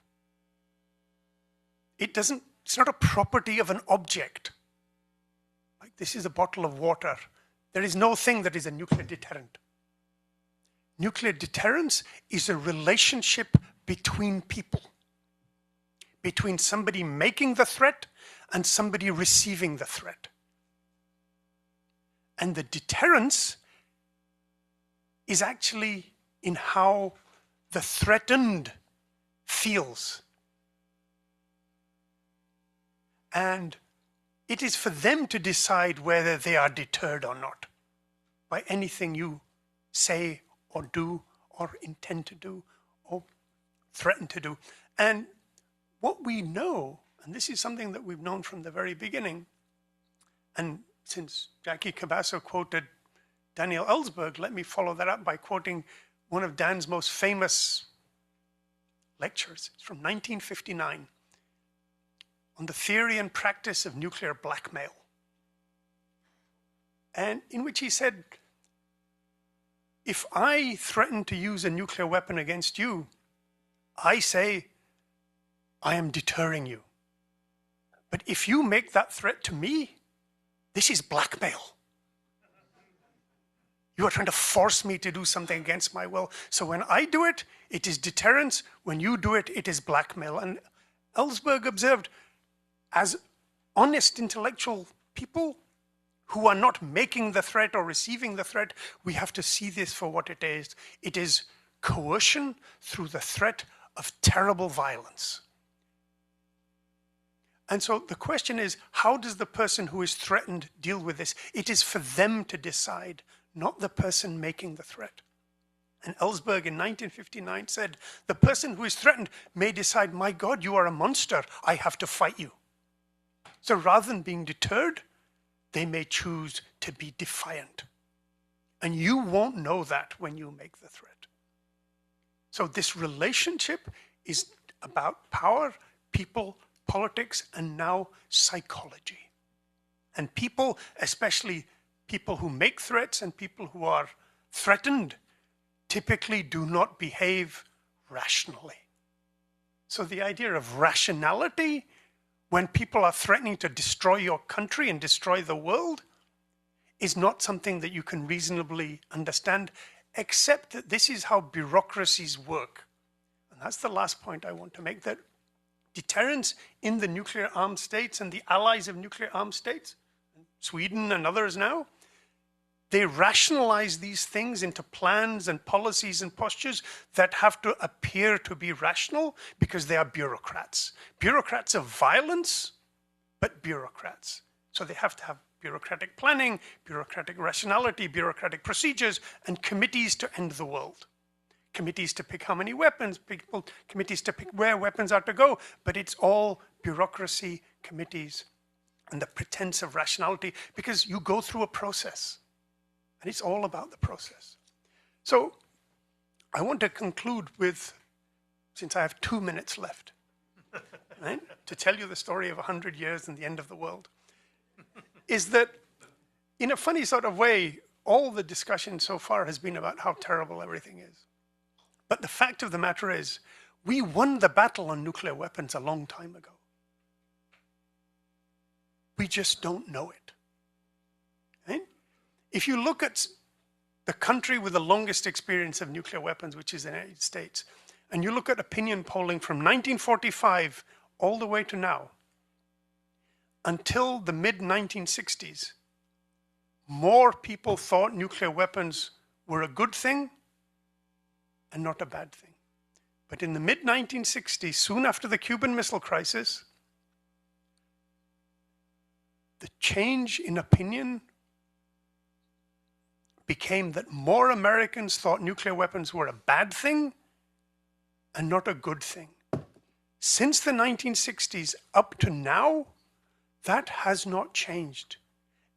It's not a property of an object. Like this is a bottle of water. There is no thing that is a nuclear deterrent. Nuclear deterrence is a relationship between people, between somebody making the threat and somebody receiving the threat. And the deterrence is actually in how the threatened feels. And it is for them to decide whether they are deterred or not by anything you say or do or intend to do or threaten to do. And what we know, and this is something that we've known from the very beginning, and since Jackie Cabasso quoted Daniel Ellsberg, let me follow that up by quoting one of Dan's most famous lectures. It's from 1959 on the theory and practice of nuclear blackmail. And in which he said, if I threaten to use a nuclear weapon against you, I say, I am deterring you. But if you make that threat to me, this is blackmail. You are trying to force me to do something against my will. So when I do it, it is deterrence. When you do it, it is blackmail. And Ellsberg observed, as honest intellectual people who are not making the threat or receiving the threat, we have to see this for what it is. It is coercion through the threat of terrible violence. And so the question is, how does the person who is threatened deal with this? It is for them to decide, not the person making the threat. And Ellsberg in 1959 said, the person who is threatened may decide, my God, you are a monster, I have to fight you. So rather than being deterred, they may choose to be defiant. And you won't know that when you make the threat. So this relationship is about power, people, politics, and now psychology. And people, especially people who make threats and people who are threatened, typically do not behave rationally. So the idea of rationality, when people are threatening to destroy your country and destroy the world, is not something that you can reasonably understand, except that this is how bureaucracies work. And that's the last point I want to make, that deterrence in the nuclear armed states and the allies of nuclear armed states, Sweden and others now, they rationalize these things into plans and policies and postures that have to appear to be rational because they are bureaucrats. Bureaucrats of violence but bureaucrats. So they have to have bureaucratic planning, bureaucratic rationality, bureaucratic procedures, and committees to end the world. Committees to pick how many weapons, committees to pick where weapons are to go, but it's all bureaucracy, committees, and the pretense of rationality, because you go through a process, and it's all about the process. So I want to conclude with, since I have 2 minutes left, right, to tell you the story of 100 years and the end of the world, is that in a funny sort of way, all the discussion so far has been about how terrible everything is. But the fact of the matter is, we won the battle on nuclear weapons a long time ago. We just don't know it. Right? If you look at the country with the longest experience of nuclear weapons, which is the United States, and you look at opinion polling from 1945 all the way to now, until the mid-1960s, more people thought nuclear weapons were a good thing and not a bad thing. But in the mid-1960s, soon after the Cuban Missile Crisis, the change in opinion became that more Americans thought nuclear weapons were a bad thing and not a good thing. Since the 1960s up to now, that has not changed.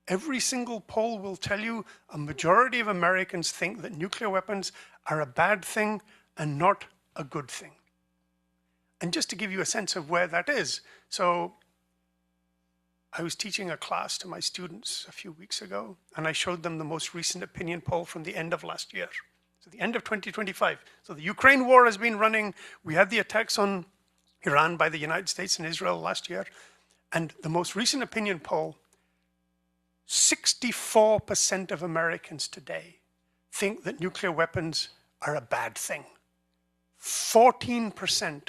Every single poll will tell you a majority of Americans think that nuclear weapons are a bad thing and not a good thing. And just to give you a sense of where that is, so I was teaching a class to my students a few weeks ago, and I showed them the most recent opinion poll from the end of last year. So the end of 2025. So the Ukraine war has been running. We had the attacks on Iran by the United States and Israel last year. And the most recent opinion poll, 64% of Americans today think that nuclear weapons are a bad thing. 14%,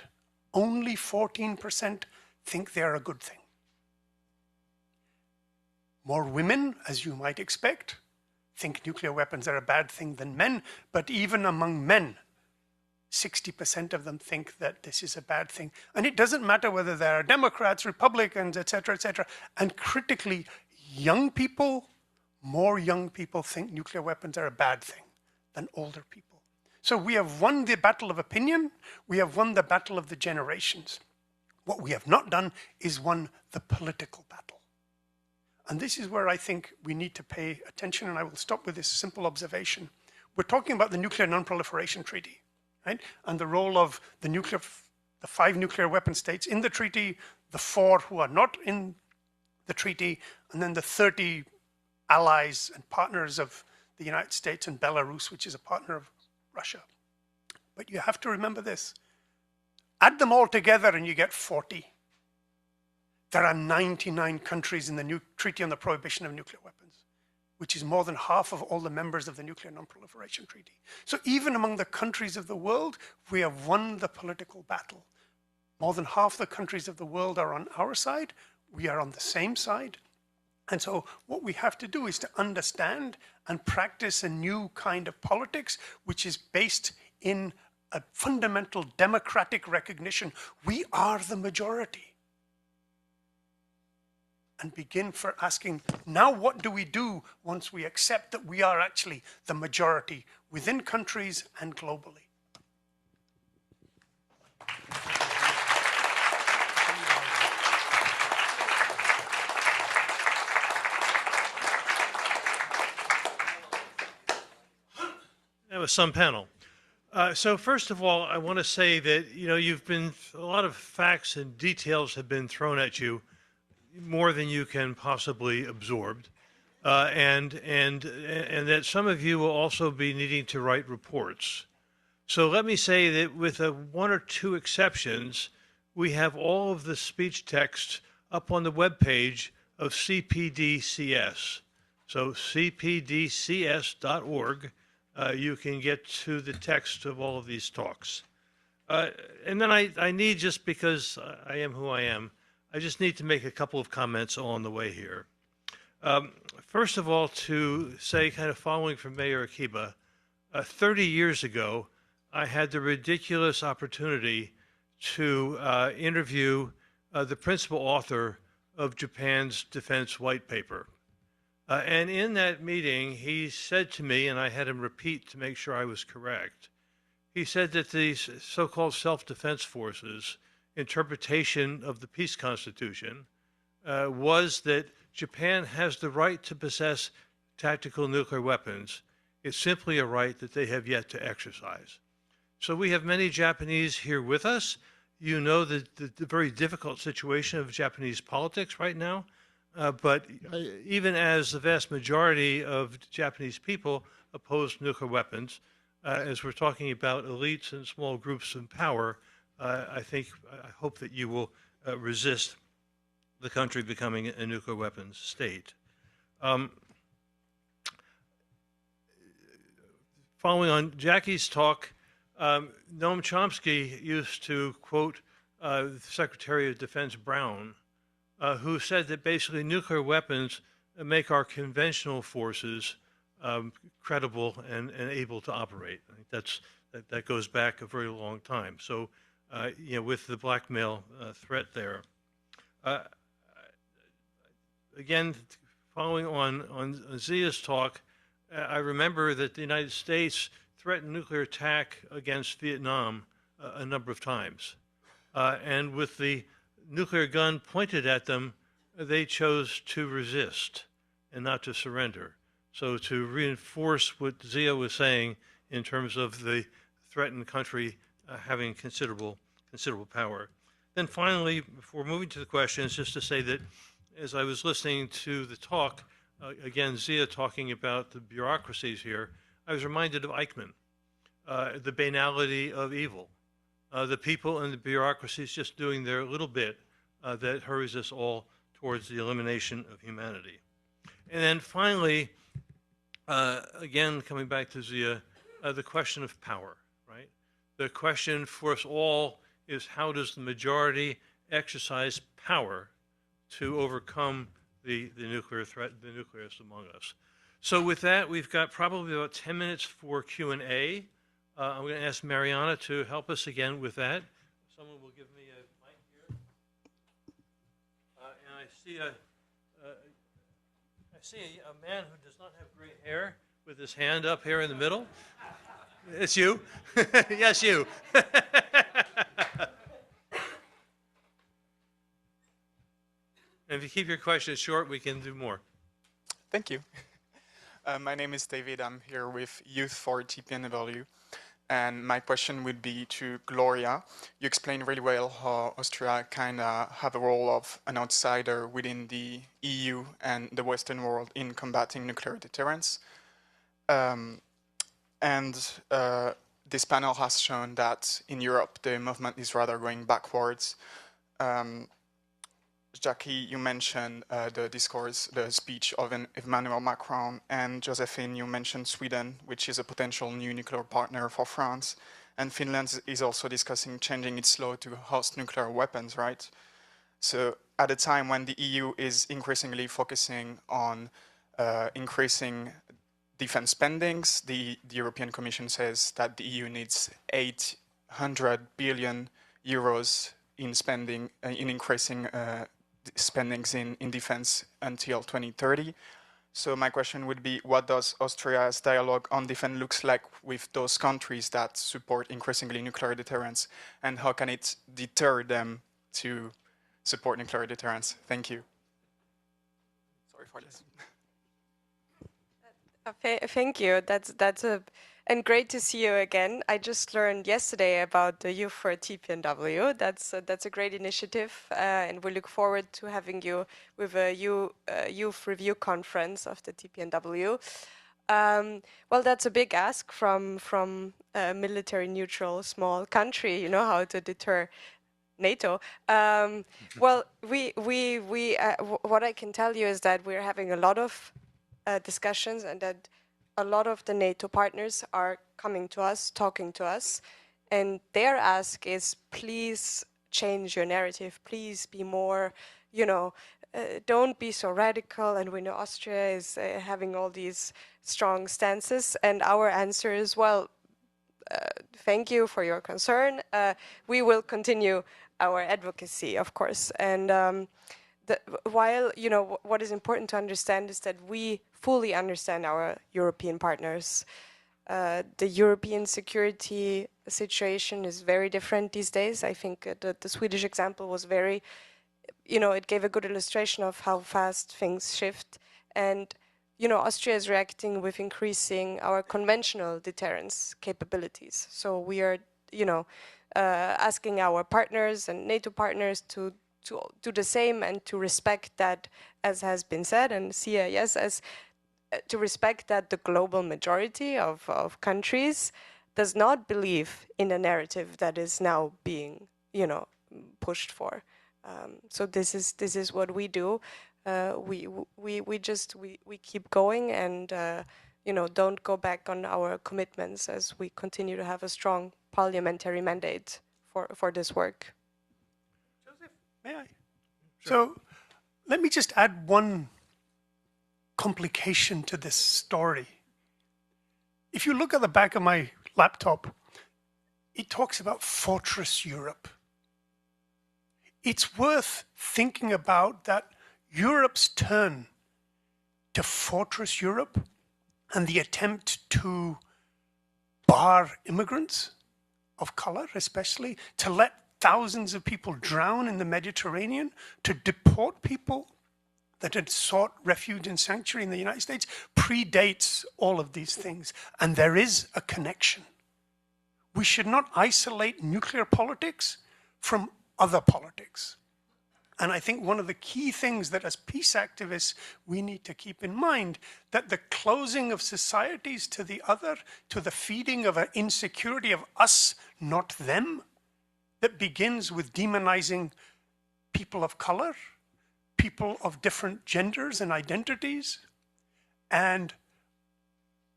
only 14% think they're a good thing. More women, as you might expect, think nuclear weapons are a bad thing than men, but even among men, 60% of them think that this is a bad thing. And it doesn't matter whether they are Democrats, Republicans, etc., etc. And critically, young people, more young people think nuclear weapons are a bad thing than older people. So we have won the battle of opinion. We have won the battle of the generations. What we have not done is won the political battle. And this is where I think we need to pay attention, and I will stop with this simple observation. We're talking about the Nuclear Nonproliferation Treaty. Right? And the role of the 5 nuclear weapon states in the treaty, the 4 who are not in the treaty, and then the 30 allies and partners of the United States and Belarus, which is a partner of Russia. But you have to remember this. Add them all together and you get 40. There are 99 countries in the Treaty on the Prohibition of Nuclear Weapons, which is more than half of all the members of the Nuclear Nonproliferation Treaty. So even among the countries of the world, we have won the political battle. More than half the countries of the world are on our side. We are on the same side. And so what we have to do is to understand and practice a new kind of politics, which is based in a fundamental democratic recognition. We are the majority. And begin for asking, now what do we do once we accept that we are actually the majority within countries and globally? That was some panel. So first of all, I want to say that, a lot of facts and details have been thrown at you, more than you can possibly absorb, and that some of you will also be needing to write reports. So let me say that with 1 or 2 exceptions, we have all of the speech text up on the webpage of CPDCS. So cpdcs.org, you can get to the text of all of these talks. And then I need, just because I am who I am, I just need to make a couple of comments along the way here. First of all, to say, kind of following from Mayor Akiba, 30 years ago, I had the ridiculous opportunity to interview the principal author of Japan's defense white paper. And in that meeting, he said to me, and I had him repeat to make sure I was correct, he said that these so-called self-defense forces' interpretation of the peace constitution was that Japan has the right to possess tactical nuclear weapons. It's simply a right that they have yet to exercise. So we have many Japanese here with us. You know the very difficult situation of Japanese politics right now. But even as the vast majority of Japanese people oppose nuclear weapons, as we're talking about elites and small groups in power, I hope that you will resist the country becoming a nuclear weapons state. Following on Jackie's talk, Noam Chomsky used to quote Secretary of Defense Brown, who said that basically nuclear weapons make our conventional forces credible and able to operate. I think that goes back a very long time. So, with the blackmail threat there. Again, following on Zia's talk, I remember that the United States threatened nuclear attack against Vietnam a number of times. And with the nuclear gun pointed at them, they chose to resist and not to surrender. So to reinforce what Zia was saying in terms of the threatened country having considerable power. Then finally, before moving to the questions, just to say that as I was listening to the talk, again, Zia talking about the bureaucracies here, I was reminded of Eichmann, the banality of evil. The people and the bureaucracies just doing their little bit that hurries us all towards the elimination of humanity. And then finally, again, coming back to Zia, the question of power, right? The question for us all is how does the majority exercise power to overcome the nuclear threat, the nuclearists among us? So with that, we've got probably about 10 minutes for Q&A. I'm going to ask Mariana to help us again with that. Someone will give me a mic here. And I see a man who does not have gray hair with his hand up here in the middle. It's you? Yes, you. And if you keep your questions short, we can do more. Thank you. My name is David. I'm here with Youth for TPNW. And my question would be to Gloria. You explained really well how Austria kind of have a role of an outsider within the EU and the Western world in combating nuclear deterrence. This panel has shown that in Europe, the movement is rather going backwards. Jackie, you mentioned the speech of Emmanuel Macron, and Josephine, you mentioned Sweden, which is a potential new nuclear partner for France. And Finland is also discussing changing its law to host nuclear weapons, right? So at a time when the EU is increasingly focusing on increasing defense spendings, the European Commission says that the EU needs 800 billion euros in spending, in increasing spendings in defense until 2030. So my question would be, what does Austria's dialogue on defense looks like with those countries that support increasingly nuclear deterrence, and how can it deter them to support nuclear deterrence? Thank you. Sorry for this. Thank you. And great to see you again. I just learned yesterday about the Youth for TPNW. That's a great initiative, and we look forward to having you with a Youth Review Conference of the TPNW. Well, that's a big ask from a military neutral small country. You know how to deter NATO. Well, what I can tell you is that we're having a lot of discussions, and that a lot of the NATO partners are coming to us, talking to us, and their ask is, please change your narrative, please be more, don't be so radical. And we know Austria is having all these strong stances, and our answer is, well, thank you for your concern. We will continue our advocacy, of course. And while, you know, what is important to understand is that we fully understand our European partners. The European security situation is very different these days. I think the Swedish example was very, you know, it gave a good illustration of how fast things shift. And, you know, Austria is reacting with increasing our conventional deterrence capabilities. So we are, you know, asking our partners and NATO partners to do the same and to respect that, as has been said, and CIS, as to respect that the global majority of countries does not believe in a narrative that is now being, you know, pushed for. So this is what we do. We keep going and you know, don't go back on our commitments as we continue to have a strong parliamentary mandate for this work. Joseph, may I? Sure. So let me just add one complication to this story. If you look at the back of my laptop, it talks about Fortress Europe. It's worth thinking about that Europe's turn to Fortress Europe and the attempt to bar immigrants of color, especially, to let thousands of people drown in the Mediterranean, to deport people that had sought refuge and sanctuary in the United States, predates all of these things. And there is a connection. We should not isolate nuclear politics from other politics. And I think one of the key things that as peace activists we need to keep in mind, that the closing of societies to the other, to the feeding of an insecurity of us, not them, that begins with demonizing people of color, people of different genders and identities, and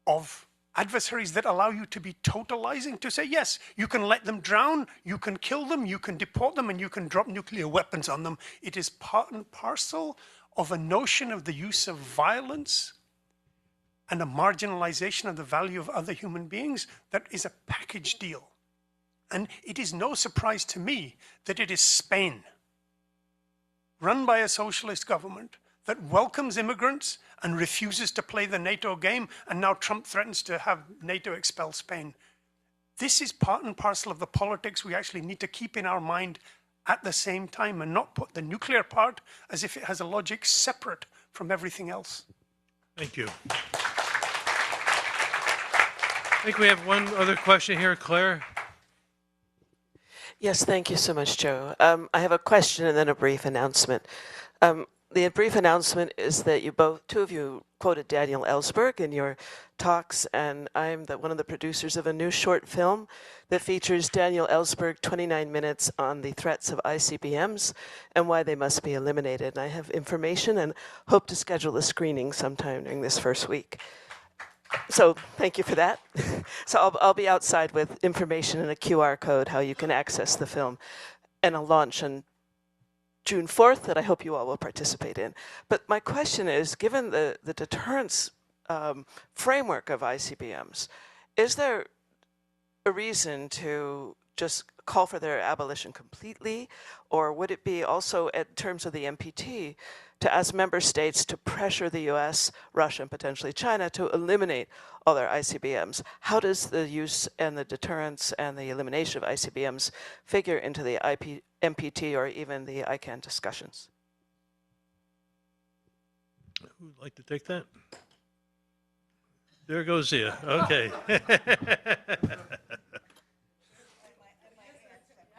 of adversaries that allow you to be totalizing, to say, yes, you can let them drown, you can kill them, you can deport them, and you can drop nuclear weapons on them. It is part and parcel of a notion of the use of violence and a marginalization of the value of other human beings that is a package deal. And it is no surprise to me that it is Spain, run by a socialist government, that welcomes immigrants and refuses to play the NATO game, and now Trump threatens to have NATO expel Spain. This is part and parcel of the politics we actually need to keep in our mind at the same time, and not put the nuclear part as if it has a logic separate from everything else. Thank you. I think we have one other question here, Claire. Yes, thank you so much, Joe. I have a question and then a brief announcement. The brief announcement is that two of you quoted Daniel Ellsberg in your talks, and I'm one of the producers of a new short film that features Daniel Ellsberg, 29 minutes on the threats of ICBMs and why they must be eliminated. And I have information and hope to schedule a screening sometime during this first week. So thank you for that. So I'll be outside with information and a QR code how you can access the film, and a launch on June 4th that I hope you all will participate in. But my question is, given the deterrence framework of ICBMs, is there a reason to just call for their abolition completely, or would it be also, in terms of the NPT, to ask member states to pressure the US, Russia, and potentially China to eliminate all their ICBMs? How does the use and the deterrence and the elimination of ICBMs figure into the NPT or even the ICANN discussions? Who would like to take that? There goes Zia. Okay.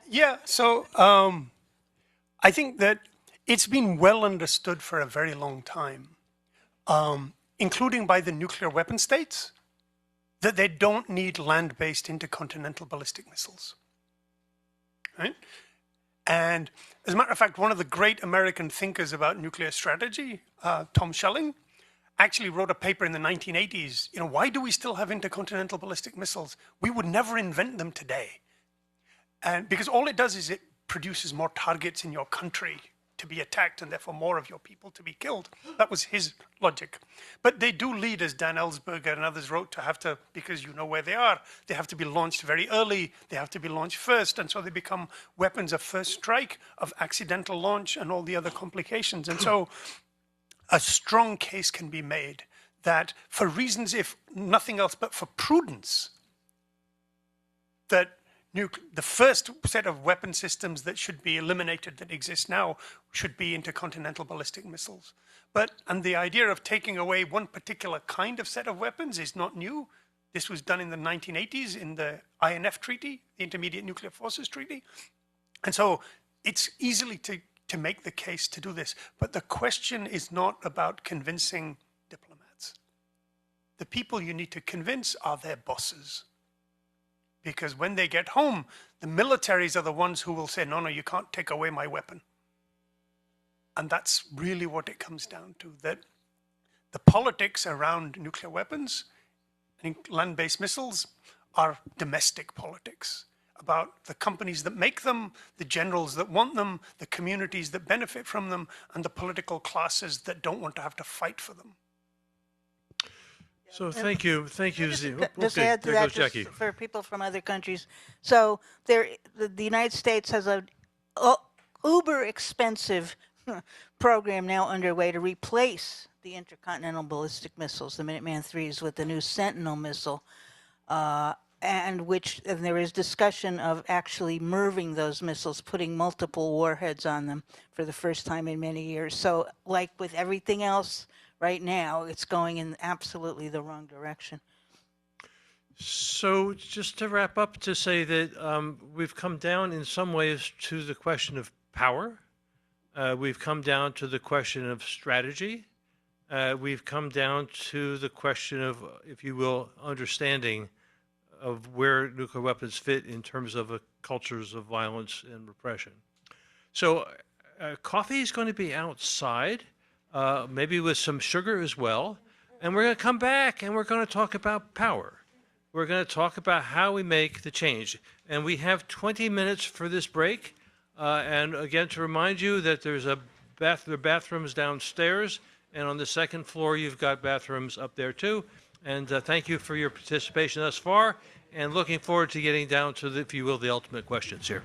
Yeah, so I think that it's been well understood for a very long time, including by the nuclear weapon states, that they don't need land-based intercontinental ballistic missiles, right? And as a matter of fact, one of the great American thinkers about nuclear strategy, Tom Schelling, actually wrote a paper in the 1980s, you know, why do we still have intercontinental ballistic missiles? We would never invent them today. And because all it does is it produces more targets in your country to be attacked and therefore more of your people to be killed. That was his logic. But they do lead, as Dan Ellsberg and others wrote, to have to, because you know where they are, they have to be launched very early, they have to be launched first, and so they become weapons of first strike, of accidental launch, and all the other complications. And so a strong case can be made that for reasons, if nothing else but for prudence, that the first set of weapon systems that should be eliminated that exist now should be intercontinental ballistic missiles. And the idea of taking away one particular kind of set of weapons is not new. This was done in the 1980s in the INF Treaty, the Intermediate Nuclear Forces Treaty. And so it's easily to make the case to do this. But the question is not about convincing diplomats. The people you need to convince are their bosses. Because when they get home, the militaries are the ones who will say, no, you can't take away my weapon. And that's really what it comes down to, that the politics around nuclear weapons and land-based missiles are domestic politics, about the companies that make them, the generals that want them, the communities that benefit from them, and the political classes that don't want to have to fight for them. So thank you, Z. Just Okay, add to there that, goes Jackie. for people from other countries. So the United States has a uber expensive program now underway to replace the intercontinental ballistic missiles, the Minuteman IIIs, with the new Sentinel missile, and there is discussion of actually MIRVing those missiles, putting multiple warheads on them for the first time in many years. So like with everything else, right now, it's going in absolutely the wrong direction. So just to wrap up, to say that we've come down in some ways to the question of power. We've come down to the question of strategy. We've come down to the question of, if you will, understanding of where nuclear weapons fit in terms of cultures of violence and repression. So coffee is going to be outside. Maybe with some sugar as well. And we're going to come back and we're going to talk about power. We're going to talk about how we make the change. And we have 20 minutes for this break. And again, to remind you that there are bathrooms downstairs, and on the second floor, you've got bathrooms up there too. And thank you for your participation thus far, and looking forward to getting down to, if you will, the ultimate questions here.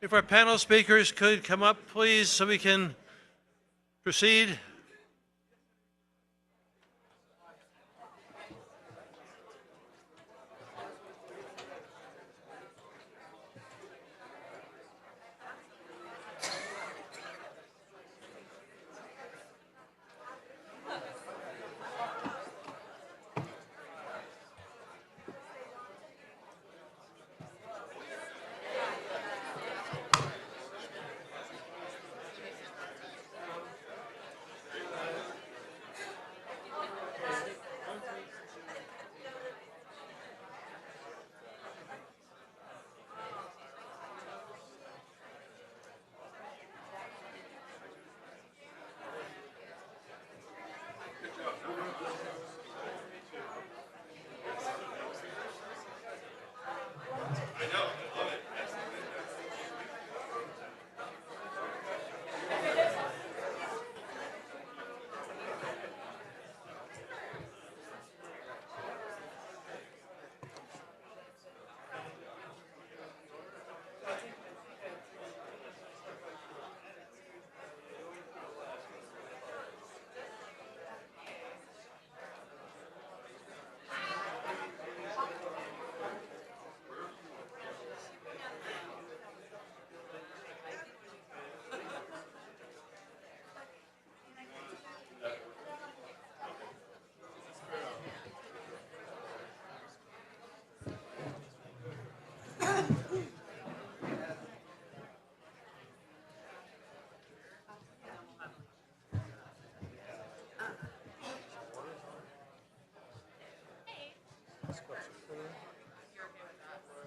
If our panel speakers could come up, please, so we can proceed.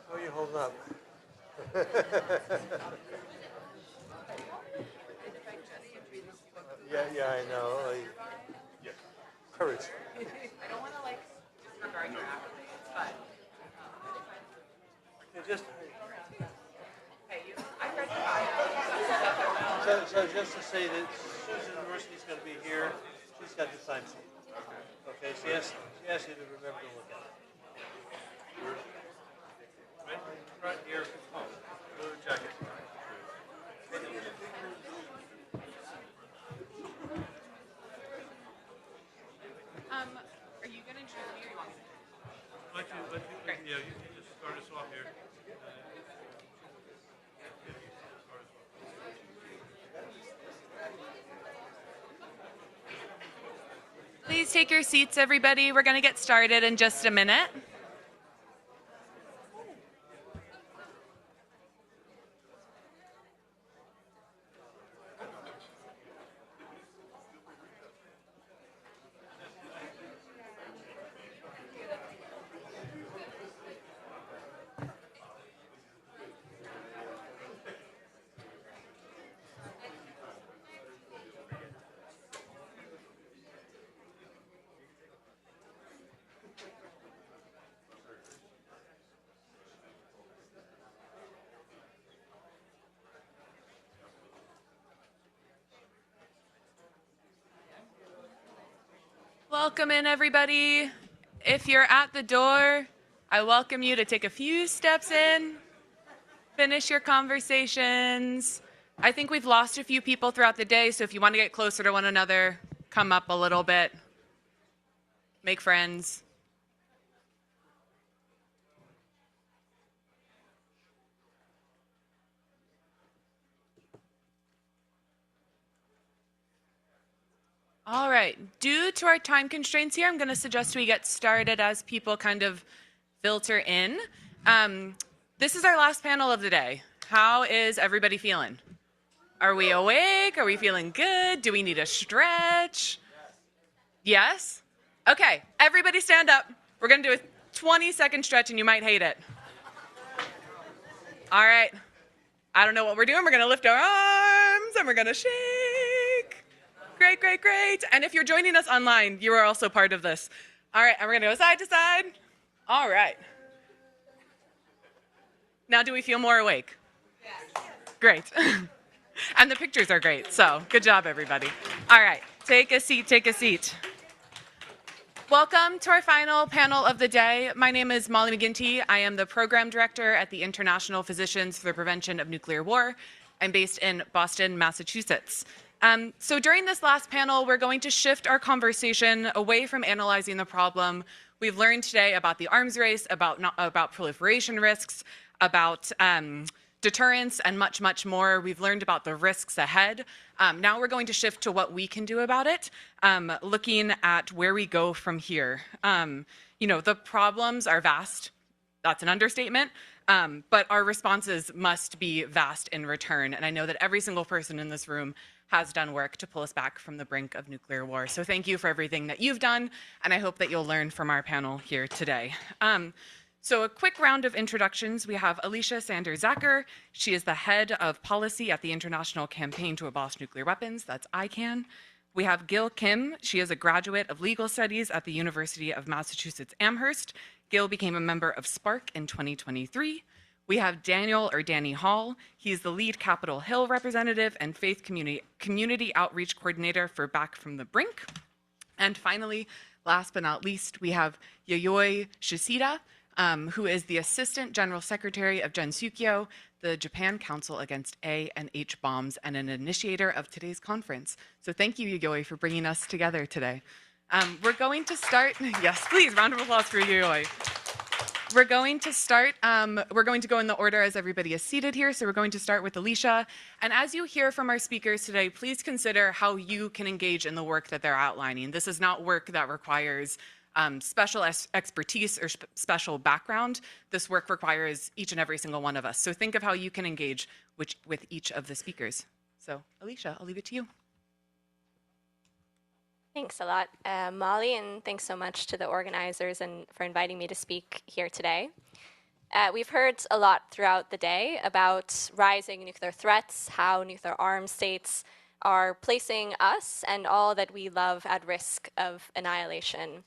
How are you holding up? Yeah, I know. Courage. I don't want to disregard your accolades, but Just hey, I read your bio. so just to say that Susan University's going to be here. She's got the time sheet. Okay, she asked you to remember to look at it. Right here. Oh, blue jacket. Are you going to introduce me or you want me to? Yeah, you can just start us off here. Please take your seats, everybody. We're going to get started in just a minute. Welcome in, everybody. If you're at the door, I welcome you to take a few steps in, finish your conversations. I think we've lost a few people throughout the day, so if you want to get closer to one another, come up a little bit, make friends. All right, due to our time constraints here, I'm going to suggest we get started as people kind of filter in. This is our last panel of the day. How is everybody feeling? Are we awake? Are we feeling good? Do we need a stretch? Yes? Okay, everybody stand up. We're going to do a 20-second stretch and you might hate it. All right, I don't know what we're doing. We're going to lift our arms and we're going to shake. Great, great, great. And if you're joining us online, you are also part of this. All right, and we're going to go side to side. All right. Now, do we feel more awake? Yes. Great. And the pictures are great, so good job, everybody. All right, take a seat, take a seat. Welcome to our final panel of the day. My name is Molly McGinty. I am the program director at the International Physicians for the Prevention of Nuclear War. I'm based in Boston, Massachusetts. So during this last panel, we're going to shift our conversation away from analyzing the problem. We've learned today about the arms race, about proliferation risks, about deterrence, and much, much more. We've learned about the risks ahead. Now we're going to shift to what we can do about it, looking at where we go from here. The problems are vast. That's an understatement. But our responses must be vast in return. And I know that every single person in this room has done work to pull us back from the brink of nuclear war. So thank you for everything that you've done, and I hope that you'll learn from our panel here today. So a quick round of introductions. We have Alicia Sanders-Zacher. She is the head of policy at the International Campaign to Abolish Nuclear Weapons. That's ICAN. We have Gil Kim. She is a graduate of legal studies at the University of Massachusetts Amherst. Gil became a member of SPARC in 2023. We have Danny Hall. He's the lead Capitol Hill representative and faith community outreach coordinator for Back from the Brink. And finally, last but not least, we have Yayoi Shishida, who is the Assistant General Secretary of Jensukyo, the Japan Council Against A and H Bombs, and an initiator of today's conference. So thank you, Yayoi, for bringing us together today. We're going to start, yes, please, round of applause for Yayoi. We're going to go in the order as everybody is seated here. So we're going to start with Alicia. And as you hear from our speakers today, please consider how you can engage in the work that they're outlining. This is not work that requires special expertise or special background. This work requires each and every single one of us. So think of how you can engage with each of the speakers. So Alicia, I'll leave it to you. Thanks a lot, Molly, and thanks so much to the organizers and for inviting me to speak here today. We've heard a lot throughout the day about rising nuclear threats, how nuclear armed states are placing us and all that we love at risk of annihilation.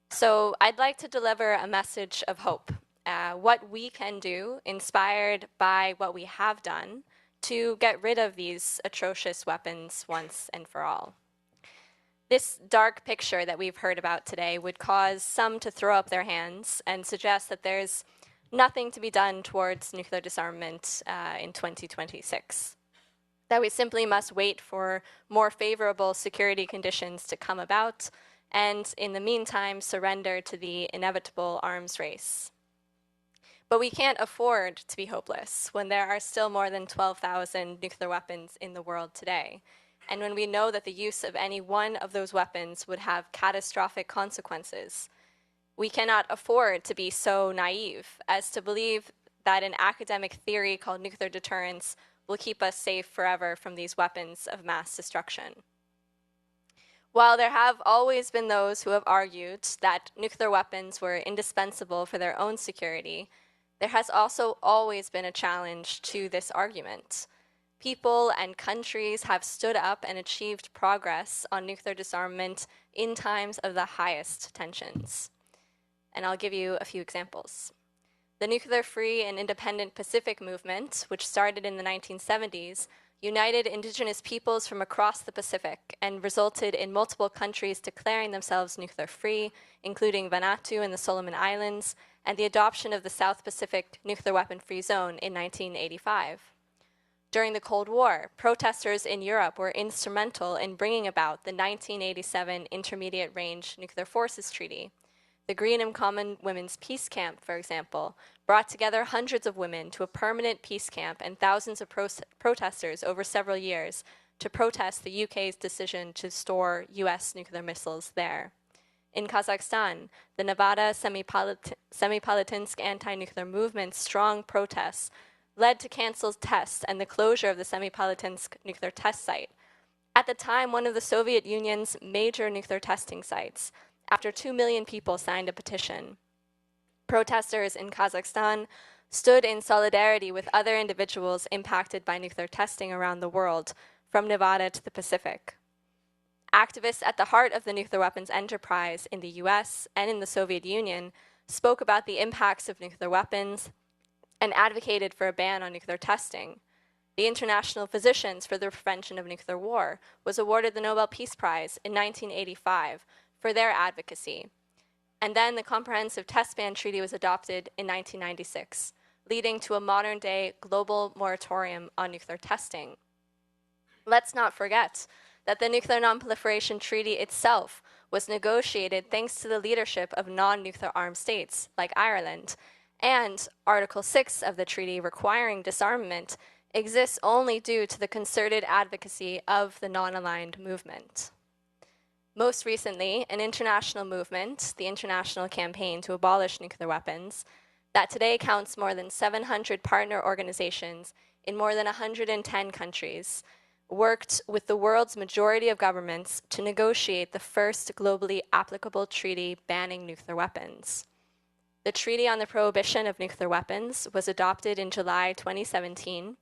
So I'd like to deliver a message of hope, what we can do, inspired by what we have done, to get rid of these atrocious weapons once and for all. This dark picture that we've heard about today would cause some to throw up their hands and suggest that there's nothing to be done towards nuclear disarmament in 2026. That we simply must wait for more favorable security conditions to come about and, in the meantime, surrender to the inevitable arms race. But we can't afford to be hopeless when there are still more than 12,000 nuclear weapons in the world today. And when we know that the use of any one of those weapons would have catastrophic consequences, we cannot afford to be so naive as to believe that an academic theory called nuclear deterrence will keep us safe forever from these weapons of mass destruction. While there have always been those who have argued that nuclear weapons were indispensable for their own security, there has also always been a challenge to this argument. People and countries have stood up and achieved progress on nuclear disarmament in times of the highest tensions. And I'll give you a few examples. The nuclear-free and independent Pacific movement, which started in the 1970s, united indigenous peoples from across the Pacific and resulted in multiple countries declaring themselves nuclear-free, including Vanuatu and the Solomon Islands, and the adoption of the South Pacific Nuclear Weapon-Free Zone in 1985. During the Cold War, protesters in Europe were instrumental in bringing about the 1987 Intermediate Range Nuclear Forces Treaty. The Green and Common Women's Peace Camp, for example, brought together hundreds of women to a permanent peace camp and thousands of protesters over several years to protest the UK's decision to store US nuclear missiles there. In Kazakhstan, the Nevada Semipalatinsk anti-nuclear movement's strong protests led to canceled tests and the closure of the Semipalatinsk nuclear test site. At the time, one of the Soviet Union's major nuclear testing sites, after 2 million people signed a petition. Protesters in Kazakhstan stood in solidarity with other individuals impacted by nuclear testing around the world, from Nevada to the Pacific. Activists at the heart of the nuclear weapons enterprise in the US and in the Soviet Union spoke about the impacts of nuclear weapons and advocated for a ban on nuclear testing. The International Physicians for the Prevention of Nuclear War was awarded the Nobel Peace Prize in 1985 for their advocacy. And then the Comprehensive Test Ban Treaty was adopted in 1996, leading to a modern-day global moratorium on nuclear testing. Let's not forget that the Nuclear Nonproliferation Treaty itself was negotiated thanks to the leadership of non-nuclear armed states like Ireland, and Article 6 of the treaty requiring disarmament exists only due to the concerted advocacy of the non-aligned movement. Most recently, an international movement, the International Campaign to Abolish Nuclear Weapons, that today counts more than 700 partner organizations in more than 110 countries, worked with the world's majority of governments to negotiate the first globally applicable treaty banning nuclear weapons. The Treaty on the Prohibition of Nuclear Weapons was adopted in July 2017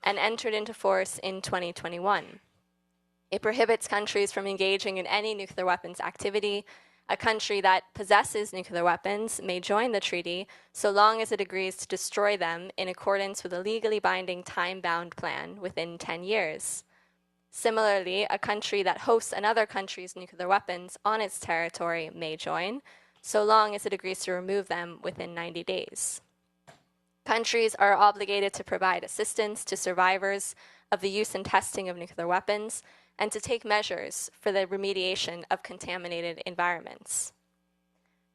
and entered into force in 2021. It prohibits countries from engaging in any nuclear weapons activity. A country that possesses nuclear weapons may join the treaty so long as it agrees to destroy them in accordance with a legally binding time-bound plan within 10 years. Similarly, a country that hosts another country's nuclear weapons on its territory may join, so long as it agrees to remove them within 90 days. Countries are obligated to provide assistance to survivors of the use and testing of nuclear weapons and to take measures for the remediation of contaminated environments.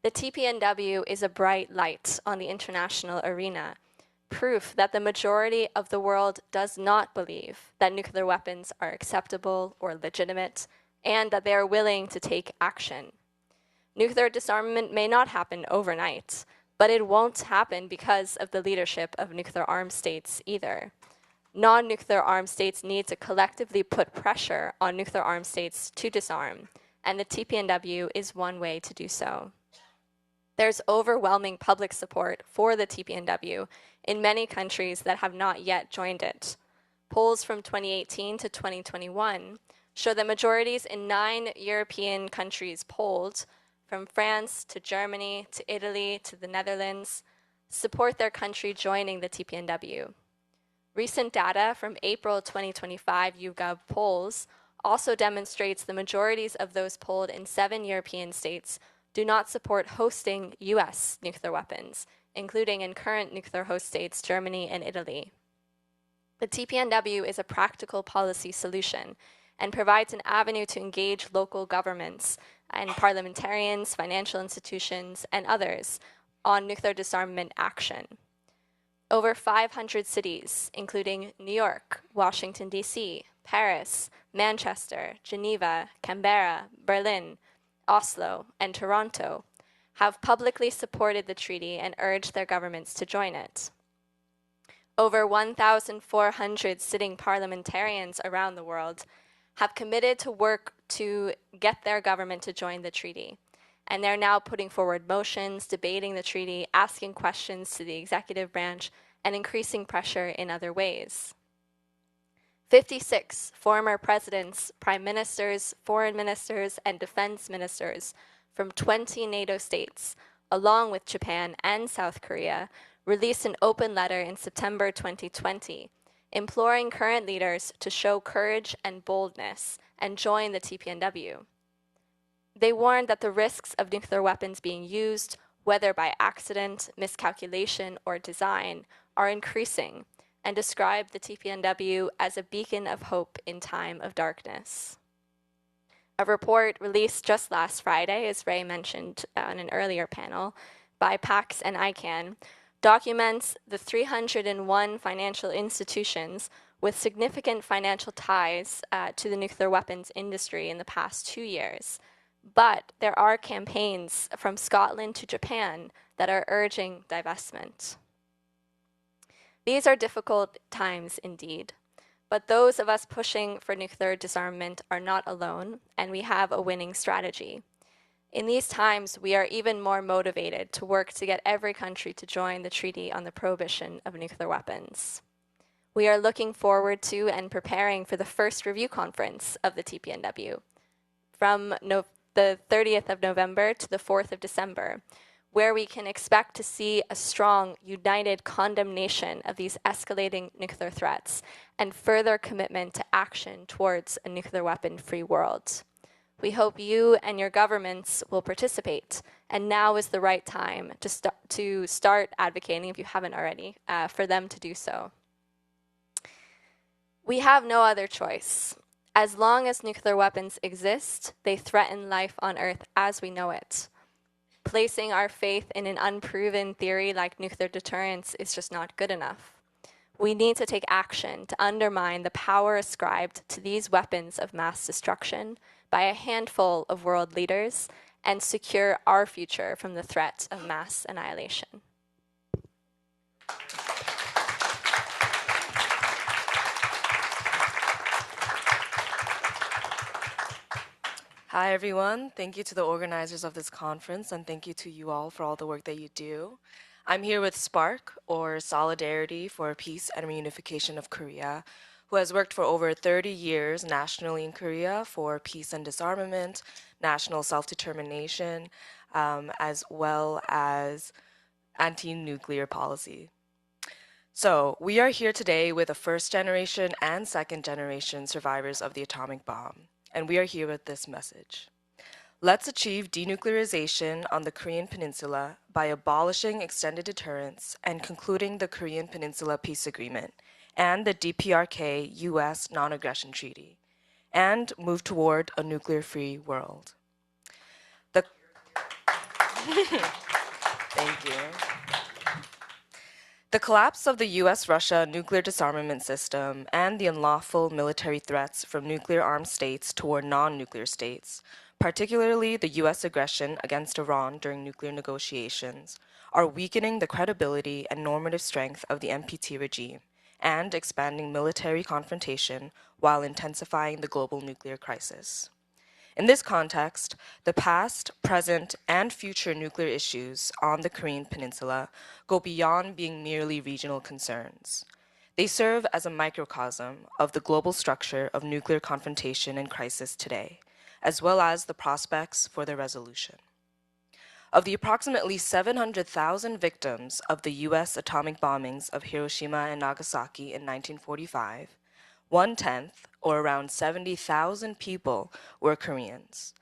The TPNW is a bright light on the international arena, proof that the majority of the world does not believe that nuclear weapons are acceptable or legitimate, and that they are willing to take action. Nuclear disarmament may not happen overnight, but it won't happen because of the leadership of nuclear armed states either. Non-nuclear armed states need to collectively put pressure on nuclear armed states to disarm, and the TPNW is one way to do so. There's overwhelming public support for the TPNW in many countries that have not yet joined it. Polls from 2018 to 2021 show that majorities in 9 European countries polled, from France to Germany to Italy to the Netherlands, support their country joining the TPNW. Recent data from April 2025 YouGov polls also demonstrates the majorities of those polled in 7 European states do not support hosting US nuclear weapons, including in current nuclear host states Germany and Italy. The TPNW is a practical policy solution and provides an avenue to engage local governments and parliamentarians, financial institutions, and others on nuclear disarmament action. Over 500 cities, including New York, Washington, D.C., Paris, Manchester, Geneva, Canberra, Berlin, Oslo, and Toronto, have publicly supported the treaty and urged their governments to join it. Over 1,400 sitting parliamentarians around the world have committed to work to get their government to join the treaty. And they're now putting forward motions, debating the treaty, asking questions to the executive branch, and increasing pressure in other ways. 56 former presidents, prime ministers, foreign ministers, and defense ministers from 20 NATO states, along with Japan and South Korea, released an open letter in September 2020, imploring current leaders to show courage and boldness and join the TPNW. They warned that the risks of nuclear weapons being used, whether by accident, miscalculation, or design, are increasing, and described the TPNW as a beacon of hope in time of darkness. A report released just last Friday, as Ray mentioned on an earlier panel, by PAX and ICANN, documents the 301 financial institutions with significant financial ties to the nuclear weapons industry in the past 2 years. But there are campaigns from Scotland to Japan that are urging divestment. These are difficult times indeed, but those of us pushing for nuclear disarmament are not alone, and we have a winning strategy. In these times, we are even more motivated to work to get every country to join the Treaty on the Prohibition of Nuclear Weapons. We are looking forward to and preparing for the first review conference of the TPNW from the 30th of November to the 4th of December, where we can expect to see a strong, united condemnation of these escalating nuclear threats and further commitment to action towards a nuclear weapon-free world. We hope you and your governments will participate. And now is the right time to start advocating, if you haven't already, for them to do so. We have no other choice. As long as nuclear weapons exist, they threaten life on Earth as we know it. Placing our faith in an unproven theory like nuclear deterrence is just not good enough. We need to take action to undermine the power ascribed to these weapons of mass destruction by a handful of world leaders and secure our future from the threat of mass annihilation. Hi, everyone. Thank you to the organizers of this conference, and thank you to you all for all the work that you do. I'm here with SPARK, or Solidarity for Peace and Reunification of Korea, who has worked for over 30 years nationally in Korea for peace and disarmament, national self-determination, as well as anti-nuclear policy. So we are here today with the first generation and second generation survivors of the atomic bomb, and we are here with this message. Let's achieve denuclearization on the Korean Peninsula by abolishing extended deterrence and concluding the Korean Peninsula Peace Agreement and the DPRK U.S. Non-Aggression Treaty, and move toward a nuclear-free world. Thank you. The collapse of the US-Russia nuclear disarmament system and the unlawful military threats from nuclear-armed states toward non-nuclear states, particularly the US aggression against Iran during nuclear negotiations, are weakening the credibility and normative strength of the NPT regime and expanding military confrontation while intensifying the global nuclear crisis. In this context, the past, present, and future nuclear issues on the Korean Peninsula go beyond being merely regional concerns. They serve as a microcosm of the global structure of nuclear confrontation and crisis today, as well as the prospects for their resolution. Of the approximately 700,000 victims of the US atomic bombings of Hiroshima and Nagasaki in 1945, 1/10, or around 70,000 people, were Koreans,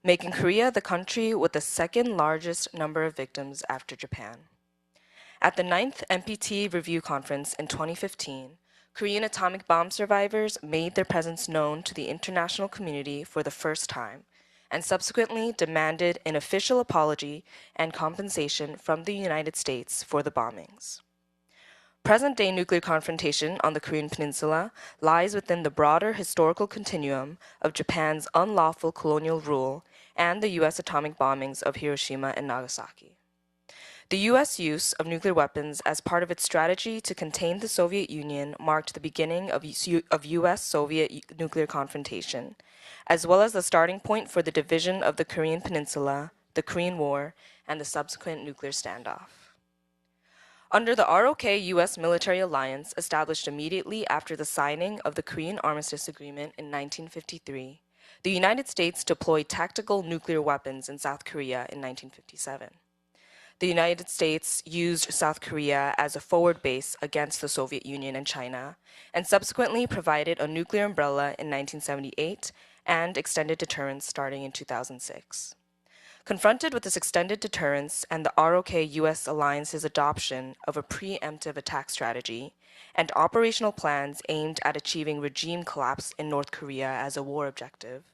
making Korea the country with the second largest number of victims after Japan. At the 9th NPT Review Conference in 2015, Korean atomic bomb survivors made their presence known to the international community for the first time, and subsequently demanded an official apology and compensation from the United States for the bombings. Present-day nuclear confrontation on the Korean Peninsula lies within the broader historical continuum of Japan's unlawful colonial rule and the US atomic bombings of Hiroshima and Nagasaki. The US use of nuclear weapons as part of its strategy to contain the Soviet Union marked the beginning of US-Soviet nuclear confrontation, as well as the starting point for the division of the Korean Peninsula, the Korean War, and the subsequent nuclear standoff. Under the ROK-US military alliance established immediately after the signing of the Korean Armistice Agreement in 1953, the United States deployed tactical nuclear weapons in South Korea in 1957. The United States used South Korea as a forward base against the Soviet Union and China, and subsequently provided a nuclear umbrella in 1978 and extended deterrence starting in 2006. Confronted with this extended deterrence and the ROK-US alliance's adoption of a preemptive attack strategy and operational plans aimed at achieving regime collapse in North Korea as a war objective,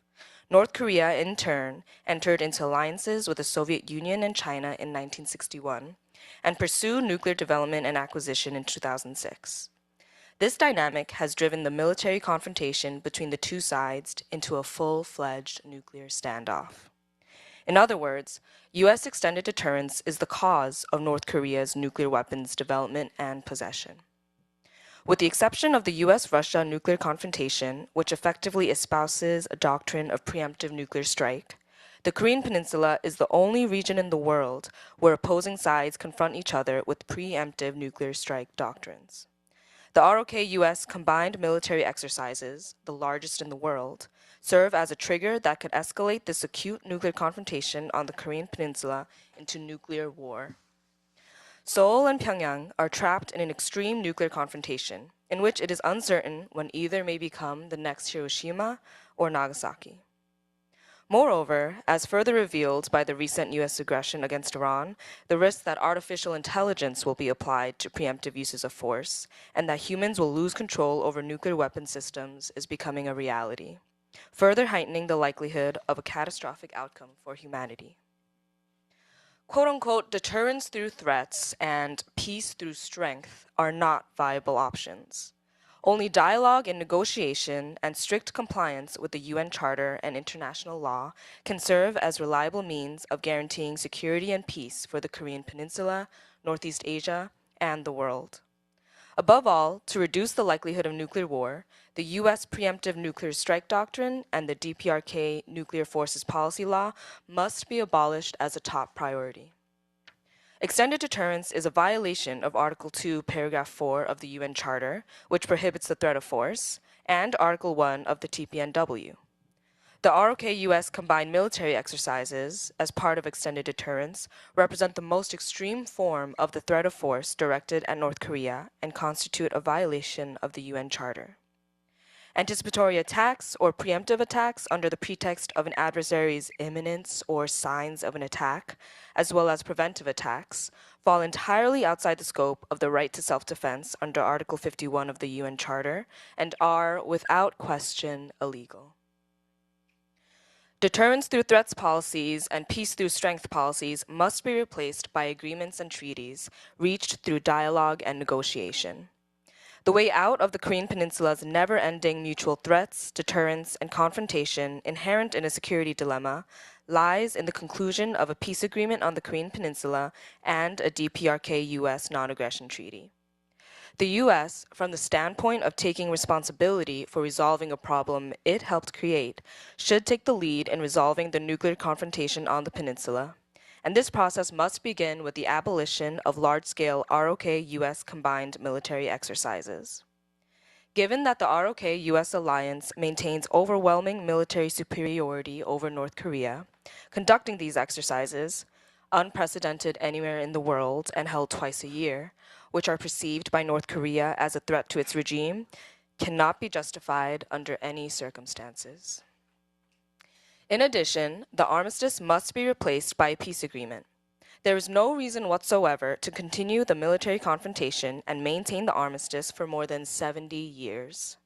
North Korea, in turn, entered into alliances with the Soviet Union and China in 1961 and pursued nuclear development and acquisition in 2006. This dynamic has driven the military confrontation between the two sides into a full-fledged nuclear standoff. In other words, US extended deterrence is the cause of North Korea's nuclear weapons development and possession. With the exception of the US-Russia nuclear confrontation, which effectively espouses a doctrine of preemptive nuclear strike, the Korean Peninsula is the only region in the world where opposing sides confront each other with preemptive nuclear strike doctrines. The ROK-US combined military exercises, the largest in the world, serve as a trigger that could escalate this acute nuclear confrontation on the Korean Peninsula into nuclear war. Seoul and Pyongyang are trapped in an extreme nuclear confrontation, in which it is uncertain when either may become the next Hiroshima or Nagasaki. Moreover, as further revealed by the recent U.S. aggression against Iran, the risk that artificial intelligence will be applied to preemptive uses of force and that humans will lose control over nuclear weapon systems is becoming a reality, further heightening the likelihood of a catastrophic outcome for humanity. Quote-unquote, deterrence through threats and peace through strength are not viable options. Only dialogue and negotiation and strict compliance with the UN Charter and international law can serve as reliable means of guaranteeing security and peace for the Korean Peninsula, Northeast Asia, and the world. Above all, to reduce the likelihood of nuclear war, the U.S. preemptive nuclear strike doctrine and the DPRK nuclear forces policy law must be abolished as a top priority. Extended deterrence is a violation of Article 2, Paragraph 4 of the UN Charter, which prohibits the threat of force, and Article 1 of the TPNW. The ROK-US combined military exercises, as part of extended deterrence, represent the most extreme form of the threat of force directed at North Korea and constitute a violation of the UN Charter. Anticipatory attacks or preemptive attacks under the pretext of an adversary's imminence or signs of an attack, as well as preventive attacks, fall entirely outside the scope of the right to self-defense under Article 51 of the UN Charter and are, without question, illegal. Deterrence through threats policies and peace through strength policies must be replaced by agreements and treaties reached through dialogue and negotiation. The way out of the Korean Peninsula's never-ending mutual threats, deterrence, and confrontation inherent in a security dilemma lies in the conclusion of a peace agreement on the Korean Peninsula and a DPRK-US non-aggression treaty. The U.S., from the standpoint of taking responsibility for resolving a problem it helped create, should take the lead in resolving the nuclear confrontation on the peninsula. And this process must begin with the abolition of large-scale ROK-US combined military exercises. Given that the ROK-US alliance maintains overwhelming military superiority over North Korea, conducting these exercises, unprecedented anywhere in the world and held twice a year, which are perceived by North Korea as a threat to its regime, cannot be justified under any circumstances. In addition, the armistice must be replaced by a peace agreement. There is no reason whatsoever to continue the military confrontation and maintain the armistice for more than 70 years.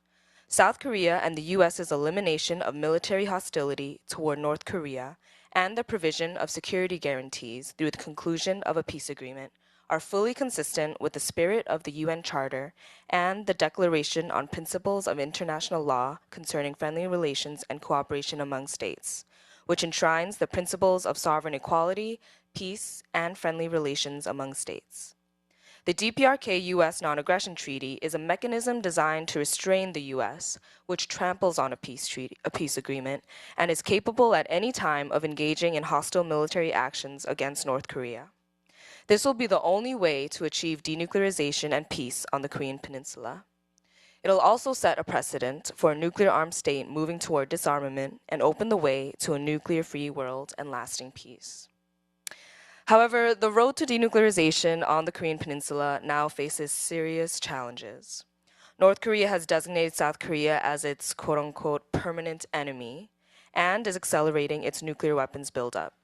South Korea and the U.S.'s elimination of military hostility toward North Korea and the provision of security guarantees through the conclusion of a peace agreement are fully consistent with the spirit of the UN Charter and the Declaration on Principles of International Law concerning Friendly Relations and Cooperation among States, which enshrines the principles of sovereign equality, peace, and friendly relations among states. The DPRK-US Non-Aggression Treaty is a mechanism designed to restrain the U.S., which tramples on a peace agreement, and is capable at any time of engaging in hostile military actions against North Korea. This will be the only way to achieve denuclearization and peace on the Korean Peninsula. It'll also set a precedent for a nuclear-armed state moving toward disarmament and open the way to a nuclear-free world and lasting peace. However, the road to denuclearization on the Korean Peninsula now faces serious challenges. North Korea has designated South Korea as its quote-unquote permanent enemy and is accelerating its nuclear weapons buildup.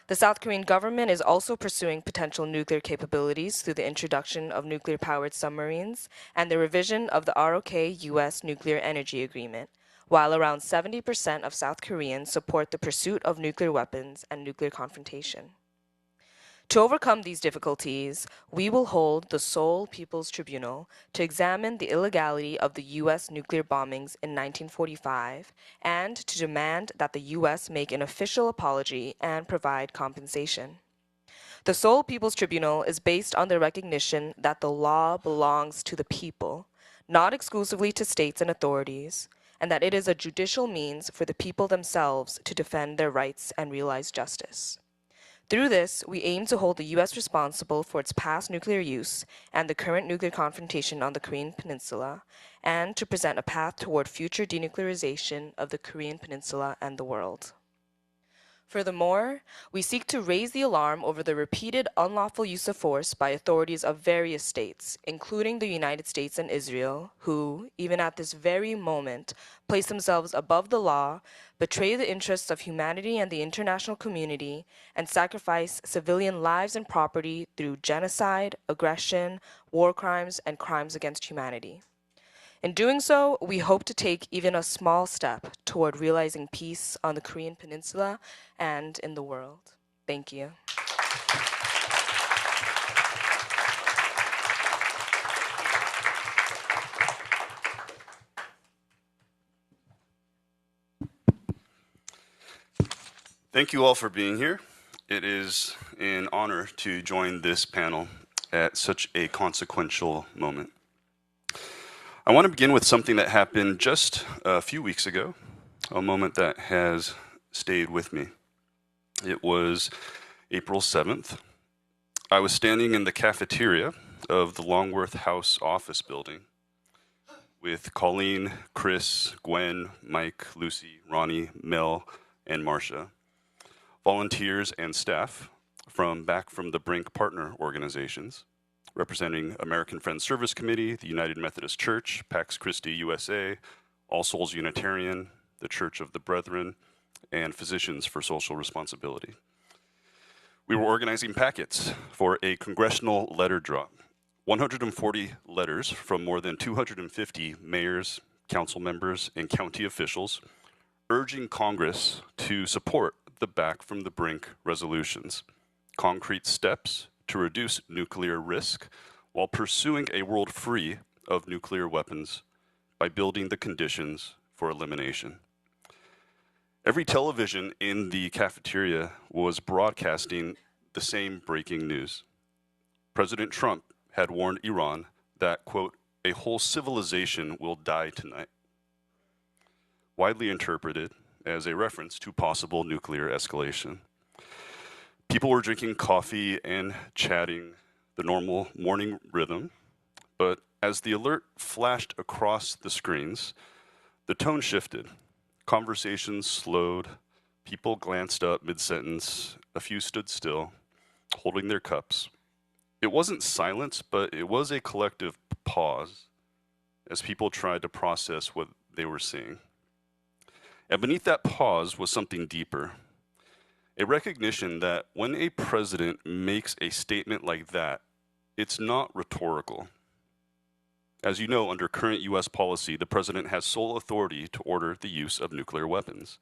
The South Korean government is also pursuing potential nuclear capabilities through the introduction of nuclear-powered submarines and the revision of the ROK-US Nuclear Energy Agreement, while around 70% of South Koreans support the pursuit of nuclear weapons and nuclear confrontation. To overcome these difficulties, we will hold the Seoul People's Tribunal to examine the illegality of the U.S. nuclear bombings in 1945 and to demand that the U.S. make an official apology and provide compensation. The Seoul People's Tribunal is based on the recognition that the law belongs to the people, not exclusively to states and authorities, and that it is a judicial means for the people themselves to defend their rights and realize justice. Through this, we aim to hold the U.S. responsible for its past nuclear use and the current nuclear confrontation on the Korean Peninsula, and to present a path toward future denuclearization of the Korean Peninsula and the world. Furthermore, we seek to raise the alarm over the repeated unlawful use of force by authorities of various states, including the United States and Israel, who, even at this very moment, place themselves above the law, betray the interests of humanity and the international community, and sacrifice civilian lives and property through genocide, aggression, war crimes, and crimes against humanity. In doing so, we hope to take even a small step toward realizing peace on the Korean Peninsula and in the world. Thank you. Thank you all for being here. It is an honor to join this panel at such a consequential moment. I want to begin with something that happened just a few weeks ago, a moment that has stayed with me. It was April 7th. I was standing in the cafeteria of the Longworth House office building with Colleen, Chris, Gwen, Mike, Lucy, Ronnie, Mel, and Marcia, volunteers and staff from the Brink partner organizations, representing American Friends Service Committee, the United Methodist Church, Pax Christi USA, All Souls Unitarian, the Church of the Brethren, and Physicians for Social Responsibility. We were organizing packets for a congressional letter drop, 140 letters from more than 250 mayors, council members, and county officials, urging Congress to support the Back from the Brink resolutions, concrete steps to reduce nuclear risk while pursuing a world free of nuclear weapons by building the conditions for elimination. Every television in the cafeteria was broadcasting the same breaking news. President Trump had warned Iran that, quote, a whole civilization will die tonight, widely interpreted as a reference to possible nuclear escalation. People were drinking coffee and chatting, the normal morning rhythm, but as the alert flashed across the screens, the tone shifted. Conversations slowed, people glanced up mid-sentence, a few stood still, holding their cups. It wasn't silence, but it was a collective pause as people tried to process what they were seeing. And beneath that pause was something deeper. A recognition that when a president makes a statement like that, it's not rhetorical. As you know, under current US policy, the president has sole authority to order the use of nuclear weapons.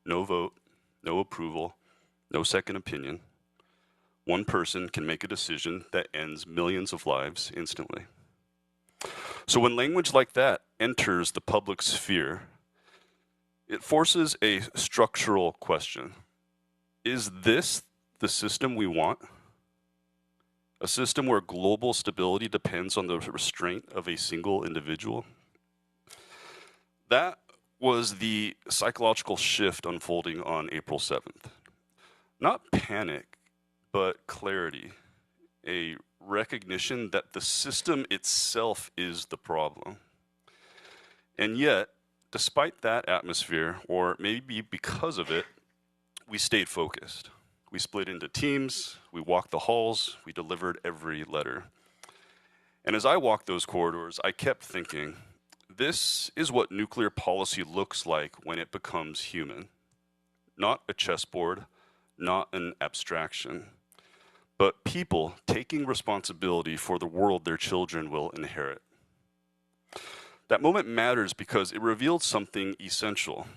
No vote, no approval, no second opinion. One person can make a decision that ends millions of lives instantly. So when language like that enters the public sphere, it forces a structural question. Is this the system we want? A system where global stability depends on the restraint of a single individual? That was the psychological shift unfolding on April 7th. Not panic, but clarity. A recognition that the system itself is the problem. And yet, despite that atmosphere, or maybe because of it, we stayed focused. We split into teams, we walked the halls, we delivered every letter. And as I walked those corridors, I kept thinking, this is what nuclear policy looks like when it becomes human. Not a chessboard, not an abstraction, but people taking responsibility for the world their children will inherit. That moment matters because it revealed something essential.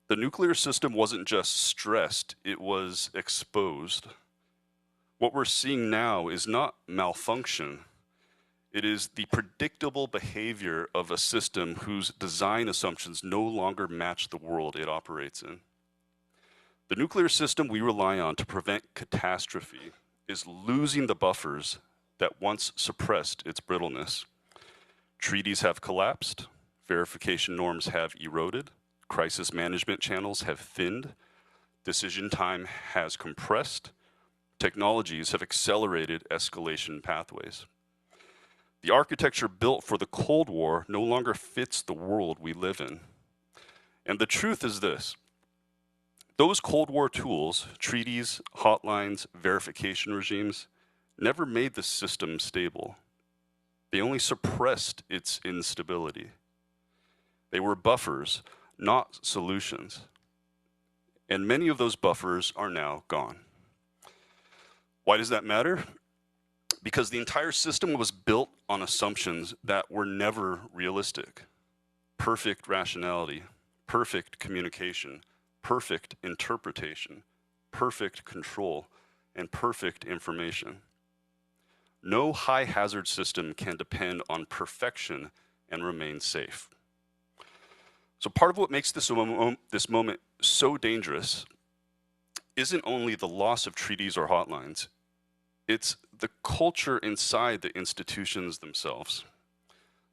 The nuclear system wasn't just stressed, it was exposed. What we're seeing now is not malfunction. It is the predictable behavior of a system whose design assumptions no longer match the world it operates in. The nuclear system we rely on to prevent catastrophe is losing the buffers that once suppressed its brittleness. Treaties have collapsed, verification norms have eroded, crisis management channels have thinned, decision time has compressed, technologies have accelerated escalation pathways. The architecture built for the Cold War no longer fits the world we live in. And the truth is this: Those Cold War tools, treaties, hotlines, verification regimes, never made the system stable. They only suppressed its instability. They were buffers, not solutions. And many of those buffers are now gone. Why does that matter? Because the entire system was built on assumptions that were never realistic. Perfect rationality, perfect communication, perfect interpretation, perfect control, and perfect information. No high hazard system can depend on perfection and remain safe. So part of what makes this moment so dangerous isn't only the loss of treaties or hotlines, it's the culture inside the institutions themselves.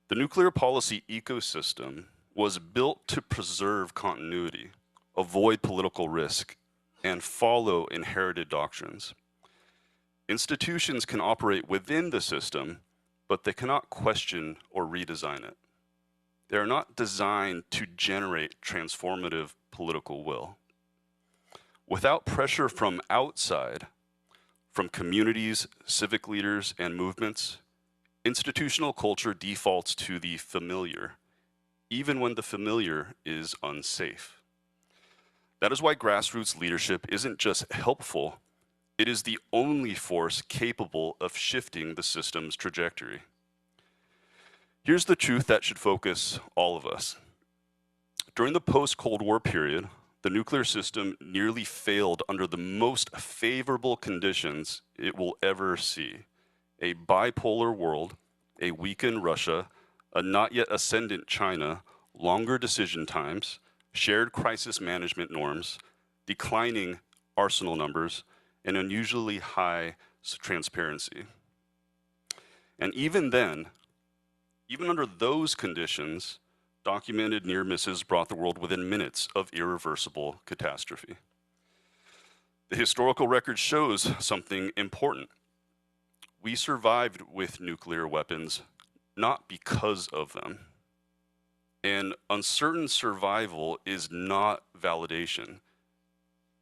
The nuclear policy ecosystem was built to preserve continuity, avoid political risk, and follow inherited doctrines. Institutions can operate within the system, but they cannot question or redesign it. They are not designed to generate transformative political will. Without pressure from outside, from communities, civic leaders, and movements, institutional culture defaults to the familiar, even when the familiar is unsafe. That is why grassroots leadership isn't just helpful, it is the only force capable of shifting the system's trajectory. Here's the truth that should focus all of us. During the post-Cold War period, the nuclear system nearly failed under the most favorable conditions it will ever see. A bipolar world, a weakened Russia, a not yet ascendant China, longer decision times, shared crisis management norms, declining arsenal numbers, and unusually high transparency. And even then, even under those conditions, documented near misses brought the world within minutes of irreversible catastrophe. The historical record shows something important. We survived with nuclear weapons not because of them. And uncertain survival is not validation.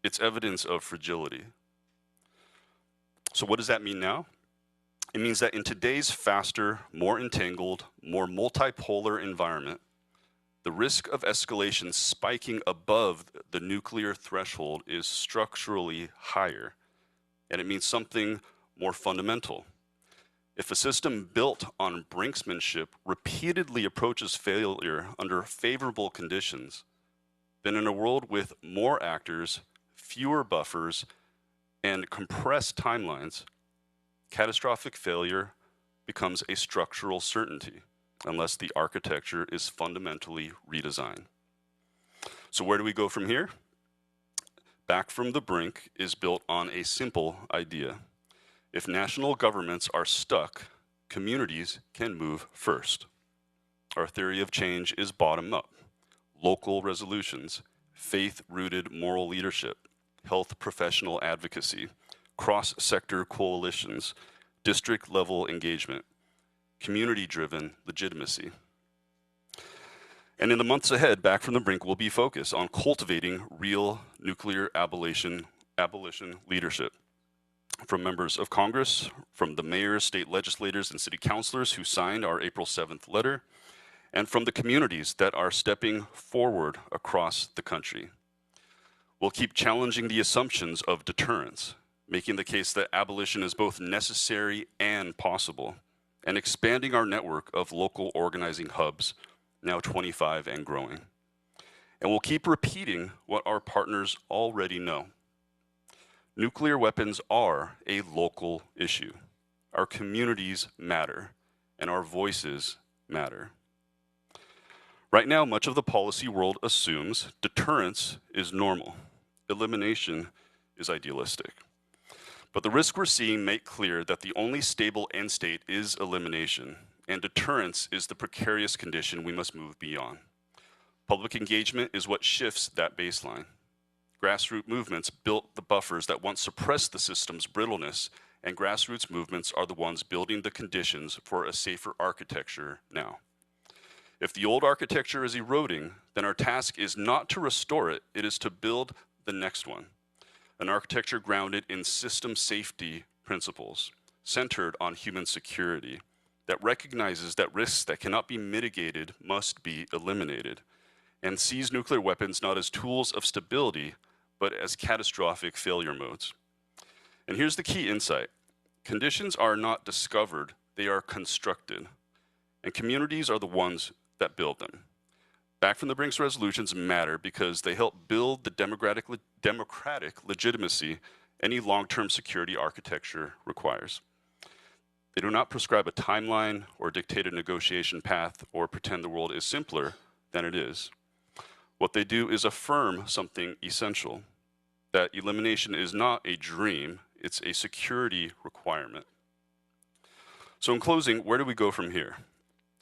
It's evidence of fragility. So what does that mean now? It means that in today's faster, more entangled, more multipolar environment, the risk of escalation spiking above the nuclear threshold is structurally higher. And it means something more fundamental. If a system built on brinksmanship repeatedly approaches failure under favorable conditions, then in a world with more actors, fewer buffers, and compressed timelines, catastrophic failure becomes a structural certainty unless the architecture is fundamentally redesigned. So where do we go from here? Back from the Brink is built on a simple idea. If national governments are stuck, communities can move first. Our theory of change is bottom-up. Local resolutions, faith-rooted moral leadership, health professional advocacy, cross-sector coalitions, district-level engagement, community-driven legitimacy. And in the months ahead, Back from the Brink will be focused on cultivating real nuclear abolition leadership. From members of Congress, from the mayors, state legislators, and city councilors who signed our April 7th letter, and from the communities that are stepping forward across the country. We'll keep challenging the assumptions of deterrence, making the case that abolition is both necessary and possible, and expanding our network of local organizing hubs, now 25 and growing. And we'll keep repeating what our partners already know. Nuclear weapons are a local issue. Our communities matter, and our voices matter. Right now, much of the policy world assumes deterrence is normal. Elimination is idealistic. But the risks we're seeing make clear that the only stable end state is elimination, and deterrence is the precarious condition we must move beyond. Public engagement is what shifts that baseline. Grassroots movements built the buffers that once suppressed the system's brittleness, and grassroots movements are the ones building the conditions for a safer architecture now. If the old architecture is eroding, then our task is not to restore it, it is to build the next one, an architecture grounded in system safety principles, centered on human security, that recognizes that risks that cannot be mitigated must be eliminated, and sees nuclear weapons not as tools of stability, but as catastrophic failure modes. And here's the key insight. Conditions are not discovered, they are constructed, and communities are the ones that build them. Back from the Brink's resolutions matter because they help build the democratic legitimacy any long-term security architecture requires. They do not prescribe a timeline or dictate a negotiation path or pretend the world is simpler than it is. What they do is affirm something essential, that elimination is not a dream, it's a security requirement. So in closing, where do we go from here?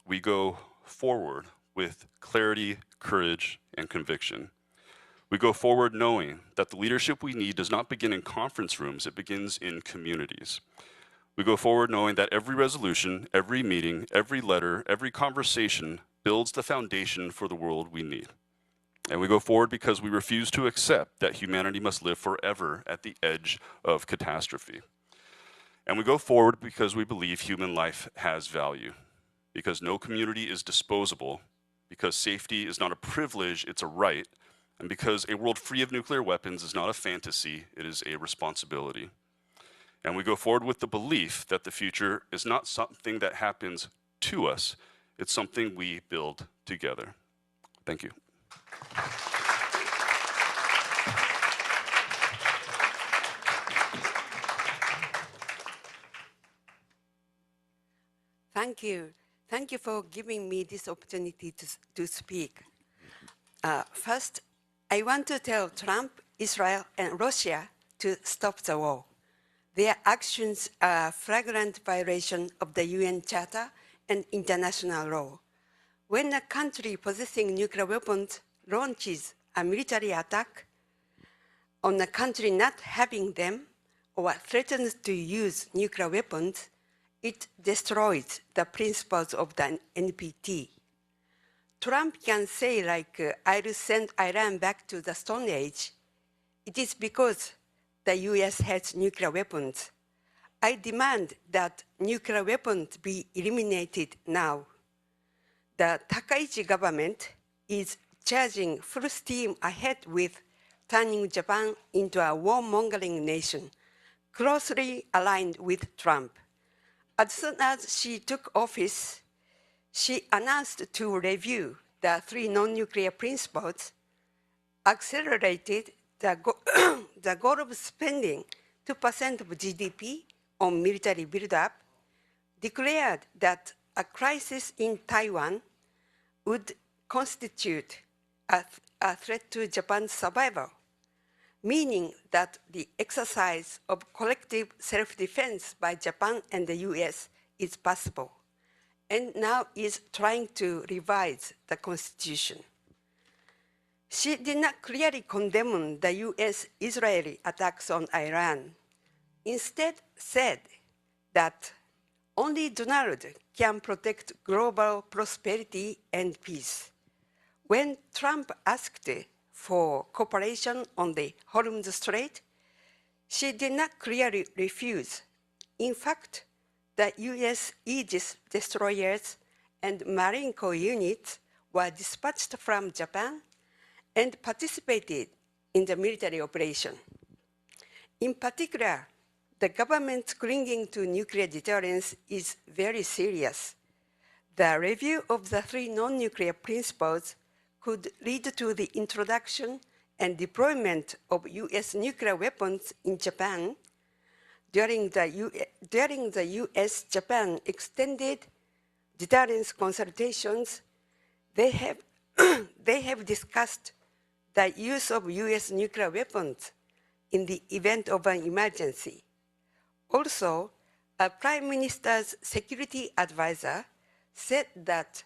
We go forward with clarity, courage, and conviction. We go forward knowing that the leadership we need does not begin in conference rooms, it begins in communities. We go forward knowing that every resolution, every meeting, every letter, every conversation builds the foundation for the world we need. And we go forward because we refuse to accept that humanity must live forever at the edge of catastrophe. And we go forward because we believe human life has value, because no community is disposable, because safety is not a privilege, it's a right, and because a world free of nuclear weapons is not a fantasy, it is a responsibility. And we go forward with the belief that the future is not something that happens to us, it's something we build together. Thank you. Thank you. Thank you for giving me this opportunity to speak. First, I want to tell Trump, Israel, and Russia to stop the war. Their actions are a flagrant violation of the UN Charter and international law. When a country possessing nuclear weapons launches a military attack on a country not having them or threatens to use nuclear weapons, it destroys the principles of the NPT. Trump can say, like, I'll send Iran back to the Stone Age. It is because the US has nuclear weapons. I demand that nuclear weapons be eliminated now. The Takaichi government is charging full steam ahead with turning Japan into a warmongering nation, closely aligned with Trump. As soon as she took office, she announced to review the 3 non-nuclear principles, accelerated the goal of spending 2% of GDP on military buildup, declared that a crisis in Taiwan would constitute a threat to Japan's survival, meaning that the exercise of collective self-defense by Japan and the US is possible, and now is trying to revise the Constitution. She did not clearly condemn the US-Israeli attacks on Iran, instead said that only Donald can protect global prosperity and peace. When Trump asked for cooperation on the Hormuz Strait, she did not clearly refuse. In fact, the US Aegis destroyers and Marine Corps units were dispatched from Japan and participated in the military operation. In particular, the government clinging to nuclear deterrence is very serious. The review of the 3 non-nuclear principles could lead to the introduction and deployment of US nuclear weapons in Japan. During the US-Japan extended deterrence consultations, they have discussed the use of US nuclear weapons in the event of an emergency. Also, a Prime Minister's security advisor said that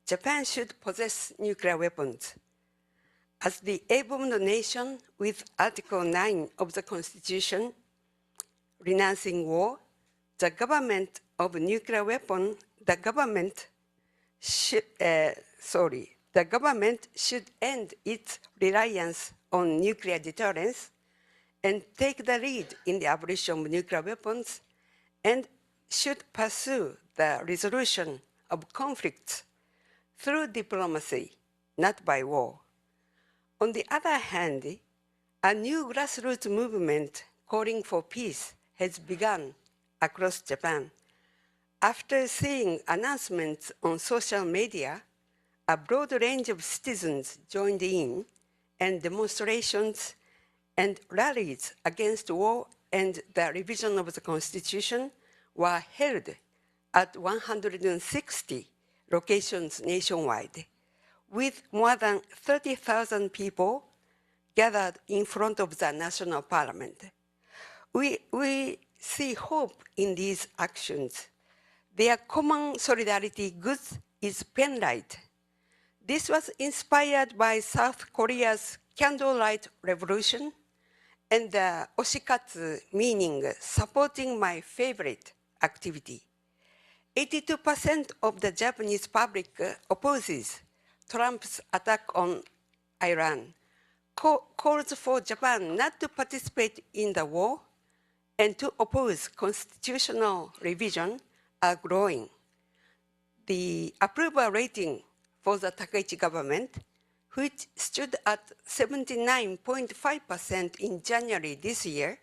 Japan should possess nuclear weapons. As the able-bodied nation with Article 9 of the Constitution, renouncing war, the the government should end its reliance on nuclear deterrence and take the lead in the abolition of nuclear weapons and should pursue the resolution of conflicts through diplomacy, not by war. On the other hand, a new grassroots movement calling for peace has begun across Japan. After seeing announcements on social media, a broad range of citizens joined in, and demonstrations and rallies against war and the revision of the Constitution were held at 160 locations nationwide, with more than 30,000 people gathered in front of the National Parliament. We see hope in these actions. Their common solidarity goods is penlight. This was inspired by South Korea's candlelight revolution and the oshikatsu, meaning supporting my favorite activity. 82% of the Japanese public opposes Trump's attack on Iran. Calls for Japan not to participate in the war and to oppose constitutional revision are growing. The approval rating for the Takaichi government, which stood at 79.5% in January this year,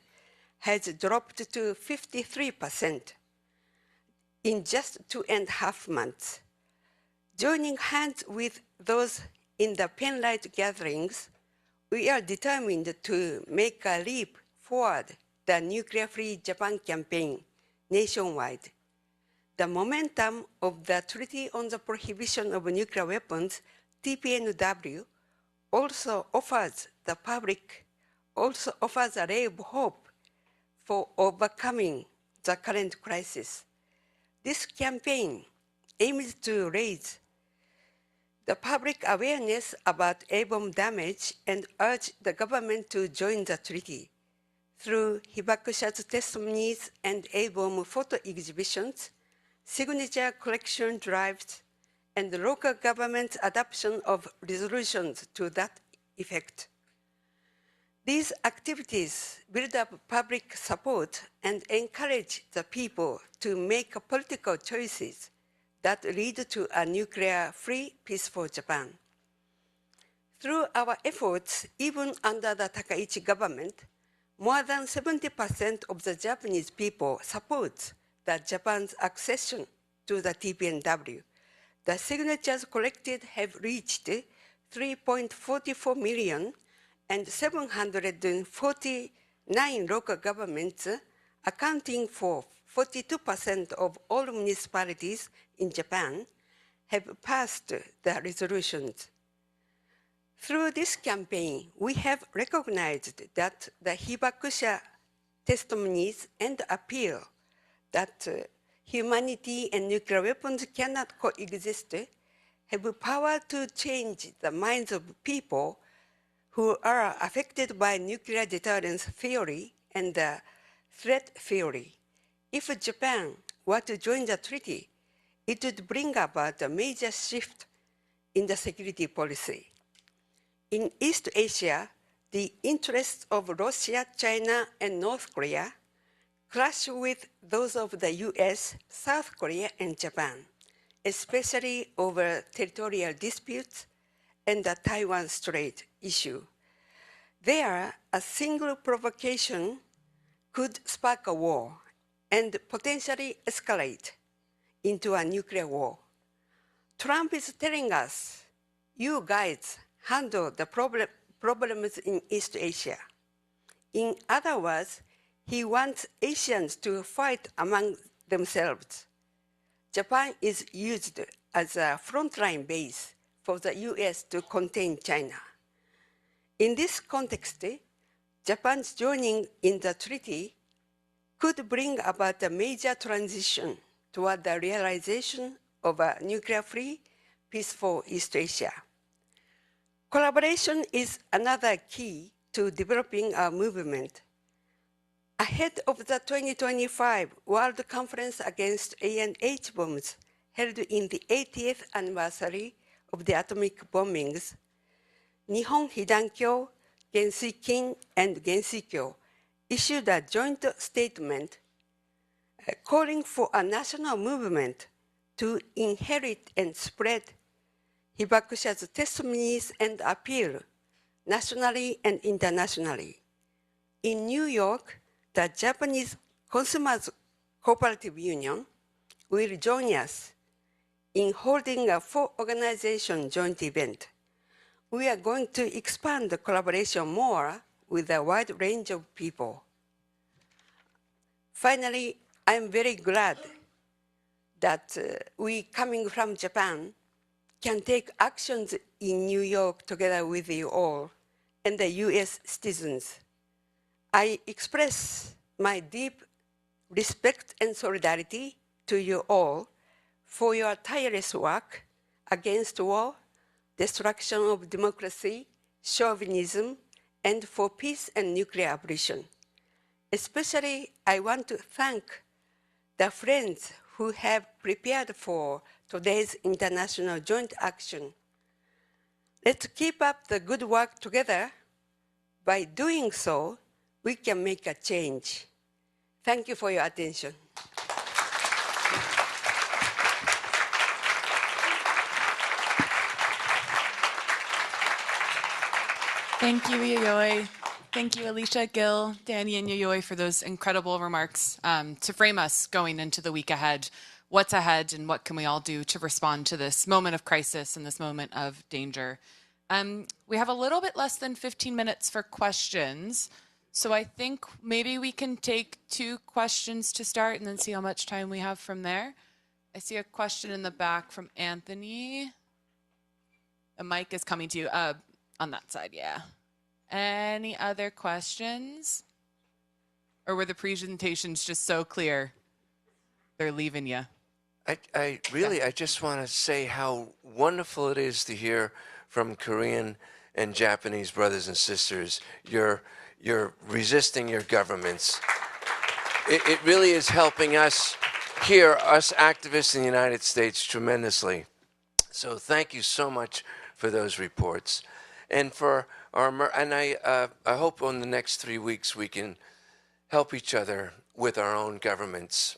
has dropped to 53% in just 2.5 months. Joining hands with those in the penlight gatherings, we are determined to make a leap forward the nuclear-free Japan campaign nationwide. The momentum of the Treaty on the Prohibition of Nuclear Weapons, TPNW, also offers the public, a ray of hope for overcoming the current crisis. This campaign aims to raise the public awareness about A-bomb damage and urge the government to join the treaty. Through Hibakusha's testimonies and A-bomb photo exhibitions, signature collection drives, and the local government's adoption of resolutions to that effect. These activities build up public support and encourage the people to make political choices that lead to a nuclear-free, peaceful Japan. Through our efforts, even under the Takaichi government, more than 70% of the Japanese people support Japan's accession to the TPNW. The signatures collected have reached 3.44 million, and 749 local governments, accounting for 42% of all municipalities in Japan, have passed the resolutions. Through this campaign, we have recognized that the Hibakusha testimonies and appeal that humanity and nuclear weapons cannot coexist have power to change the minds of people who are affected by nuclear deterrence theory and threat theory. If Japan were to join the treaty, it would bring about a major shift in the security policy. In East Asia, the interests of Russia, China, and North Korea clash with those of the US, South Korea, and Japan, especially over territorial disputes and the Taiwan Strait issue. There, a single provocation could spark a war and potentially escalate into a nuclear war. Trump is telling us, you guys handle the problems in East Asia. In other words, he wants Asians to fight among themselves. Japan is used as a frontline base for the US to contain China. In this context, Japan's joining in the treaty could bring about a major transition toward the realization of a nuclear-free, peaceful East Asia. Collaboration is another key to developing our movement. Ahead of the 2025 World Conference Against A&H Bombs held in the 80th anniversary of the atomic bombings, Nihon Hidankyo, Gensuikin, and Gensuikyo issued a joint statement calling for a national movement to inherit and spread Hibakusha's testimonies and appeal nationally and internationally. In New York, the Japanese Consumers Cooperative Union will join us in holding a 4-organization joint event. We are going to expand the collaboration more with a wide range of people. Finally, I'm very glad that we, coming from Japan, can take actions in New York together with you all and the US citizens. I express my deep respect and solidarity to you all for your tireless work against war, destruction of democracy, chauvinism, and for peace and nuclear abolition. Especially, I want to thank the friends who have prepared for today's international joint action. Let's keep up the good work together. By doing so, we can make a change. Thank you for your attention. Thank you, Yayoi. Thank you, Alicia, Gil, Danny, and Yayoi for those incredible remarks to frame us going into the week ahead. What's ahead and what can we all do to respond to this moment of crisis and this moment of danger? We have a little bit less than 15 minutes for questions. So I think maybe we can take 2 questions to start and then see how much time we have from there. I see a question in the back from Anthony. A mic is coming to you on that side, yeah. Any other questions? Or were the presentations just so clear? They're leaving you. I just want to say how wonderful it is to hear from Korean and Japanese brothers and sisters. You're resisting your governments. It really is helping us here, us activists in the United States, tremendously. So thank you so much for those reports. And for I hope in the next 3 weeks we can help each other with our own governments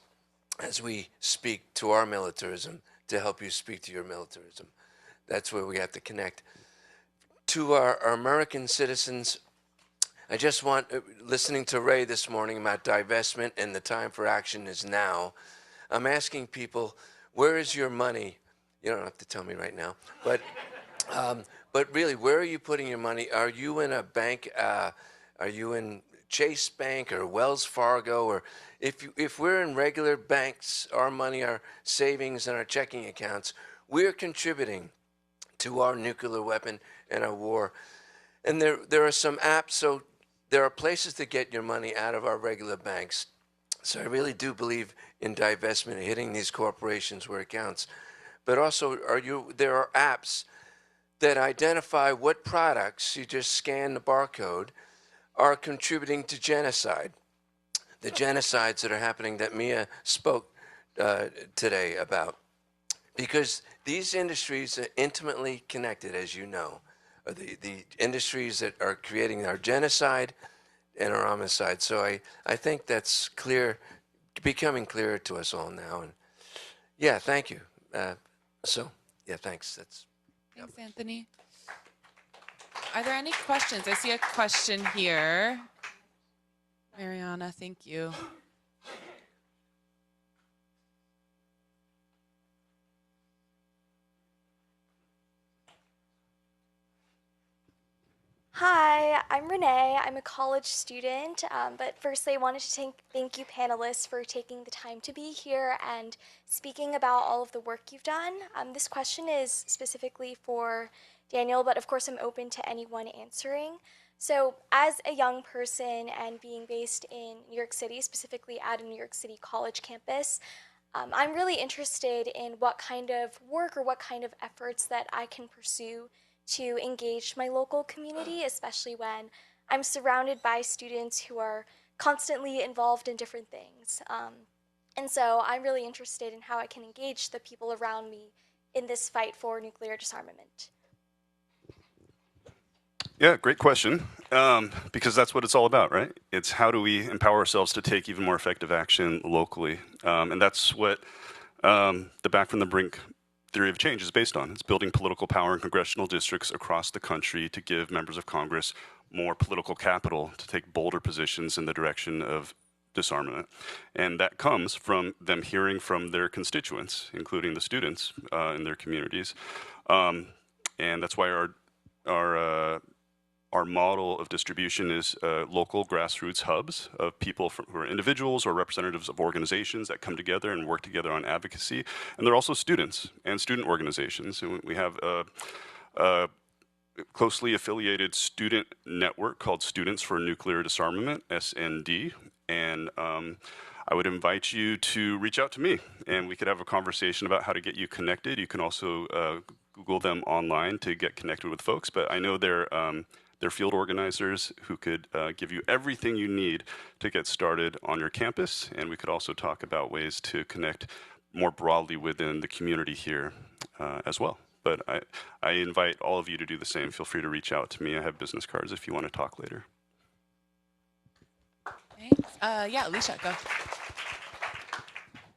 as we speak to our militarism to help you speak to your militarism. That's where we have to connect. To our American citizens, I just want, listening to Ray this morning about divestment and the time for action is now, I'm asking people, where is your money? You don't have to tell me right now, but really, where are you putting your money? Are you in a bank? Are you in Chase Bank or Wells Fargo? Or if we're in regular banks, our money, our savings, and our checking accounts, we're contributing to our nuclear weapon and our war. And there are some apps, so there are places to get your money out of our regular banks. So I really do believe in divestment, hitting these corporations where it counts. But also, there are apps that identify what products, you just scan the barcode, are contributing to genocide. The genocides that are happening that Mia spoke today about. Because these industries are intimately connected, as you know. The industries that are creating our genocide and our homicide. So I think that's clear, becoming clearer to us all now. And yeah, thank you. Thanks. Thanks, Anthony. Are there any questions? I see a question here. Mariana, thank you. Hi, I'm Renee. I'm a college student, but firstly I wanted to thank you panelists for taking the time to be here and speaking about all of the work you've done. This question is specifically for Daniel, but of course I'm open to anyone answering. So as a young person and being based in New York City, specifically at a New York City college campus, I'm really interested in what kind of work or what kind of efforts that I can pursue to engage my local community, especially when I'm surrounded by students who are constantly involved in different things. And so I'm really interested in how I can engage the people around me in this fight for nuclear disarmament? Yeah, great question. Because that's what it's all about, right? It's how do we empower ourselves to take even more effective action locally. And that's what the Back from the Brink theory of change is based on. It's building political power in congressional districts across the country to give members of Congress more political capital to take bolder positions in the direction of disarmament. And that comes from them hearing from their constituents, including the students in their communities. And that's why our model of distribution is local grassroots hubs of people who are individuals or representatives of organizations that come together and work together on advocacy. And they're also students and student organizations. And we have a closely affiliated student network called Students for Nuclear Disarmament, SND. And I would invite you to reach out to me and we could have a conversation about how to get you connected. You can also Google them online to get connected with folks, but I know they're field organizers who could give you everything you need to get started on your campus. And we could also talk about ways to connect more broadly within the community here as well. But I invite all of you to do the same. Feel free to reach out to me. I have business cards if you want to talk later. Thanks. Yeah, Alicia, go.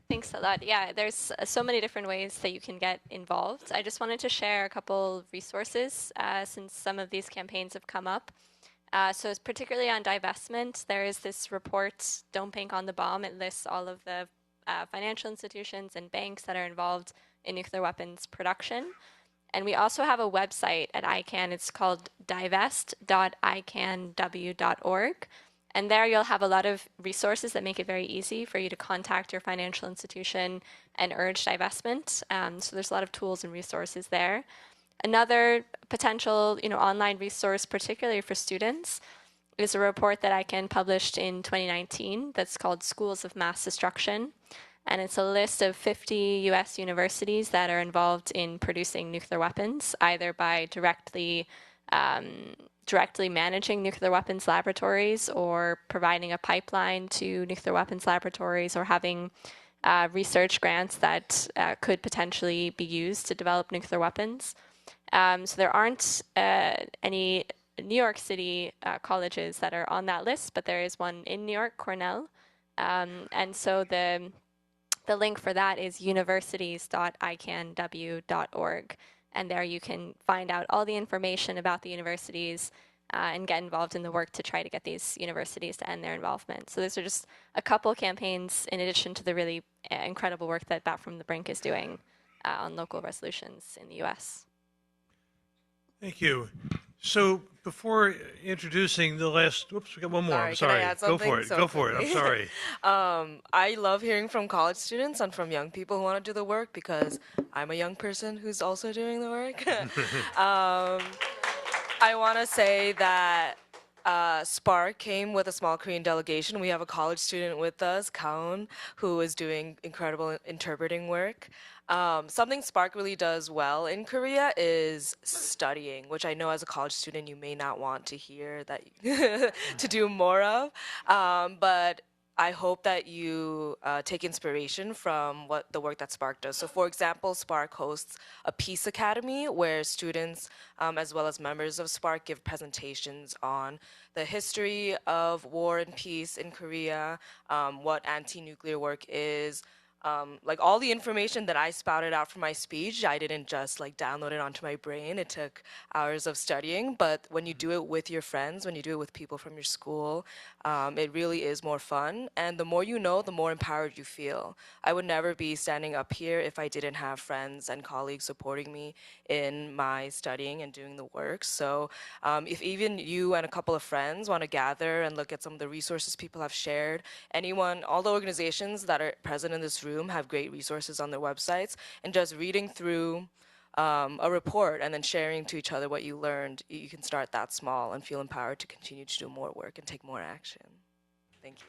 Thanks a lot. Yeah, there's so many different ways that you can get involved. I just wanted to share a couple resources since some of these campaigns have come up. So it's particularly on divestment. There is this report, Don't Bank on the Bomb. It lists all of the financial institutions and banks that are involved in nuclear weapons production. And we also have a website at ICANN. It's called divest.icanw.org. And there you'll have a lot of resources that make it very easy for you to contact your financial institution and urge divestment. So there's a lot of tools and resources there. Another potential online resource, particularly for students, is a report that ICANN published in 2019 that's called Schools of Mass Destruction. And it's a list of 50 US universities that are involved in producing nuclear weapons, either by directly managing nuclear weapons laboratories or providing a pipeline to nuclear weapons laboratories or having research grants that could potentially be used to develop nuclear weapons. So there aren't any New York City colleges that are on that list, but there is one in New York, Cornell. And so the link for that is universities.icanw.org. And there you can find out all the information about the universities and get involved in the work to try to get these universities to end their involvement. So those are just a couple campaigns in addition to the really incredible work that Back from the Brink is doing on local resolutions in the US. Thank you. So before introducing the last, whoops, we got one more. Sorry, I'm sorry. can I add Go for something? it. So Go for it. I'm quickly. sorry. I love hearing from college students and from young people who want to do the work because I'm a young person who's also doing the work. I want to say that Spark came with a small Korean delegation. We have a college student with us, Kaun, who is doing incredible interpreting work. Something Spark really does well in Korea is studying, which I know as a college student you may not want to hear that to do more of. But I hope that you take inspiration from the work that Spark does. So for example, Spark hosts a Peace Academy where students as well as members of Spark give presentations on the history of war and peace in Korea, what anti-nuclear work is, like all the information that I spouted out from my speech, I didn't just like download it onto my brain. It took hours of studying, but when you do it with your friends, when you do it with people from your school, it really is more fun. And the more you know, the more empowered you feel. I would never be standing up here if I didn't have friends and colleagues supporting me in my studying and doing the work. So if even you and a couple of friends want to gather and look at some of the resources people have shared, all the organizations that are present in this room have great resources on their websites, and just reading through a report and then sharing to each other what you learned, you can start that small and feel empowered to continue to do more work and take more action. Thank you.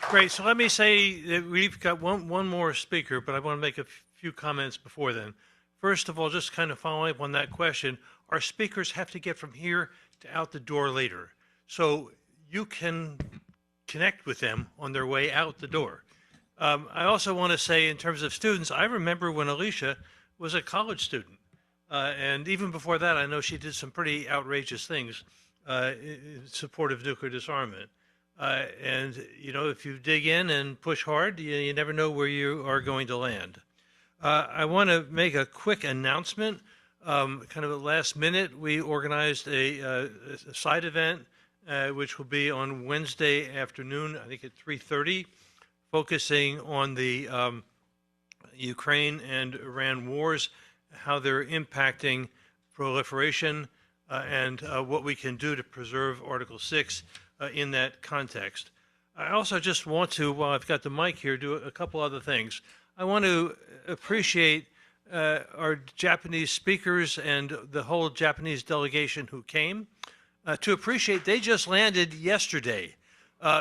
Great. So let me say that we've got one more speaker, but I want to make a few comments before then. First of all, just kind of following up on that question, our speakers have to get from here to out the door later. So you can connect with them on their way out the door. I also want to say, in terms of students, I remember when Alicia was a college student. And even before that, I know she did some pretty outrageous things in support of nuclear disarmament. And, you know, if you dig in and push hard, you never know where you are going to land. I want to make a quick announcement. Kind of at last minute, we organized a side event, which will be on Wednesday afternoon, I think at 3:30, focusing on the Ukraine and Iran wars, how they're impacting proliferation, and what we can do to preserve Article 6 in that context. I also just want to, while I've got the mic here, do a couple other things. I want to appreciate our Japanese speakers and the whole Japanese delegation who came. To appreciate, they just landed yesterday.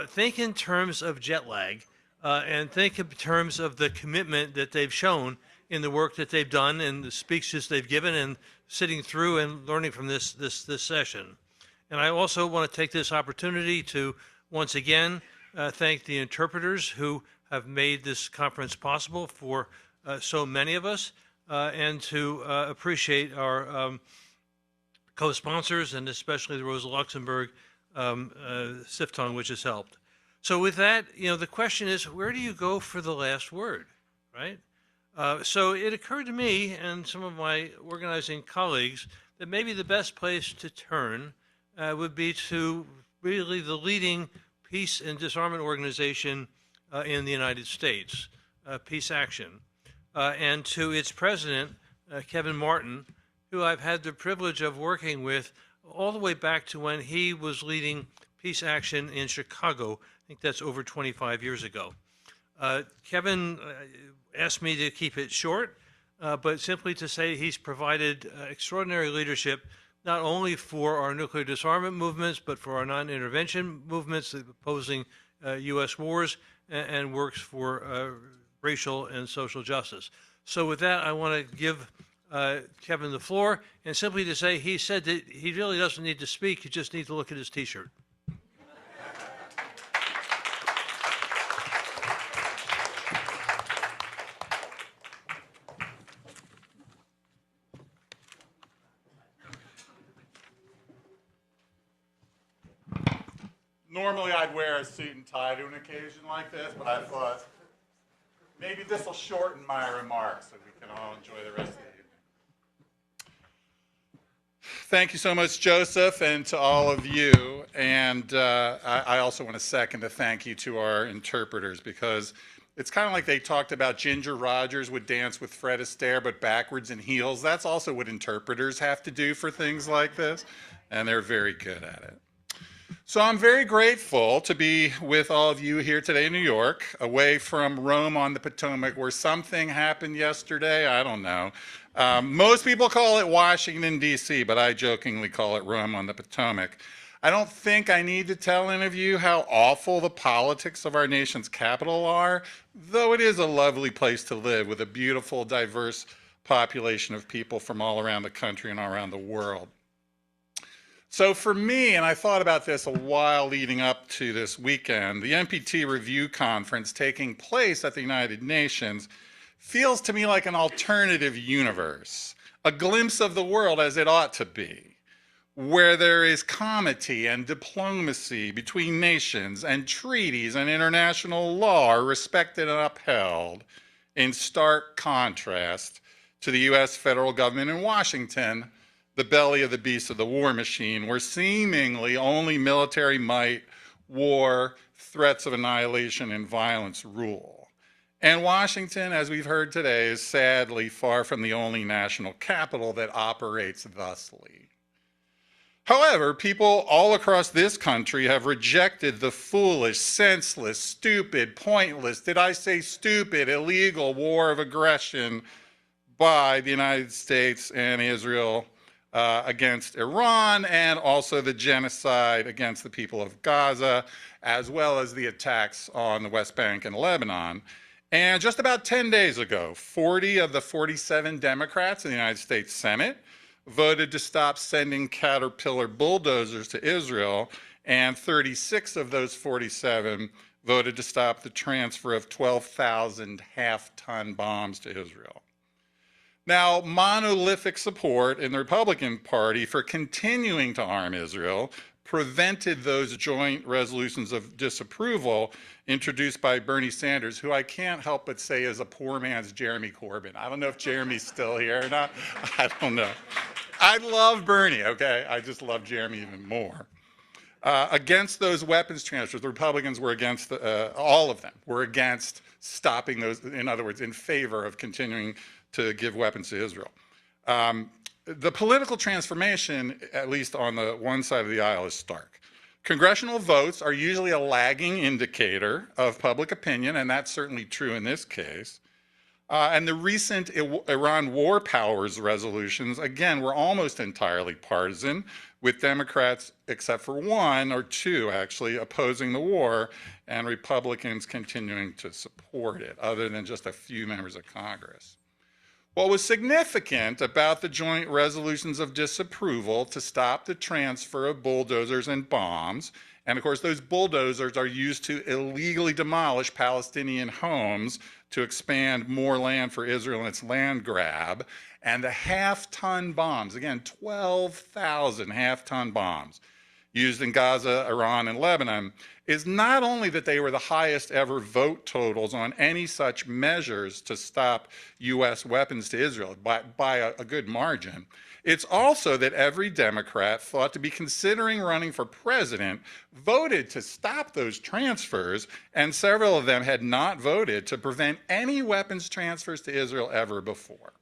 Think in terms of jet lag, and think in terms of the commitment that they've shown in the work that they've done and the speeches they've given and sitting through and learning from this session. And I also want to take this opportunity to once again thank the interpreters who have made this conference possible for so many of us, and to appreciate our co-sponsors and especially the Rosa Luxemburg Sifton, which has helped. So with that, you know, the question is, where do you go for the last word, right? So it occurred to me and some of my organizing colleagues that maybe the best place to turn would be to really the leading peace and disarmament organization in the United States, Peace Action, and to its president, Kevin Martin, who I've had the privilege of working with all the way back to when he was leading Peace Action in Chicago. I think that's over 25 years ago. Kevin asked me to keep it short, but simply to say he's provided extraordinary leadership, not only for our nuclear disarmament movements, but for our non-intervention movements opposing U.S. wars, and works for racial and social justice. So with that, I want to give Kevin the floor, and simply to say he said that he really doesn't need to speak, he just needs to look at his T-shirt. Normally I'd wear a suit and tie to an occasion like this, but I thought maybe this will shorten my remarks so we can all enjoy the rest of the evening. Thank you so much, Joseph, and to all of you. And I also want to second a thank you to our interpreters, because it's kind of like they talked about Ginger Rogers would dance with Fred Astaire, but backwards in heels. That's also what interpreters have to do for things like this, and they're very good at it. So I'm very grateful to be with all of you here today in New York, away from Rome on the Potomac, where something happened yesterday. I don't know. Most people call it Washington, D.C., but I jokingly call it Rome on the Potomac. I don't think I need to tell any of you how awful the politics of our nation's capital are, though it is a lovely place to live with a beautiful, diverse population of people from all around the country and all around the world. So for me, and I thought about this a while leading up to this weekend, the NPT Review Conference taking place at the United Nations feels to me like an alternative universe, a glimpse of the world as it ought to be, where there is comity and diplomacy between nations, and treaties and international law are respected and upheld, in stark contrast to the US federal government in Washington, the belly of the beast of the war machine, where seemingly only military might, war, threats of annihilation, and violence rule. And Washington, as we've heard today, is sadly far from the only national capital that operates thusly. However, people all across this country have rejected the foolish, senseless, stupid, pointless, did I say stupid, illegal war of aggression by the United States and Israel against Iran, and also the genocide against the people of Gaza, as well as the attacks on the West Bank and Lebanon. And just about 10 days ago, 40 of the 47 Democrats in the United States Senate voted to stop sending Caterpillar bulldozers to Israel, and 36 of those 47 voted to stop the transfer of 12,000 half-ton bombs to Israel. Now, monolithic support in the Republican Party for continuing to arm Israel prevented those joint resolutions of disapproval introduced by Bernie Sanders, who I can't help but say is a poor man's Jeremy Corbyn. I don't know if Jeremy's still here or not. I don't know. I love Bernie, okay? I just love Jeremy even more. Against those weapons transfers, the Republicans were against, all of them were against stopping those, in other words, in favor of continuing to give weapons to Israel. The political transformation, at least on the one side of the aisle, is stark. Congressional votes are usually a lagging indicator of public opinion, and that's certainly true in this case. And the recent Iran war powers resolutions, again, were almost entirely partisan, with Democrats, except for one or two actually, opposing the war, and Republicans continuing to support it, other than just a few members of Congress. What was significant about the joint resolutions of disapproval to stop the transfer of bulldozers and bombs, and of course those bulldozers are used to illegally demolish Palestinian homes to expand more land for Israel in its land grab, and the half-ton bombs, again, 12,000 half-ton bombs used in Gaza, Iran, and Lebanon, is not only that they were the highest ever vote totals on any such measures to stop U.S. weapons to Israel by a good margin, it's also that every Democrat thought to be considering running for president voted to stop those transfers, and several of them had not voted to prevent any weapons transfers to Israel ever before.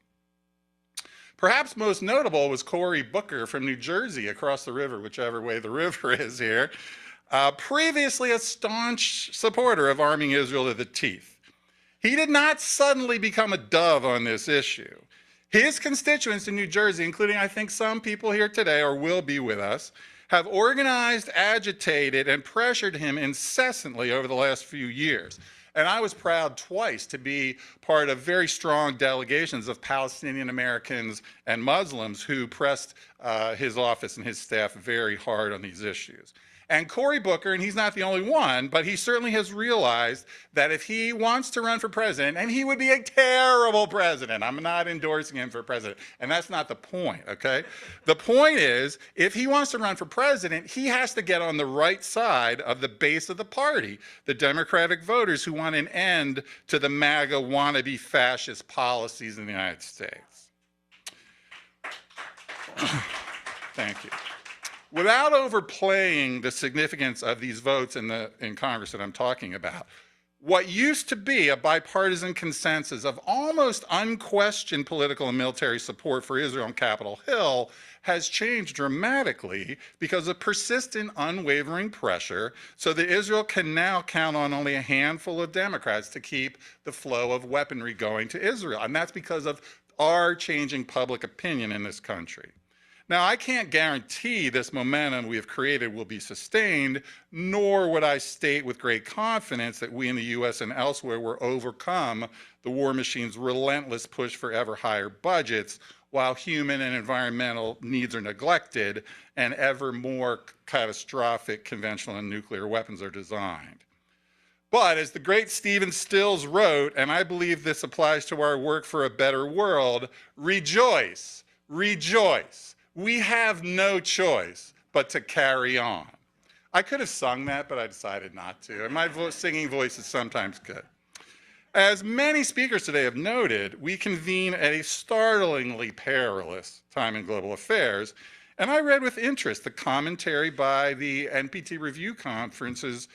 Perhaps most notable was Cory Booker from New Jersey, across the river, whichever way the river is here, previously a staunch supporter of arming Israel to the teeth. He did not suddenly become a dove on this issue. His constituents in New Jersey, including I think some people here today or will be with us, have organized, agitated, and pressured him incessantly over the last few years. And I was proud twice to be part of very strong delegations of Palestinian Americans and Muslims who pressed his office and his staff very hard on these issues. And Cory Booker, and he's not the only one, but he certainly has realized that if he wants to run for president, and he would be a terrible president, I'm not endorsing him for president, and that's not the point, okay? The point is, if he wants to run for president, he has to get on the right side of the base of the party, the Democratic voters who want an end to the MAGA wannabe fascist policies in the United States. Thank you. Without overplaying the significance of these votes in Congress that I'm talking about, what used to be a bipartisan consensus of almost unquestioned political and military support for Israel on Capitol Hill has changed dramatically because of persistent, unwavering pressure, so that Israel can now count on only a handful of Democrats to keep the flow of weaponry going to Israel. And that's because of our changing public opinion in this country. Now, I can't guarantee this momentum we have created will be sustained, nor would I state with great confidence that we in the U.S. and elsewhere will overcome the war machine's relentless push for ever higher budgets, while human and environmental needs are neglected and ever more catastrophic conventional and nuclear weapons are designed. But as the great Stephen Stills wrote, and I believe this applies to our work for a better world, rejoice, rejoice. We have no choice but to carry on. I could have sung that, but I decided not to, and my singing voice is sometimes good. As many speakers today have noted, we convene at a startlingly perilous time in global affairs, and I read with interest the commentary by the NPT Review Conferences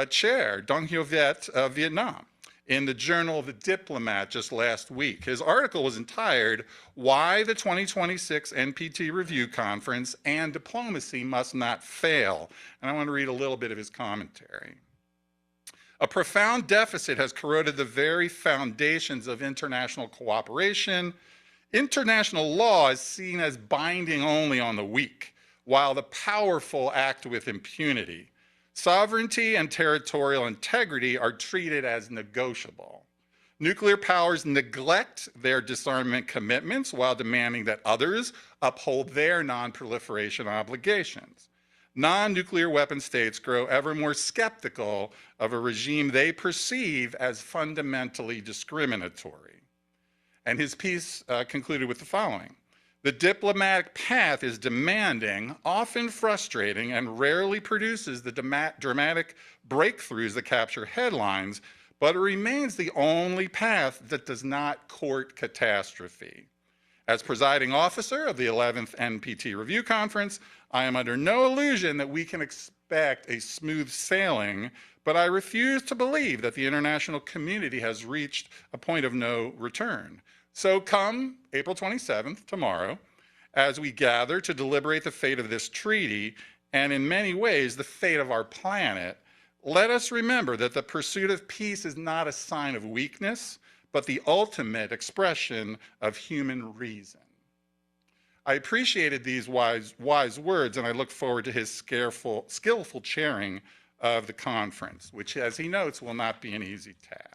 chair, Dong Hyo Viet of Vietnam, in the Journal of the Diplomat just last week. His article was entitled, "Why the 2026 NPT Review Conference and Diplomacy Must Not Fail." And I want to read a little bit of his commentary. A profound deficit has corroded the very foundations of international cooperation. International law is seen as binding only on the weak, while the powerful act with impunity. Sovereignty and territorial integrity are treated as negotiable. Nuclear powers neglect their disarmament commitments while demanding that others uphold their non-proliferation obligations. non-nuclear weapon states grow ever more skeptical of a regime they perceive as fundamentally discriminatory. And his piece concluded with the following. The diplomatic path is demanding, often frustrating, and rarely produces the dramatic breakthroughs that capture headlines, but it remains the only path that does not court catastrophe. As presiding officer of the 11th NPT Review Conference, I am under no illusion that we can expect a smooth sailing, but I refuse to believe that the international community has reached a point of no return. So come April 27th, tomorrow, as we gather to deliberate the fate of this treaty, and in many ways the fate of our planet, let us remember that the pursuit of peace is not a sign of weakness, but the ultimate expression of human reason. I appreciated these wise words, and I look forward to his skillful chairing of the conference, which, as he notes, will not be an easy task.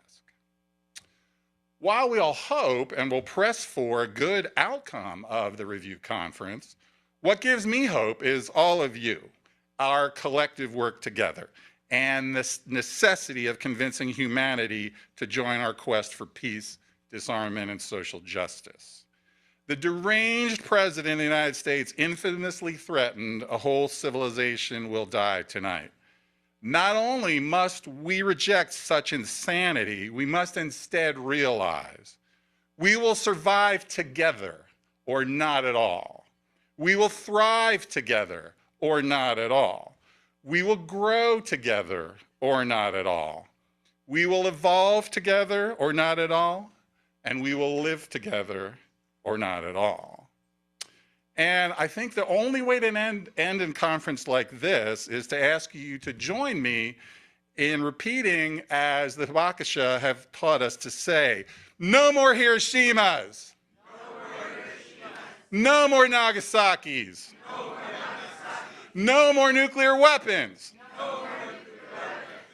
While we all hope and will press for a good outcome of the review conference, what gives me hope is all of you, our collective work together, and the necessity of convincing humanity to join our quest for peace, disarmament, and social justice. The deranged president of the United States infamously threatened a whole civilization will die tonight. Not only must we reject such insanity, we must instead realize we will survive together or not at all. We will thrive together or not at all. We will grow together or not at all. We will evolve together or not at all. And we will live together or not at all. And I think the only way to end a conference like this is to ask you to join me in repeating, as the Hibakusha have taught us to say, no more Hiroshimas. No more Nagasaki's. No more nuclear weapons.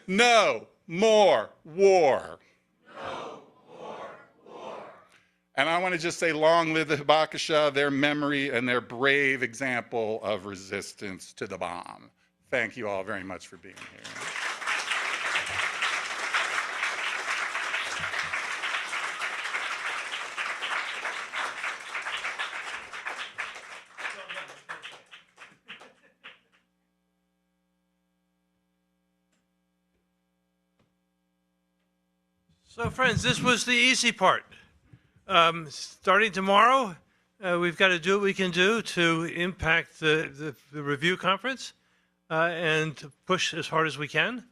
No more war. And I want to just say, long live the Hibakusha, their memory and their brave example of resistance to the bomb. Thank you all very much for being here. So friends, this was the easy part. Starting tomorrow, we've got to do what we can do to impact the review conference and to push as hard as we can.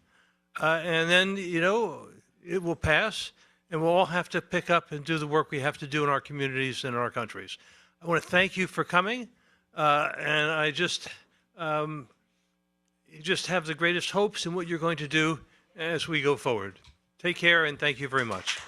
And then, it will pass, and we'll all have to pick up and do the work we have to do in our communities and in our countries. I want to thank you for coming, and I just have the greatest hopes in what you're going to do as we go forward. Take care, and thank you very much.